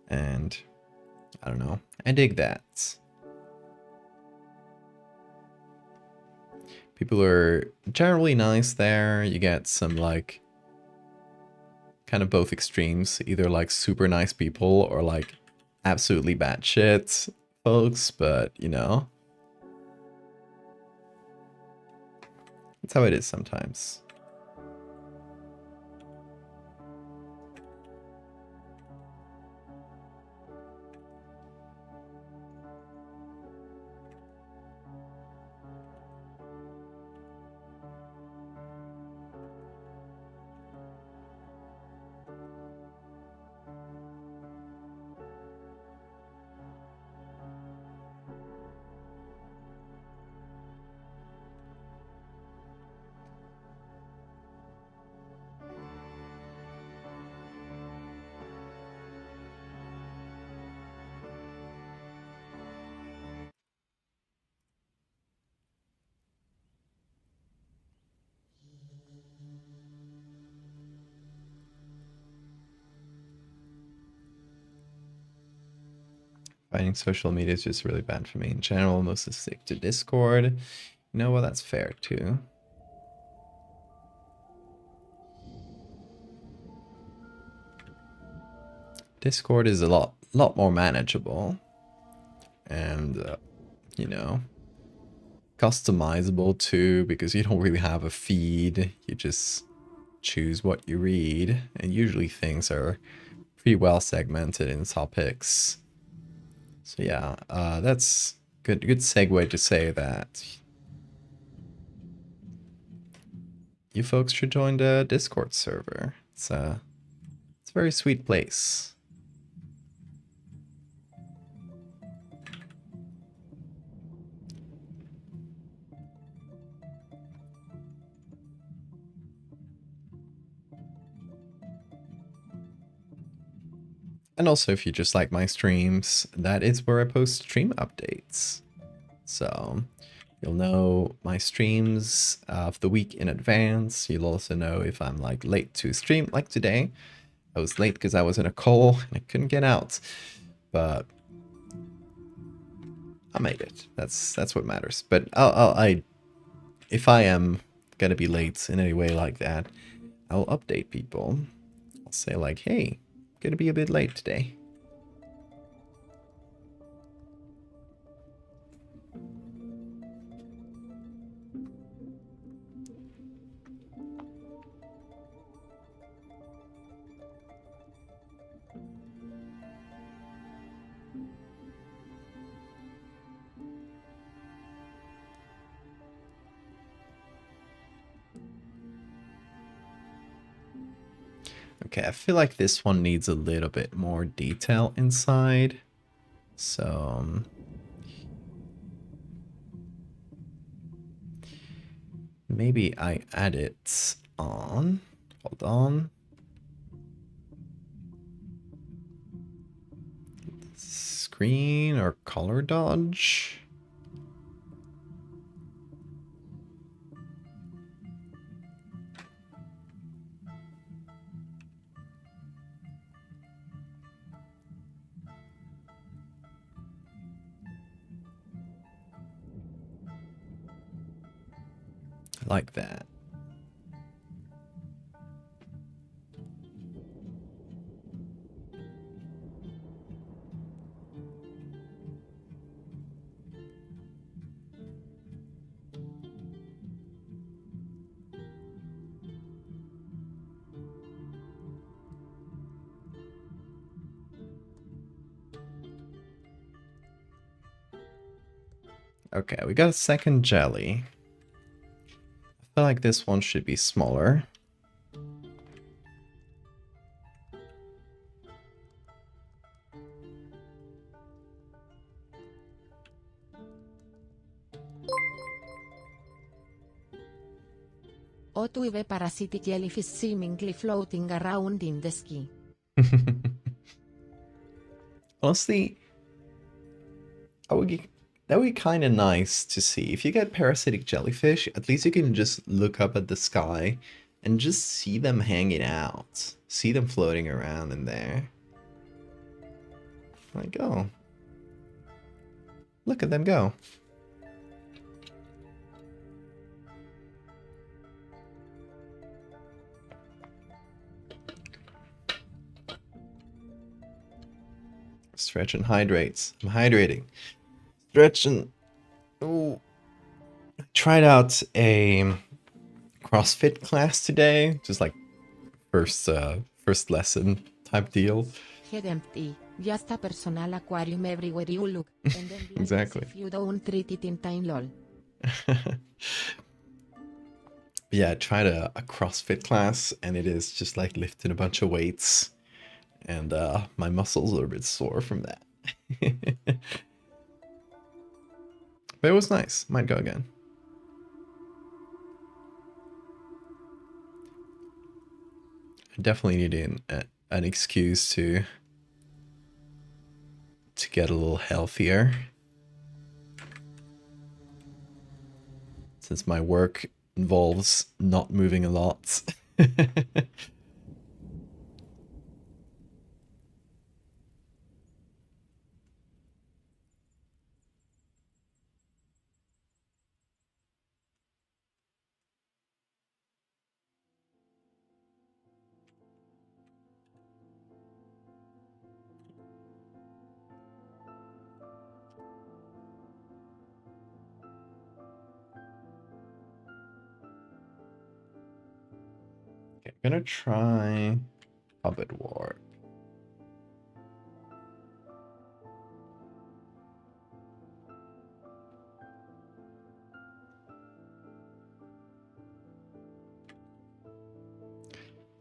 And I don't know. I dig that. People are generally nice there. You get some like kind of both extremes, either like super nice people or like absolutely batshit folks, but you know, that's how it is sometimes. Finding social media is just really bad for me in general. Mostly stick to Discord. You know what? That's fair too. Discord is a lot more manageable and you know, customizable too, because you don't really have a feed. You just choose what you read, and usually things are pretty well segmented in topics. So yeah, that's good segue to say that you folks should join the Discord server. It's a very sweet place. And also, if you just like my streams, that is where I post stream updates. So you'll know my streams of the week in advance. You'll also know if I'm like late to stream, like today. I was late because I was in a call and I couldn't get out, but I made it. That's what matters. But if I am gonna be late in any way like that, I'll update people. I'll say like, hey, gonna be a bit late today. Okay, I feel like this one needs a little bit more detail inside. So maybe I add it on. Hold on. Screen or color dodge. like that. Okay, we got a second jelly. I feel like this one should be smaller. O2 parasitic jellyfish seemingly floating around in the sky. Honestly, that would be kind of nice to see. If you get parasitic jellyfish, at least you can just look up at the sky and just see them hanging out. See them floating around in there. Like, oh. Look at them go. Stretch and hydrates. I'm hydrating. Stretch and... Ooh. I tried out a CrossFit class today. Just like first lesson type deal. Head empty, just a personal aquarium everywhere you look, and then Exactly. if you don't treat it in time, lol. Yeah, I tried a CrossFit class, and it is just like lifting a bunch of weights, and my muscles are a bit sore from that. But it was nice. Might go again. I definitely need an excuse to get a little healthier, since my work involves not moving a lot. Okay, I'm gonna try Puppet War.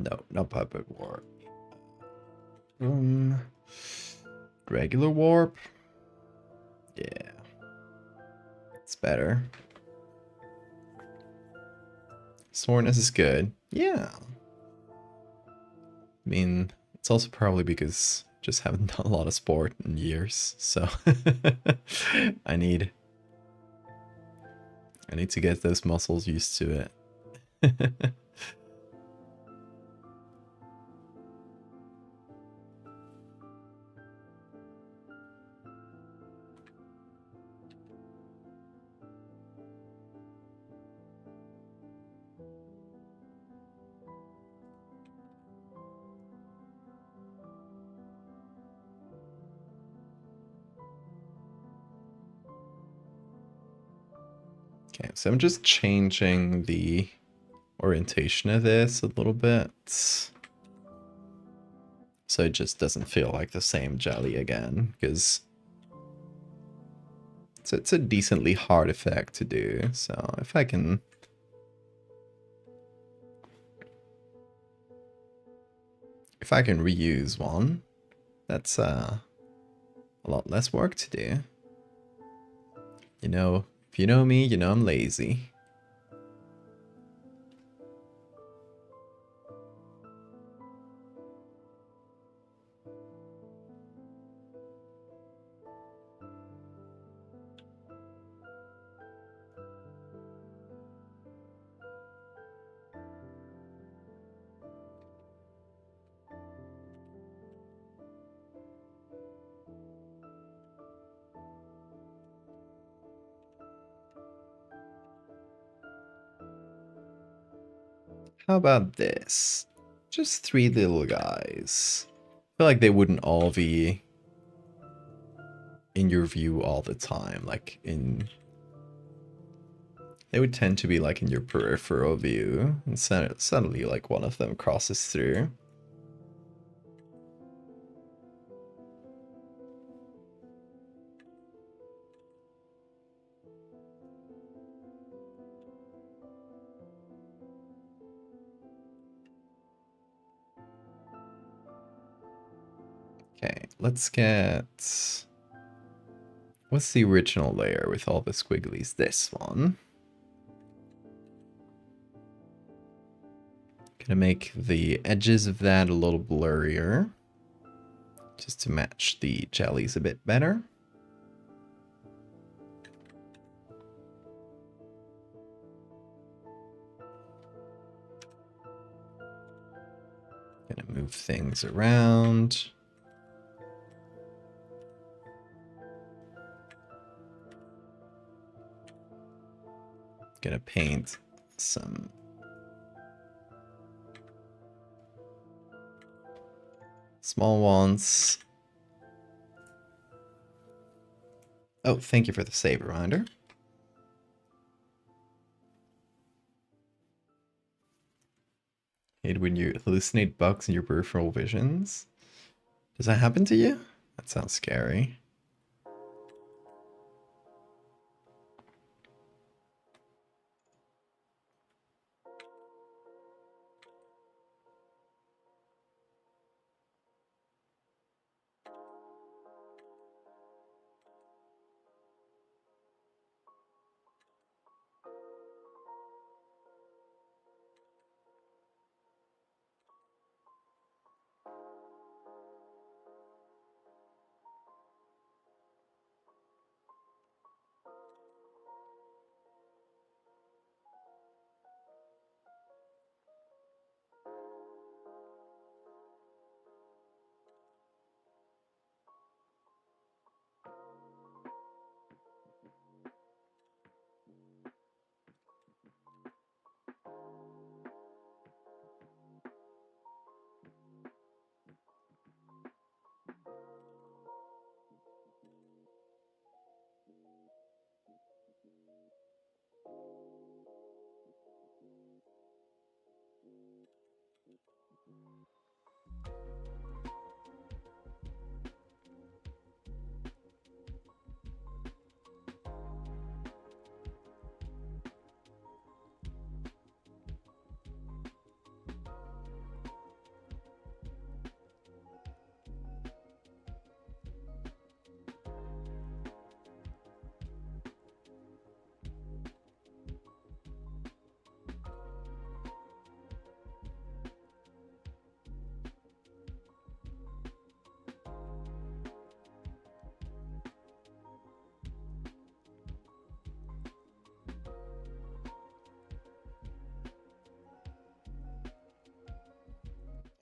No, not Puppet Warp. Regular Warp? Yeah. It's better. Soreness is good. Yeah. I mean, it's also probably because I just haven't done a lot of sport in years, so I need to get those muscles used to it. Okay, so I'm just changing the orientation of this a little bit, so it just doesn't feel like the same jelly again, because it's a decently hard effect to do. So if I can reuse one, that's a lot less work to do. You know, if you know me, you know I'm lazy. How about this? Just 3 little guys. I feel like they wouldn't all be in your view all the time. Like they would tend to be like in your peripheral view, and suddenly like one of them crosses through. Okay, let's get... What's the original layer with all the squigglies? This one. Gonna make the edges of that a little blurrier, just to match the jellies a bit better. Gonna move things around. Gonna paint some small ones. Oh, thank you for the save reminder. Hate when you hallucinate bugs in your peripheral visions. Does that happen to you? That sounds scary.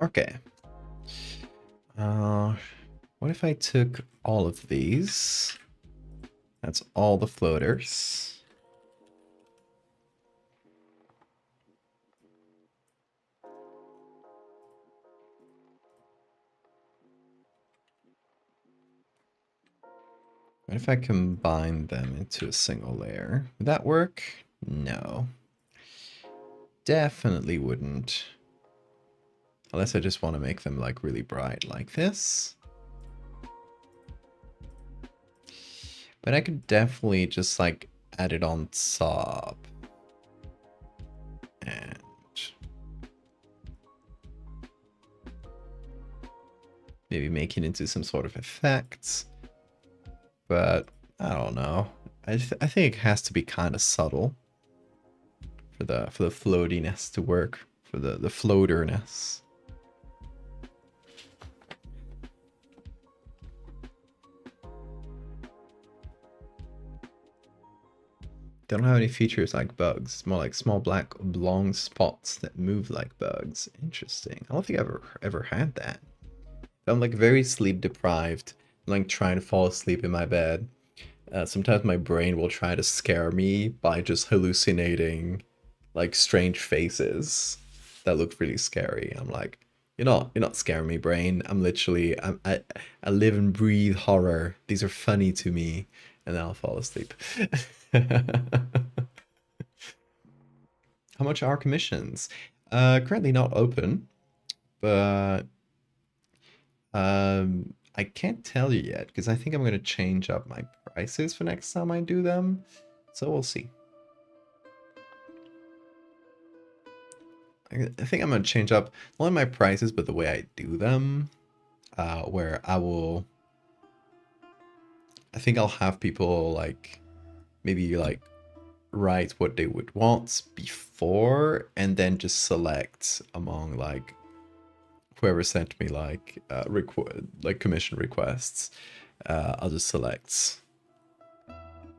Okay. What if I took all of these? That's all the floaters. What if I combine them into a single layer? Would that work? No. Definitely wouldn't. Unless I just want to make them like really bright like this. But I could definitely just like add it on top. And maybe make it into some sort of effect. But I don't know. I think it has to be kind of subtle for the floatiness to work, for the floaterness. They don't have any features like bugs. It's more like small black oblong spots that move like bugs. Interesting. I don't think I've ever had that. I'm like very sleep deprived. I'm like trying to fall asleep in my bed. Sometimes my brain will try to scare me by just hallucinating like strange faces. that looked really scary. I'm like, you're not scaring me, brain. I live and breathe horror. These are funny to me, and then I'll fall asleep. How much are commissions? Currently not open, but I can't tell you yet because I think I'm gonna change up my prices for next time I do them. So we'll see. I think I'm gonna change up not only my prices but the way I do them. Where I think I'll have people like maybe like write what they would want before and then just select among like whoever sent me like commission requests. I'll just select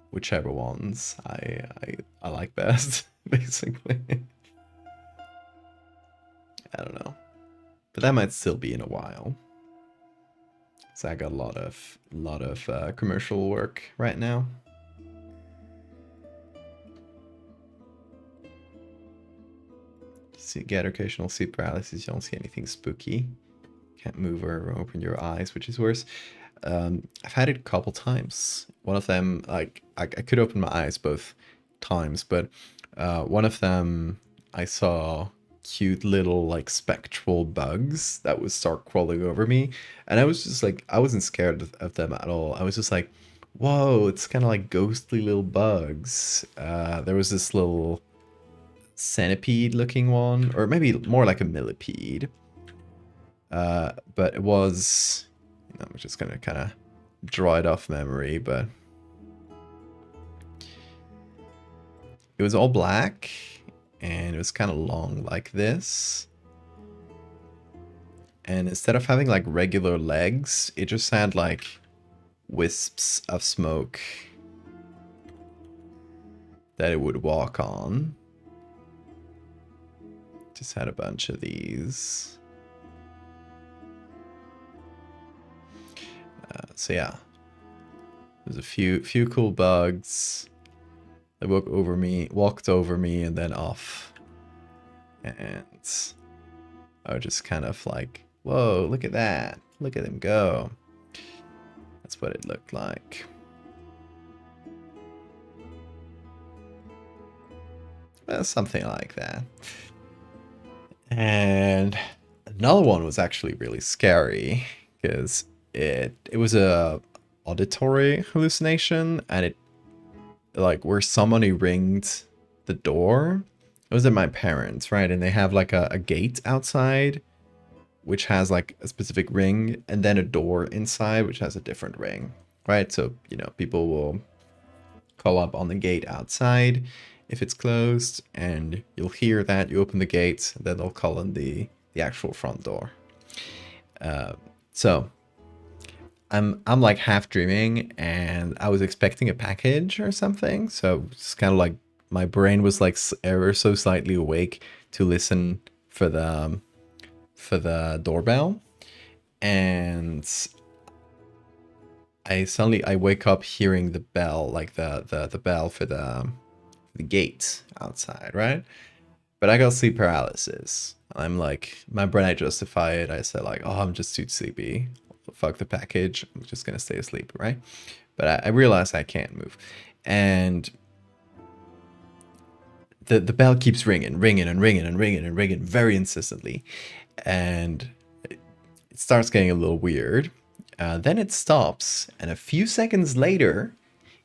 whichever ones I like best, basically. I don't know, but that might still be in a while. So I got a lot of commercial work right now. So you get occasional sleep paralysis. You don't see anything spooky. Can't move or open your eyes, which is worse. I've had it a couple times. One of them, like I could open my eyes both times, but one of them I saw cute little like spectral bugs that would start crawling over me, and I was just like, I wasn't scared of them at all. I was just like, whoa, it's kind of like ghostly little bugs. There was this little centipede looking one, or maybe more like a millipede. But it was, I'm just gonna kind of draw it off memory, but it was all black and it was kind of long like this. And instead of having like regular legs, it just had like wisps of smoke that it would walk on. Just had a bunch of these. So yeah, there's a few cool bugs that walked over me and then off. And I was just kind of like, whoa, look at that. Look at him go. That's what it looked like. Something like that. And another one was actually really scary because it was a auditory hallucination, and it like where somebody ringed the door. It was at my parents, right? And they have like a gate outside which has like a specific ring, and then a door inside which has a different ring, right? So, people will call up on the gate outside if it's closed, and you'll hear that. You open the gate, then they'll call on the actual front door. So I'm like half dreaming, and I was expecting a package or something. So it's kind of like my brain was like ever so slightly awake to listen for the doorbell, and I wake up hearing the bell, like the bell for the gate outside, right? But I got sleep paralysis. I'm like, my brain, I justify it. I said like, oh, I'm just too sleepy. Fuck the package. I'm just gonna stay asleep, right? But I realize I can't move, and the bell keeps ringing very insistently, and it starts getting a little weird. Then it stops, and a few seconds later,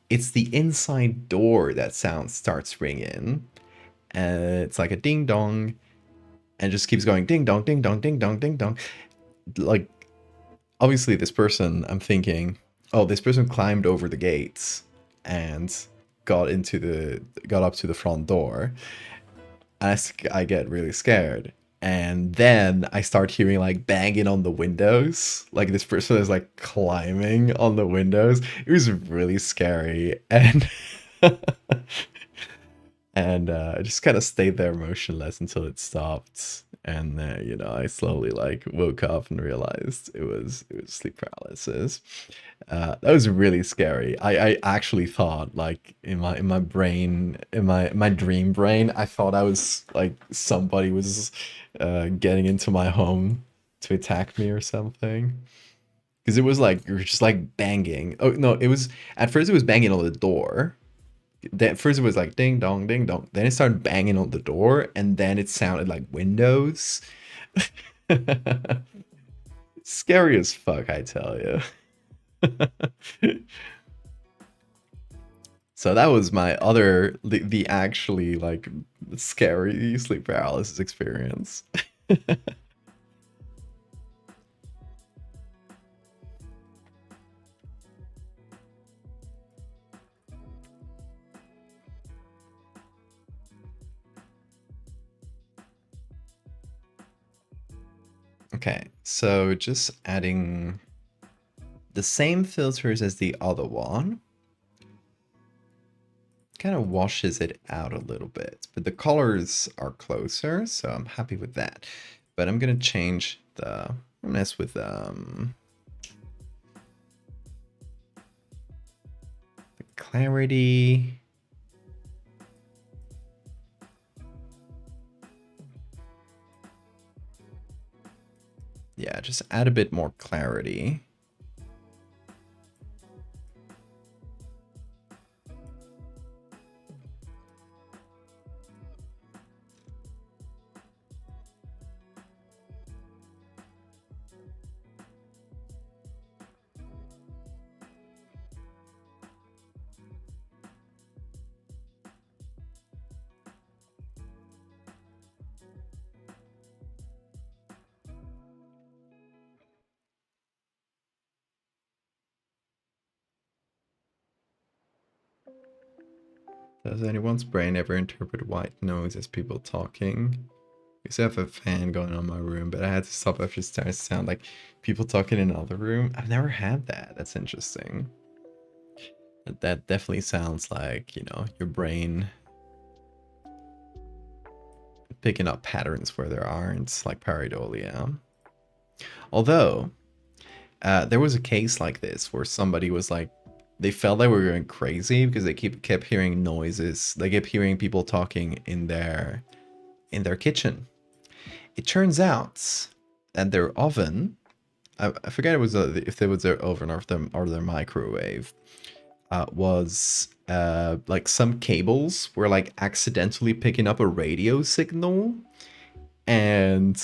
it's the inside door that starts ringing, and it's like a ding dong, and it just keeps going ding dong, ding dong, ding dong, ding dong. Like, obviously, this person, I'm thinking, oh, this person climbed over the gates and got up to the front door. I get really scared. And then I start hearing like banging on the windows. Like this person is like climbing on the windows. It was really scary. And and I just kind of stayed there motionless until it stopped. And you know, I slowly like woke up and realized it was sleep paralysis. That was really scary. I actually thought like in my brain, in my dream brain, I thought I was like somebody was getting into my home to attack me or something. Because it was like you're just like banging. Oh no, it was at first it was banging on the door. Then at first it was like ding dong ding dong. Then it started banging on the door, and then it sounded like windows. Scary as fuck, I tell you. So that was my other the actually like scary sleep paralysis experience. Okay, so just adding the same filters as the other one. Kind of washes it out a little bit, but the colors are closer, so I'm happy with that. But I'm gonna change the mess with the clarity. Yeah, just add a bit more clarity. Does anyone's brain ever interpret white noise as people talking? I used to have a fan going on in my room, but I had to stop after it started to sound like people talking in another room. I've never had that. That's interesting. That definitely sounds like, you know, your brain picking up patterns where there aren't, like pareidolia. Although, there was a case like this where somebody was like, they felt like we were going crazy because they kept hearing noises. They kept hearing people talking in their kitchen. It turns out that their oven, I forget it was if it was their oven or their microwave, was like some cables were like accidentally picking up a radio signal and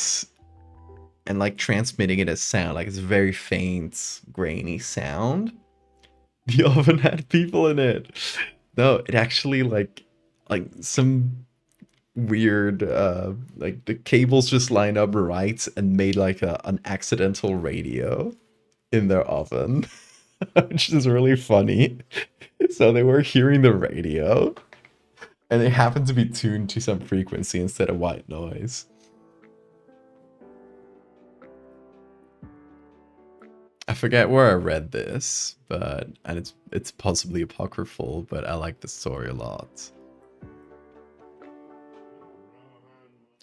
like transmitting it as sound, like it's a very faint, grainy sound. The oven had people in it. No, it actually like some weird like the cables just lined up right and made like an accidental radio in their oven, which is really funny. So they were hearing the radio and it happened to be tuned to some frequency instead of white noise. I forget where I read this, but and it's possibly apocryphal, but I like the story a lot.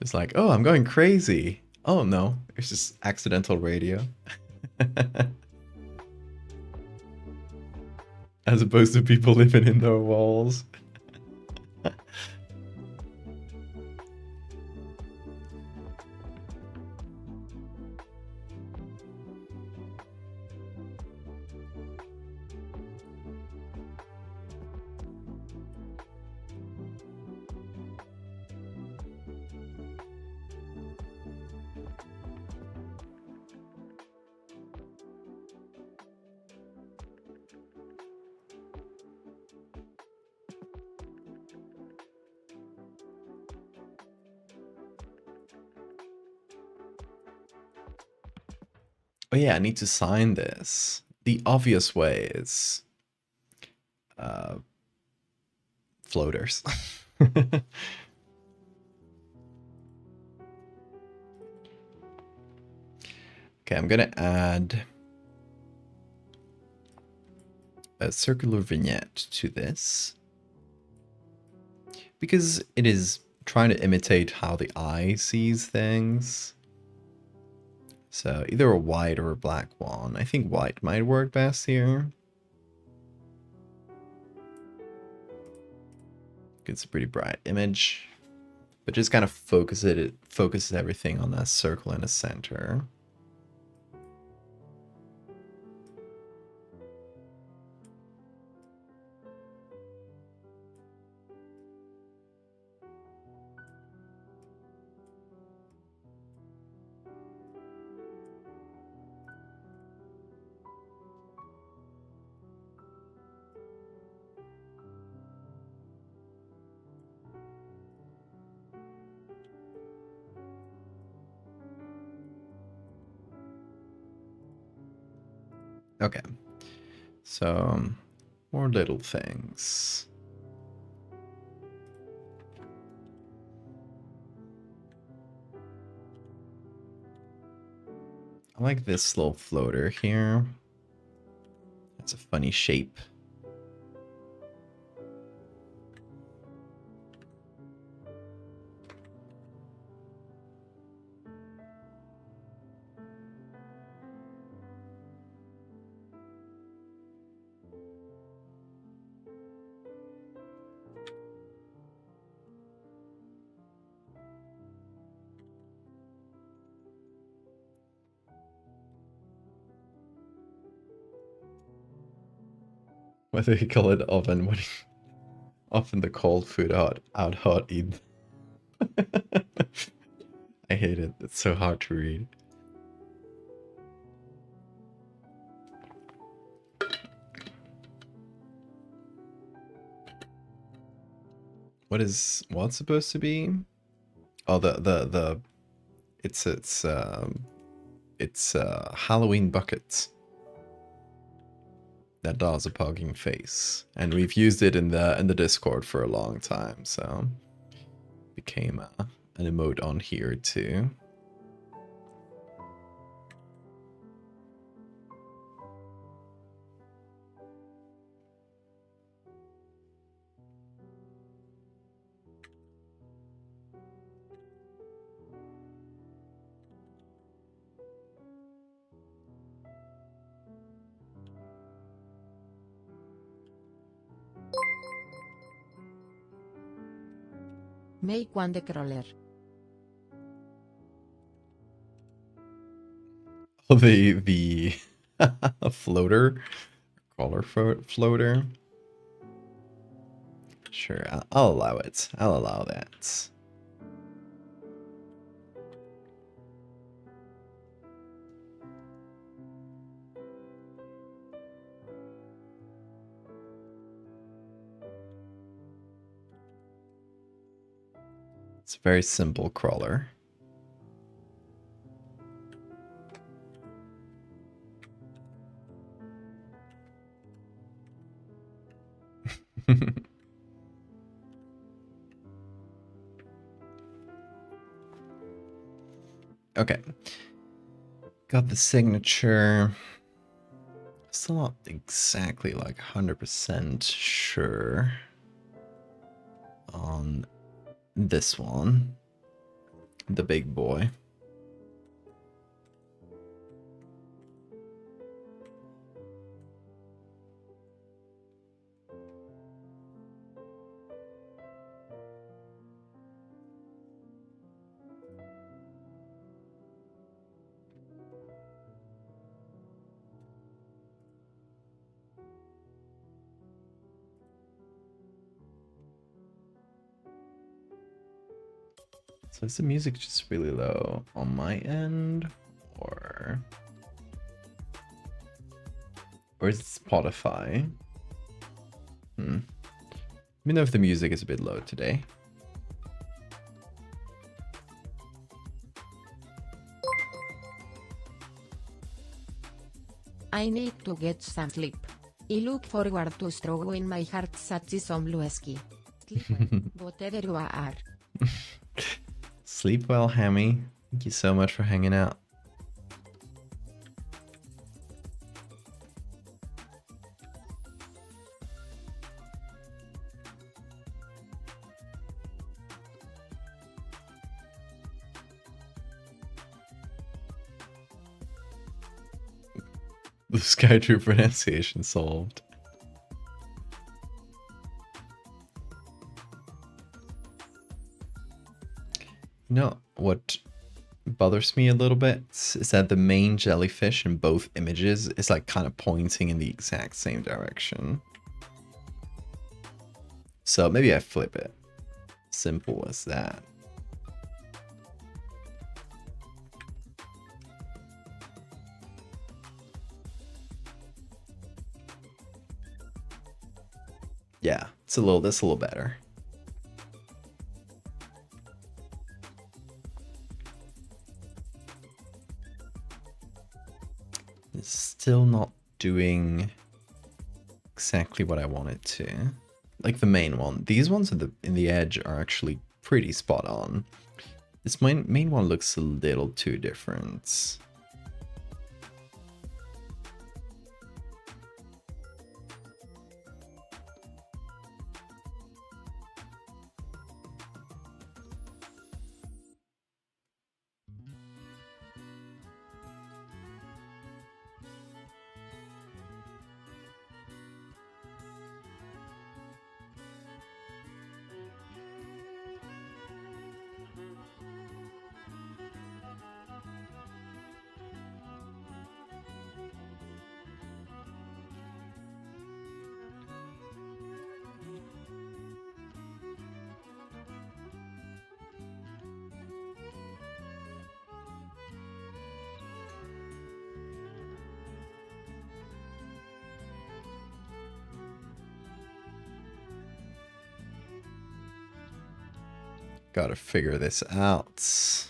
It's like, oh, I'm going crazy. Oh no, it's just accidental radio. As opposed to people living in their walls. Oh yeah, I need to sign this. The obvious way is uh, floaters. Okay, I'm gonna add a circular vignette to this because it is trying to imitate how the eye sees things. So either a white or a black one. I think white might work best here. It's a pretty bright image, but just kind of focuses everything on that circle in the center. Okay, so more little things. I like this little floater here. It's a funny shape. What do you call it? Oven? What? Often the cold food out hot eat. I hate it. It's so hard to read. What's supposed to be? Oh, it's Halloween bucket that does a pogging face, and we've used it in the Discord for a long time, so became an emote on here too. Make one the crawler. Oh, the floater, crawler floater. Sure, I'll allow it. I'll allow that. It's a very simple crawler. Okay. Got the signature. Still not exactly like 100% sure on this one. The big boy. So is the music just really low on my end, or is it Spotify? Let me know if the music is a bit low today. I need to get some sleep. I look forward to strowing my heart such some Lueski. Sleep well, whatever you are. Sleep well, Hammy. Thank you so much for hanging out. The Sky True pronunciation solved. You know what bothers me a little bit is that the main jellyfish in both images is like kind of pointing in the exact same direction. So maybe I flip it. Simple as that. Yeah, that's a little better. It's still not doing exactly what I wanted to. Like the main one. These ones in the edge are actually pretty spot on. This main one looks a little too different. Gotta figure this out.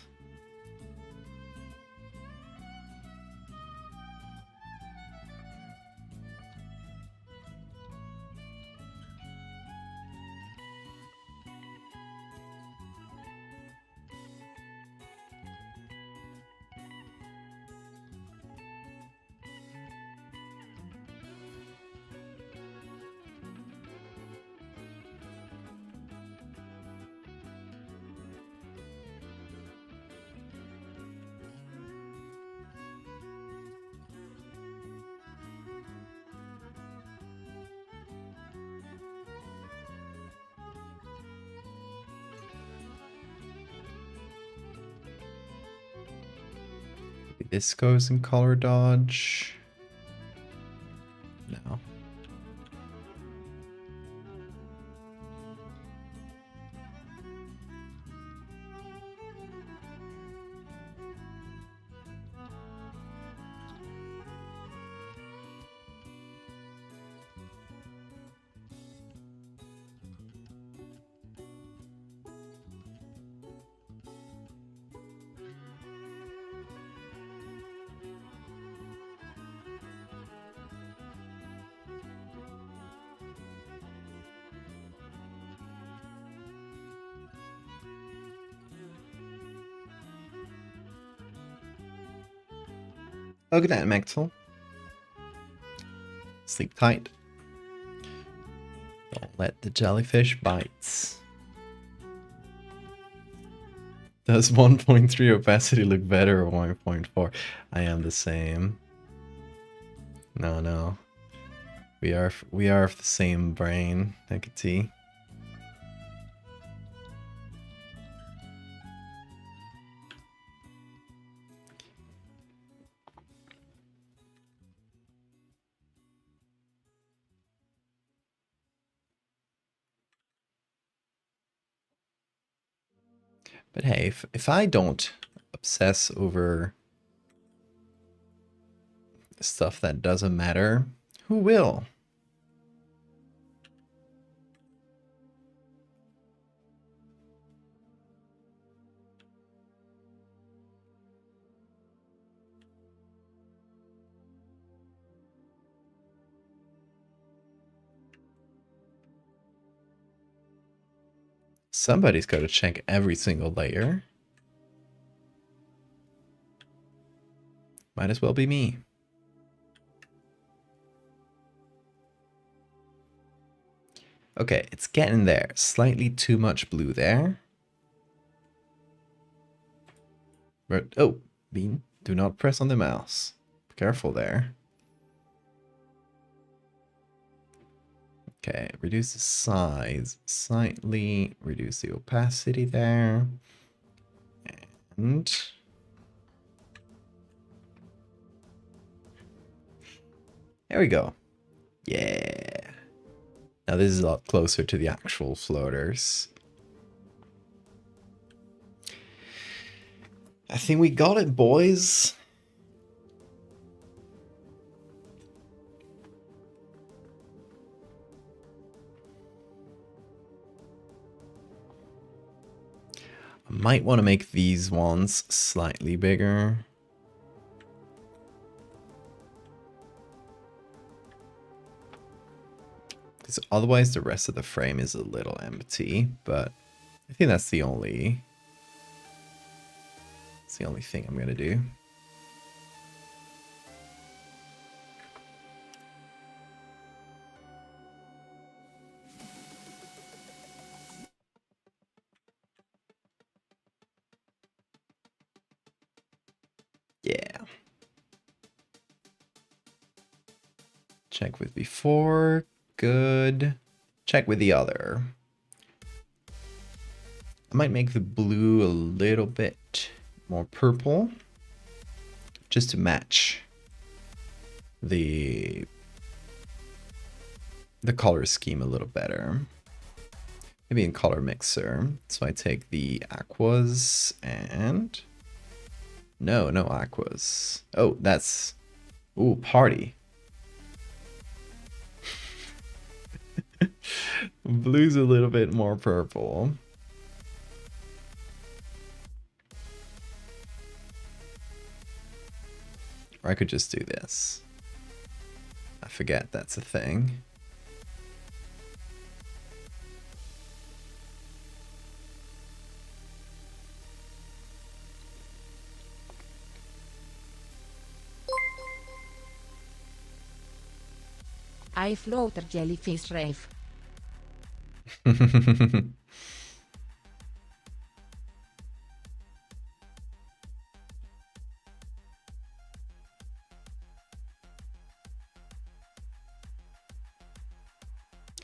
This goes in color dodge. No. Oh, good night, Maxwell. Sleep tight. Don't let the jellyfish bite. Does 1.3 opacity look better or 1.4? I am the same. No. We are of the same brain, Hecate. But hey, if I don't obsess over stuff that doesn't matter, who will? Somebody's got to check every single layer. Might as well be me. Okay, it's getting there. Slightly too much blue there. But, oh, Bean, do not press on the mouse. Careful there. Okay, reduce the size slightly, reduce the opacity there. And there we go. Yeah. Now this is a lot closer to the actual floaters. I think we got it, boys. I might want to make these ones slightly bigger. Because otherwise the rest of the frame is a little empty, but I think that's the only thing I'm gonna do. Yeah. Check with before. Good. Check with the other. I might make the blue a little bit more purple. Just to match the color scheme a little better. Maybe in color mixer. So I take the aquas and... No aquas. Oh, that's... Ooh, party. Blue's a little bit more purple. Or I could just do this. I forget that's a thing. I floater jellyfish rave.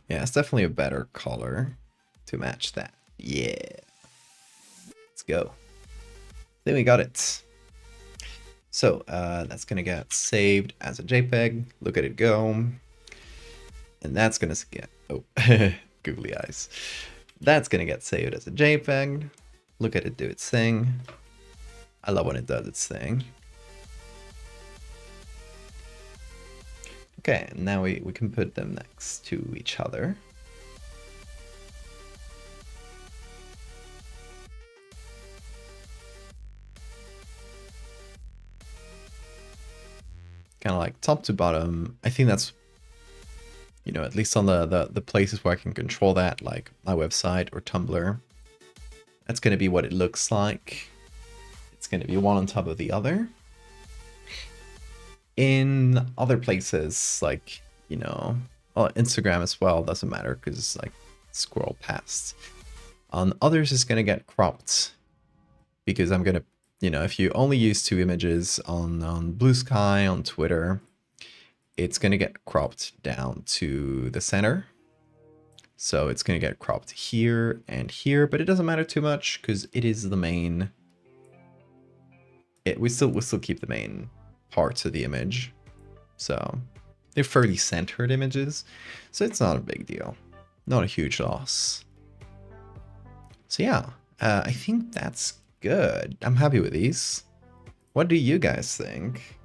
Yeah, it's definitely a better color to match that. Yeah. Let's go. Then we got it. So that's going to get saved as a JPEG. Look at it go. And that's going to get... Oh, googly eyes. That's going to get saved as a JPEG. Look at it do its thing. I love when it does its thing. Okay, now we can put them next to each other. Kind of like top to bottom. I think that's, you know, at least on the places where I can control that, like my website or Tumblr. That's going to be what it looks like. It's going to be one on top of the other. In other places, like, you know, well, Instagram as well, doesn't matter because it's like scroll past. On others, it's going to get cropped because I'm going to, you know, if you only use 2 images on Blue Sky, on Twitter, it's going to get cropped down to the center. So it's going to get cropped here and here, but it doesn't matter too much because it is the main. We'll still keep the main parts of the image. So they're fairly centered images. So it's not a big deal. Not a huge loss. So yeah, I think that's good. I'm happy with these. What do you guys think?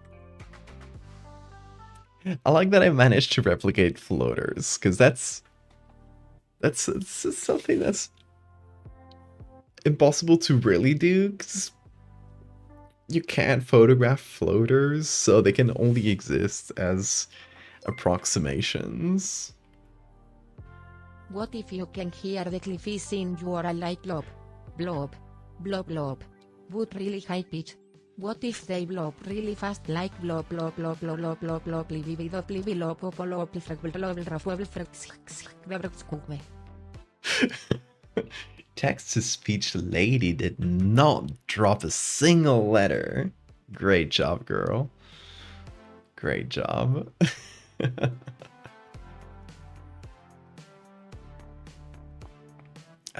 I like that I managed to replicate floaters because that's something that's impossible to really do because you can't photograph floaters, so they can only exist as approximations. What if you can hear the cliffs in your light blob? Blob. Blob blob. Would really high pitch. What if they blob really fast like blob blob blob blob blob blob blob blob blob blob blob. Text-to-speech lady did not drop a single letter. Great job, girl. Great job.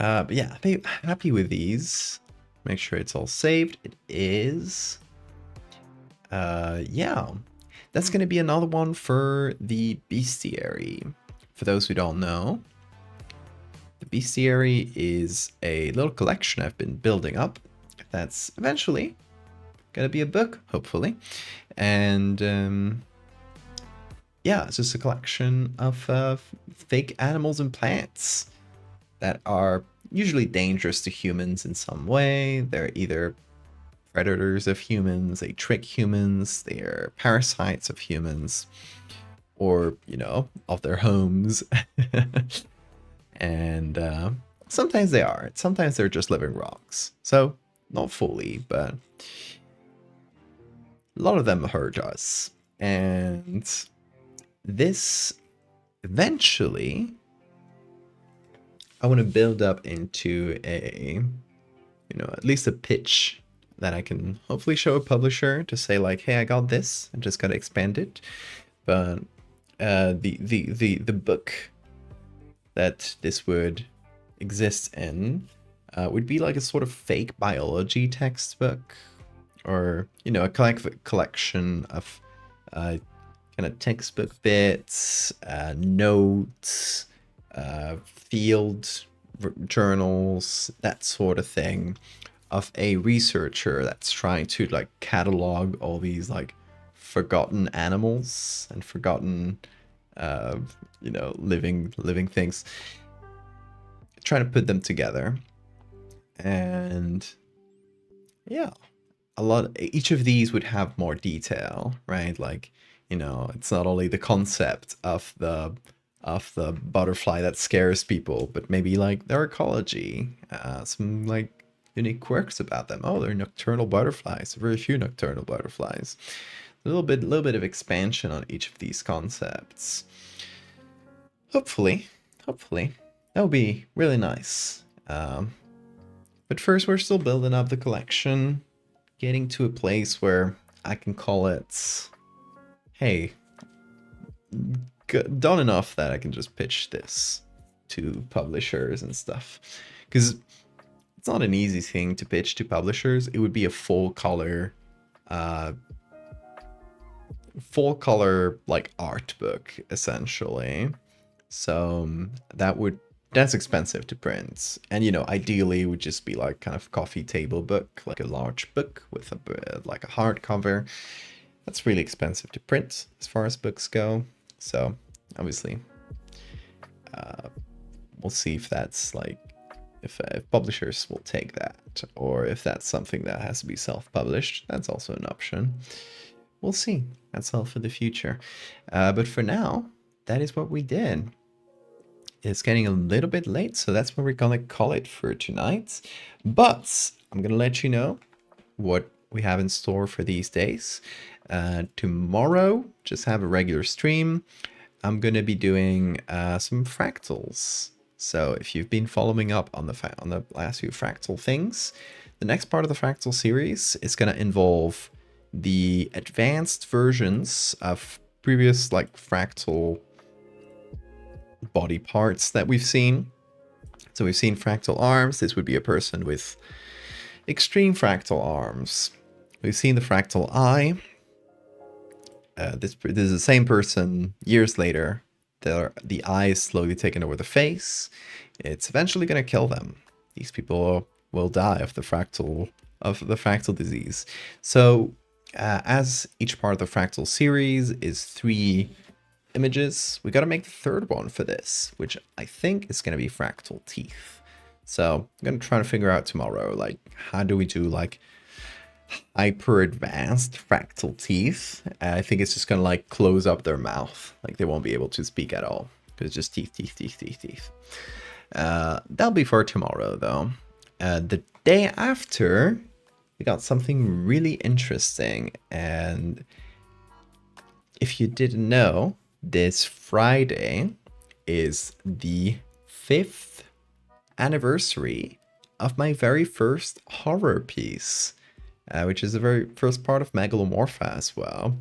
But yeah, happy with these. Make sure it's all saved. It is. Yeah, that's going to be another one for the bestiary. For those who don't know, the bestiary is a little collection I've been building up. That's eventually going to be a book, hopefully. And yeah, it's just a collection of fake animals and plants that are usually dangerous to humans in some way. They're either predators of humans, they trick humans, they're parasites of humans, or, you know, of their homes. And sometimes they are. Sometimes they're just living rocks. So, not fully, but a lot of them hurt us. And this eventually I want to build up into a, you know, at least a pitch that I can hopefully show a publisher to say like, hey, I got this, I just got to expand it. But the book that this would exist in would be like a sort of fake biology textbook, or, you know, a collection of kind of textbook bits, notes, field journals, that sort of thing, of a researcher that's trying to like catalog all these like forgotten animals and forgotten you know, living things, trying to put them together. And yeah, each of these would have more detail, right? Like, you know, it's not only the concept of the butterfly that scares people, but maybe like their ecology, some like unique quirks about them. Oh, they're nocturnal butterflies. Very few nocturnal butterflies. A little bit of expansion on each of these concepts. Hopefully, that would be really nice. But first, we're still building up the collection, getting to a place where I can call it, hey, done enough that I can just pitch this to publishers and stuff. Because it's not an easy thing to pitch to publishers. It would be a full color like art book, essentially. So that's expensive to print. And, you know, ideally it would just be like kind of coffee table book, like a large book with like a hardcover. That's really expensive to print as far as books go. So obviously, we'll see if that's like, if publishers will take that, or if that's something that has to be self-published. That's also an option. We'll see. That's all for the future. But for now, that is what we did. It's getting a little bit late, so that's where we're gonna call it for tonight. But I'm gonna let you know what we have in store for these days. Tomorrow, just have a regular stream. I'm gonna be doing some fractals. So if you've been following up on the last few fractal things, the next part of the fractal series is gonna involve the advanced versions of previous like fractal body parts that we've seen. So we've seen fractal arms. This would be a person with extreme fractal arms. We've seen the fractal eye. This is the same person years later. The eye is slowly taking over the face. It's eventually going to kill them. These people will die of the fractal disease. So as each part of the fractal series is 3 images, we got to make the third one for this, which I think is going to be fractal teeth. So I'm going to try to figure out tomorrow, like, how do we do like hyper advanced fractal teeth? I think it's just going to like close up their mouth, like they won't be able to speak at all because it's just teeth. That'll be for tomorrow though. The day after, we got something really interesting. And if you didn't know, this Friday is the 5th anniversary of my very first horror piece, which is the very first part of Megalomorpha as well.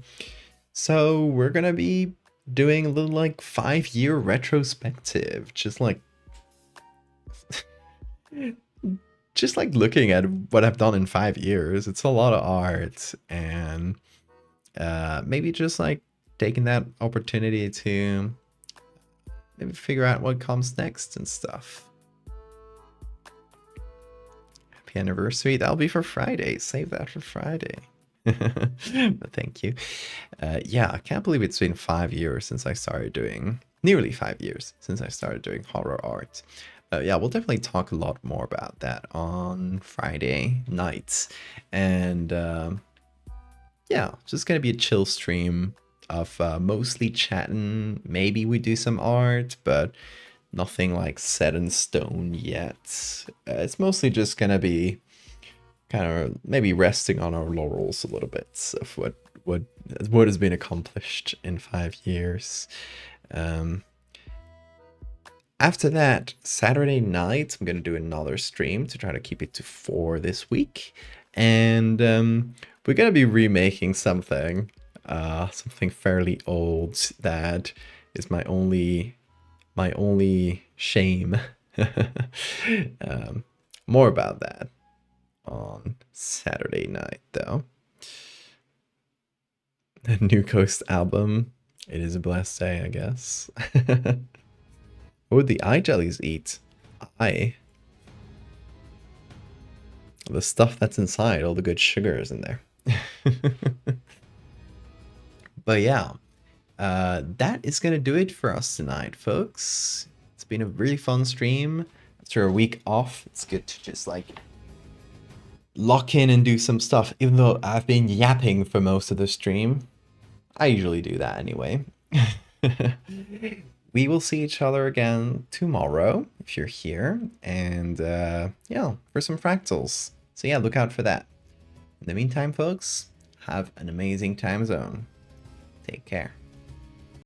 So we're gonna be doing a little like 5-year retrospective, just like Just like looking at what I've done in 5 years, it's a lot of art, and maybe just like taking that opportunity to maybe figure out what comes next and stuff. Happy anniversary. That'll be for Friday. Save that for Friday. But thank you. Yeah, I can't believe it's been 5 years since I started doing, nearly 5 years since I started doing horror art. Yeah, we'll definitely talk a lot more about that on Friday nights. And yeah, just gonna be a chill stream of mostly chatting. Maybe we do some art, but nothing like set in stone yet. It's mostly just gonna be kind of maybe resting on our laurels a little bit of what has been accomplished in 5 years. After that, Saturday night, I'm gonna do another stream to try to keep it to 4 this week, and we're gonna be remaking something fairly old that is my only shame. More about that on Saturday night, though. The New Coast album. It is a blessed day, I guess. What would the eye jellies eat? Eye. The stuff that's inside, all the good sugars in there. But yeah, that is gonna do it for us tonight, folks. It's been a really fun stream. After a week off, it's good to just like lock in and do some stuff, even though I've been yapping for most of the stream. I usually do that anyway. We will see each other again tomorrow if you're here, and yeah, for some fractals. So yeah, look out for that. In the meantime, folks, have an amazing time zone. Take care.